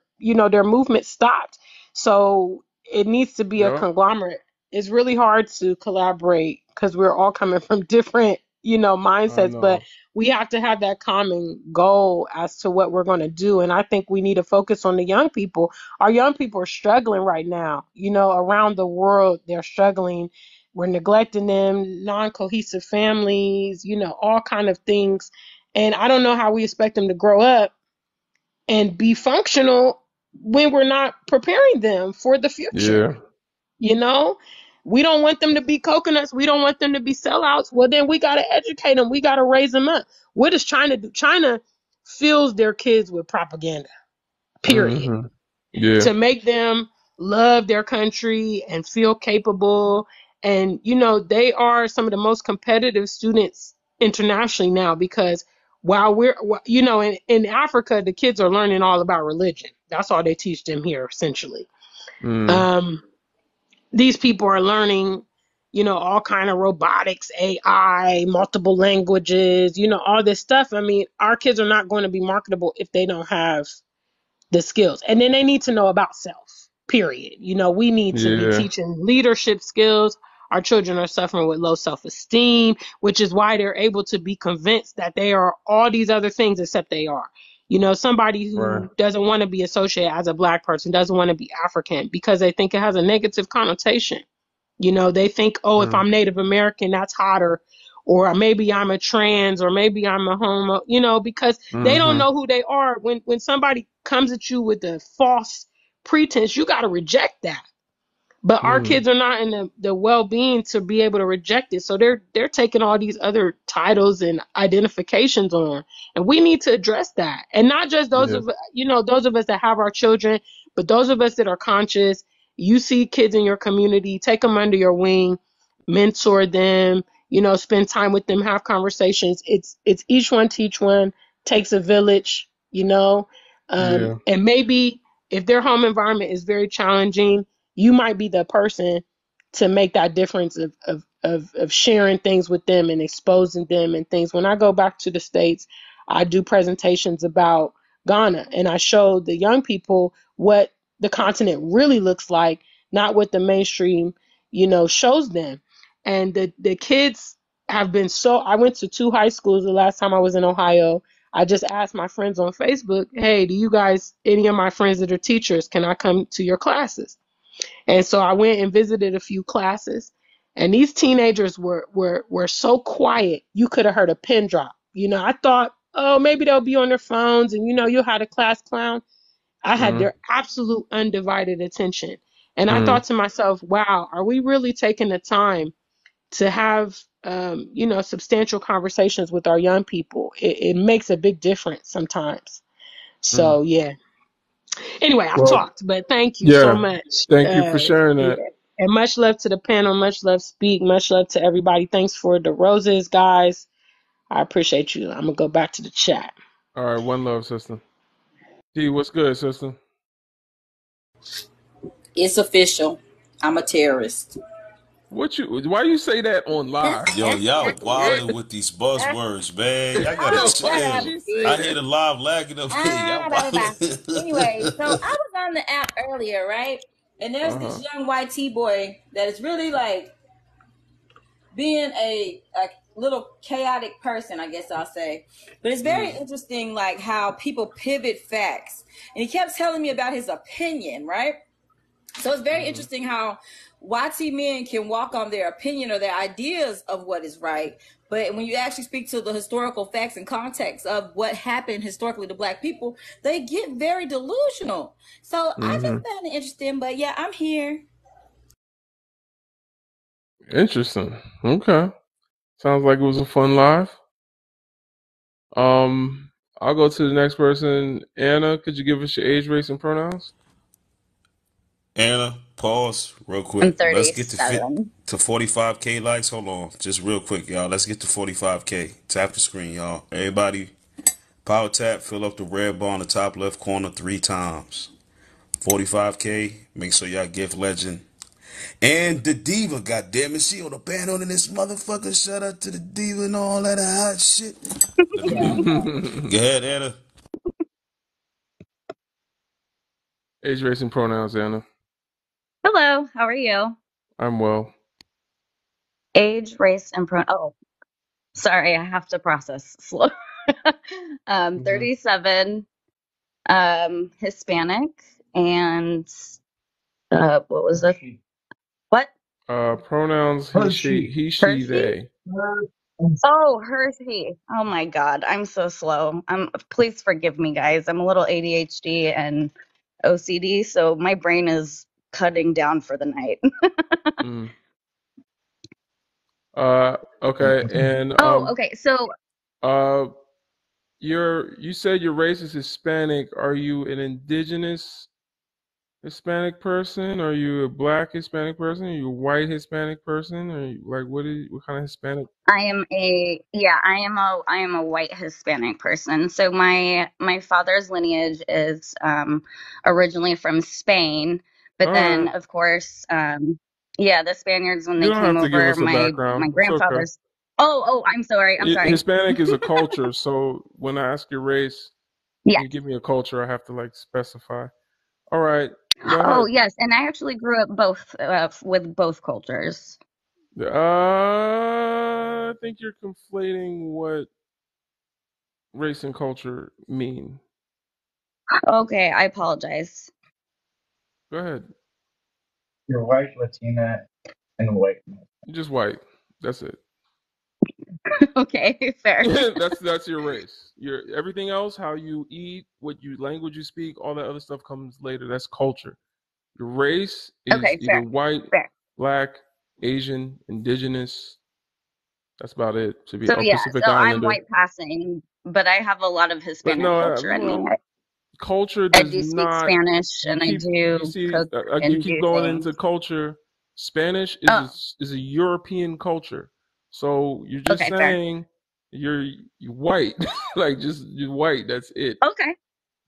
movement stopped. So it needs to be a Yep. conglomerate. It's really hard to collaborate because we're all coming from different, I mindsets, but know. we have to have that common goal as to what we're going to do. And I think we need to focus on the young people. Our young people are struggling right now, around the world. They're struggling. We're neglecting them, non-cohesive families, all kind of things. And I don't know how we expect them to grow up and be functional when we're not preparing them for the future. Yeah. You know, we don't want them to be coconuts. We don't want them to be sellouts. Well, then we got to educate them. We got to raise them up. What does China do? China fills their kids with propaganda, period, Mm-hmm. Yeah. to make them love their country and feel capable. And, they are some of the most competitive students internationally now, because while in Africa, the kids are learning all about religion. That's all they teach them here, essentially. Mm. Um, these people are learning, all kind of robotics, AI, multiple languages, all this stuff. I mean, our kids are not going to be marketable if they don't have the skills. And then they need to know about self, period. We need to be Yeah. teaching leadership skills. Our children are suffering with low self-esteem, which is why they're able to be convinced that they are all these other things except they are. Somebody Right. who doesn't want to be associated as a Black person, doesn't want to be African because they think it has a negative connotation. They think, oh, if Mm. I'm Native American, that's hotter. Or maybe I'm a trans, or maybe I'm a homo, because they don't Mm-hmm. know who they are. When somebody comes at you with a false pretense, you got to reject that. But our Mm. kids are not in the well-being to be able to reject it. So they're taking all these other titles and identifications on. And we need to address that. And not just Yeah. those of us that have our children, but those of us that are conscious. You see kids in your community, take them under your wing, mentor them, spend time with them, have conversations. It's each one teach one, takes a village. Yeah. And maybe if their home environment is very challenging, you might be the person to make that difference of sharing things with them and exposing them and things. When I go back to the States, I do presentations about Ghana, and I show the young people what the continent really looks like, not what the mainstream, shows them. And the kids have been I went to 2 high schools the last time I was in Ohio. I just asked my friends on Facebook, hey, do you guys, any of my friends that are teachers, can I come to your classes? And so I went and visited a few classes, and these teenagers were so quiet you could have heard a pin drop. I thought, oh, maybe they'll be on their phones, and you'll have a class clown. I had Mm. their absolute undivided attention. And I Mm. thought to myself, wow, are we really taking the time to have substantial conversations with our young people? It makes a big difference sometimes. Mm. So yeah. Anyway, I've Well, talked, but thank you so yeah. much. Thank you for sharing Yeah. that. And much love to the panel, much love Speak, much love to everybody. Thanks for the roses, guys. I appreciate you. I'm gonna go back to the chat. All right. One love, sister. T, what's good, sister? It's official. I'm a terrorist. Why you say that on live? Yo, y'all wilding with these buzzwords, man. Y'all gotta Why did chill. she say I that? hear the live lagging up here. Y'all Anyway, so wilding. I was on the app earlier, right? And there's Uh-huh. this young YT boy that is really like being a little chaotic person, I guess I'll say. But it's very interesting, like how people pivot facts. And he kept telling me about his opinion, right? So it's very interesting how YT men can walk on their opinion or their ideas of what is right. But when you actually speak to the historical facts and context of what happened historically to Black people, they get very delusional. So I just Mm-hmm. found it interesting. But yeah, I'm here. Interesting. Okay. Sounds like it was a fun live. I'll go to the next person. Anna, could you give us your age, race, and pronouns? Anna, pause real I'm quick. Let's get 37. to 45K likes. Hold on. Just real quick, y'all. Let's get to 45K. Tap the screen, y'all. Everybody, power tap, fill up the red bar in the top left corner 3 times. 45K. Make sure y'all gift legend. And the diva, goddammit, she on the panel in this motherfucker. Shout out to the diva and all that hot shit. Let me mute. Go ahead, Anna. Age, race, and pronouns, Anna. Hello, how are you? I'm well. Age, race, and Oh, sorry, I have to process slow. Mm-hmm. 37, Hispanic, and what was the what? Pronouns Her, she. he, she, Hershey? they. Her. Oh, Hershey. Oh my God. I'm so slow. Please forgive me, guys. I'm a little ADHD and OCD, so my brain is cutting down for the night. Mm. Okay, and Oh, okay. So, uh, you said your race is Hispanic. Are you an indigenous Hispanic person? Are you a black Hispanic person? Are you a white Hispanic person? Are you like what kind of Hispanic? I am a white Hispanic person. So my father's lineage is originally from Spain, but All then right. of course yeah, the Spaniards when You they don't came have to give over, us a my background. It's okay. grandfather's. Oh, I'm sorry. I'm sorry. Hispanic is a culture, so when I ask your race and you Yes. give me a culture, I have to like specify. All right, go Oh, ahead. yes, and I actually grew up both with both cultures. I think you're conflating what race and culture mean. Okay, I apologize. Go ahead. You're white, Latina, and white. You're just white. That's it. Okay, fair. That's your race. Your everything else, how you eat, what you language you speak, all that other stuff comes later. That's culture. Your race is Okay, either fair. white, Fair. black, Asian, indigenous. That's about it. To be So a yeah, Pacific so I'm Islander. white passing, but I have a lot of But Hispanic no, culture in me. well, culture I does do speak not. Spanish and I You do see, cook you and keep do going things. into culture. Spanish Oh, is a European culture. So you're just okay, fair. saying you're white, like just you're white. That's it. Okay,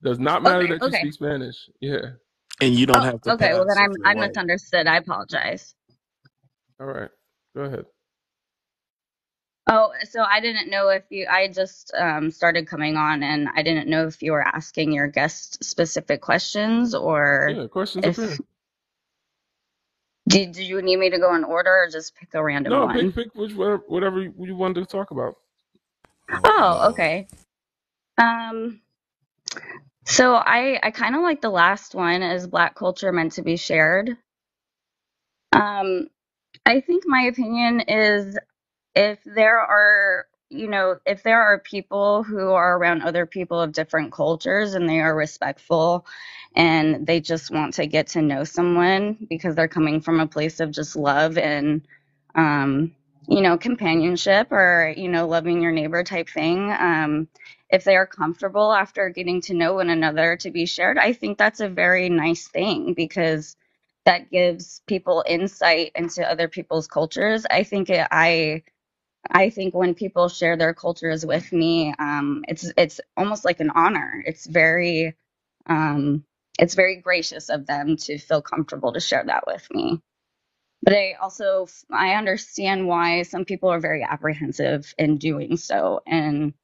Does not matter okay, that you okay. speak Spanish. Yeah. And you don't Oh, have to okay. Well, then pass if you're I white. misunderstood. I apologize. All right. Go ahead. Oh, so I didn't know if you. I just started coming on, and I didn't know if you were asking your guest specific questions or Yeah. Questions up if here. did you need me to go in order or just pick a random No, one? pick which whatever you wanted to talk about. Oh Oh, Lord. okay. Um, so I kind of like the last one. Is Black culture meant to be shared? Um, I think my opinion is if there are, if there are people who are around other people of different cultures and they are respectful and they just want to get to know someone because they're coming from a place of just love and, um, companionship or, loving your neighbor type thing. If they are comfortable after getting to know one another to be shared, I think that's a very nice thing because that gives people insight into other people's cultures. I think when people share their cultures with me, it's almost like an honor. It's very gracious of them to feel comfortable to share that with me. But I understand why some people are very apprehensive in doing so, and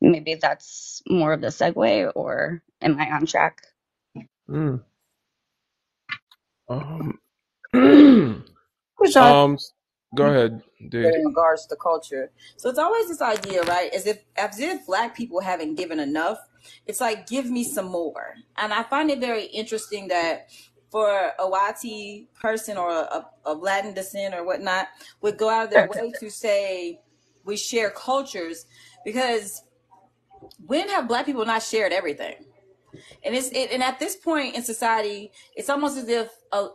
maybe that's more of the segue. Or am I on track? Mm. Which I um. Go ahead, D. in regards to culture. So it's always this idea, right? As if black people haven't given enough. It's like give me some more. And I find it very interesting that for a YT person or a Latin descent or whatnot would go out of their Sure. way to say we share cultures because when have black people not shared everything? And at this point in society, it's almost as if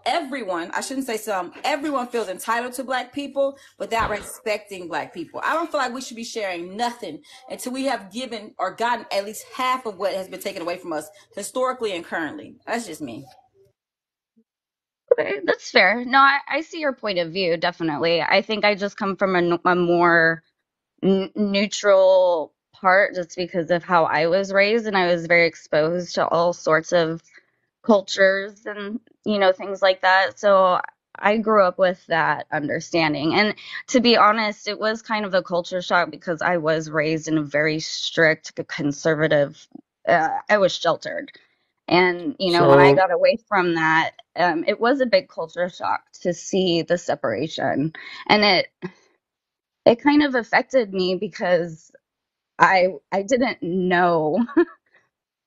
everyone, I shouldn't say some, everyone feels entitled to black people without respecting black people. I don't feel like we should be sharing nothing until we have given or gotten at least half of what has been taken away from us historically and currently. That's just me. Okay, that's fair. No, I see your point of view, definitely. I think I just come from a more neutral part just because of how I was raised, and I was very exposed to all sorts of cultures and things like that. So I grew up with that understanding. And to be honest, it was kind of a culture shock because I was raised in a very strict conservative. I was sheltered. And, when I So got away from that, it was a big culture shock to see the separation. And it kind of affected me because I didn't know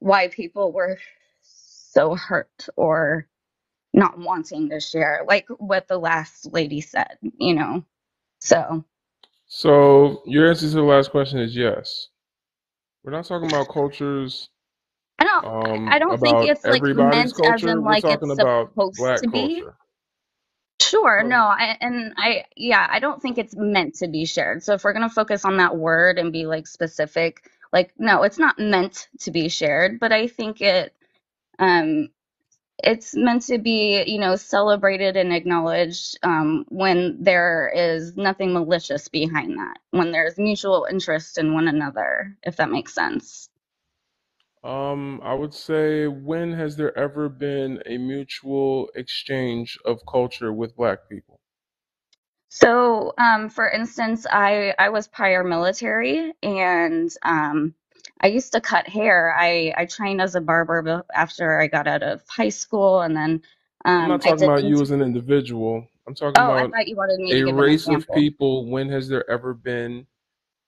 why people were so hurt or not wanting to share, like what the last lady said, you know. So your answer to the last question is yes. We're not talking about cultures, I don't think about it's like everybody's meant as culture. in We're like talking it's about supposed black to be. culture. Sure, So, no, I don't think it's meant to be shared. So if we're gonna focus on that word and be like specific, like no, it's not meant to be shared, but I think um it's meant to be, you know, celebrated and acknowledged when there is nothing malicious behind that, when there's mutual interest in one another, if that makes sense. I would say, when has there ever been a mutual exchange of culture with black people? So, for instance, I was prior military, and I used to cut hair. I trained as a barber after I got out of high school, and then I'm not I talking did. about you as an individual. I'm talking Oh, I about thought you wanted me a to give an race of example. people. When has there ever been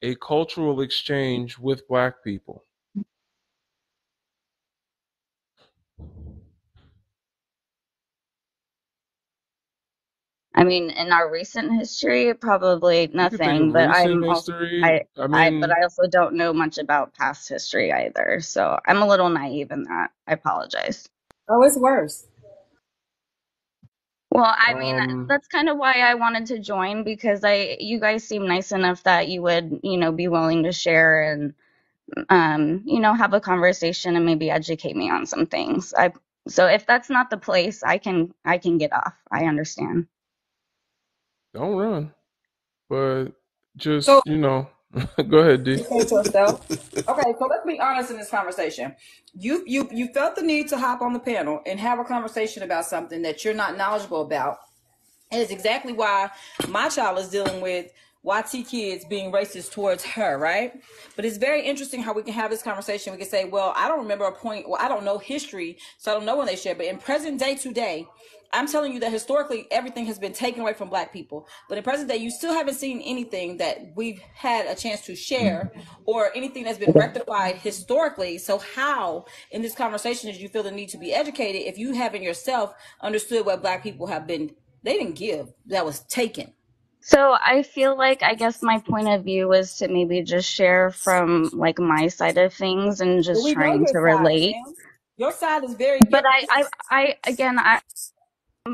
a cultural exchange with black people? I mean, in our recent history, probably You could think of nothing. But recent history. I but mean, I also don't know much about past history either. So I'm a little naive in that. I apologize. Oh, it's worse. Well, I mean, um, that's kind of why I wanted to join, because you guys seem nice enough that you would, you know, be willing to share and, you know, have a conversation and maybe educate me on some things. So if that's not the place, I can get off. I understand. don't run, but So just go ahead, D. you say to yourself, okay, so let's be honest in this conversation. You felt the need to hop on the panel and have a conversation about something that you're not knowledgeable about. And it's exactly why my child is dealing with YT kids being racist towards her, right? But it's very interesting how we can have this conversation. We can say, well, I don't remember a point, well, I don't know history, so I don't know when they shared. But in present day today, I'm telling you that historically everything has been taken away from black people. But in present day, you still haven't seen anything that we've had a chance to share or anything that's been rectified historically. So how in this conversation did you feel the need to be educated if you haven't yourself understood what black people have been, they didn't give, that was taken? So I feel like, I guess my point of view was to maybe just share from like my side of things and Well, just we know trying your to side, relate. Sam. Your side is very, But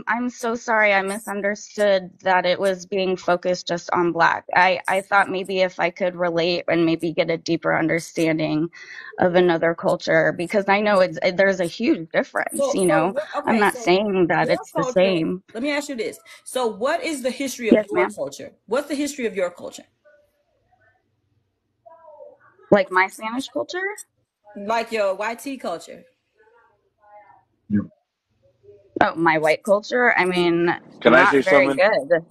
I'm so sorry. I misunderstood that it was being focused just on Black. I thought maybe if I could relate and maybe get a deeper understanding of another culture, because I know there's a huge difference, so you know. I'm okay, not so saying that your it's the culture, same. let me ask you this. So what is the history of Yes, your ma'am. culture? What's the history of your culture? Like my Spanish culture? Like your YT culture? Oh, my white culture? I mean, Can I not say very something? good.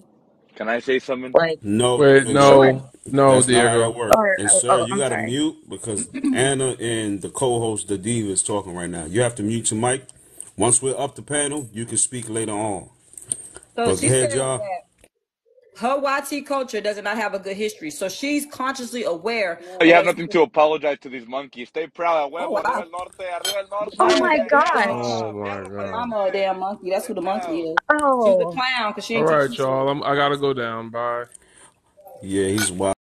Can I say something? Like, No, Wait, sure. no, that's not how that Diego. works. Or, And sir, oh, you I'm got to sorry. mute because Anna and the co-host, the diva, is talking right now. You have to mute your mic. Once we're up the panel, you can speak later on. So But go she ahead, says y'all. that her YT culture does not have a good history. So she's consciously aware You of have what. nothing to apologize to these monkeys. Stay proud. Oh Huevo, arriba wow. el norte, arriba el norte. Oh No, my that gosh. Oh Yeah. my Fierro para el god. I'm a norte. damn monkey. That's Stay who the monkey proud. is. She's the Oh. clown because she All ain't teach right, you y'all. shit. I gotta go down. Bye. Yeah, he's wild.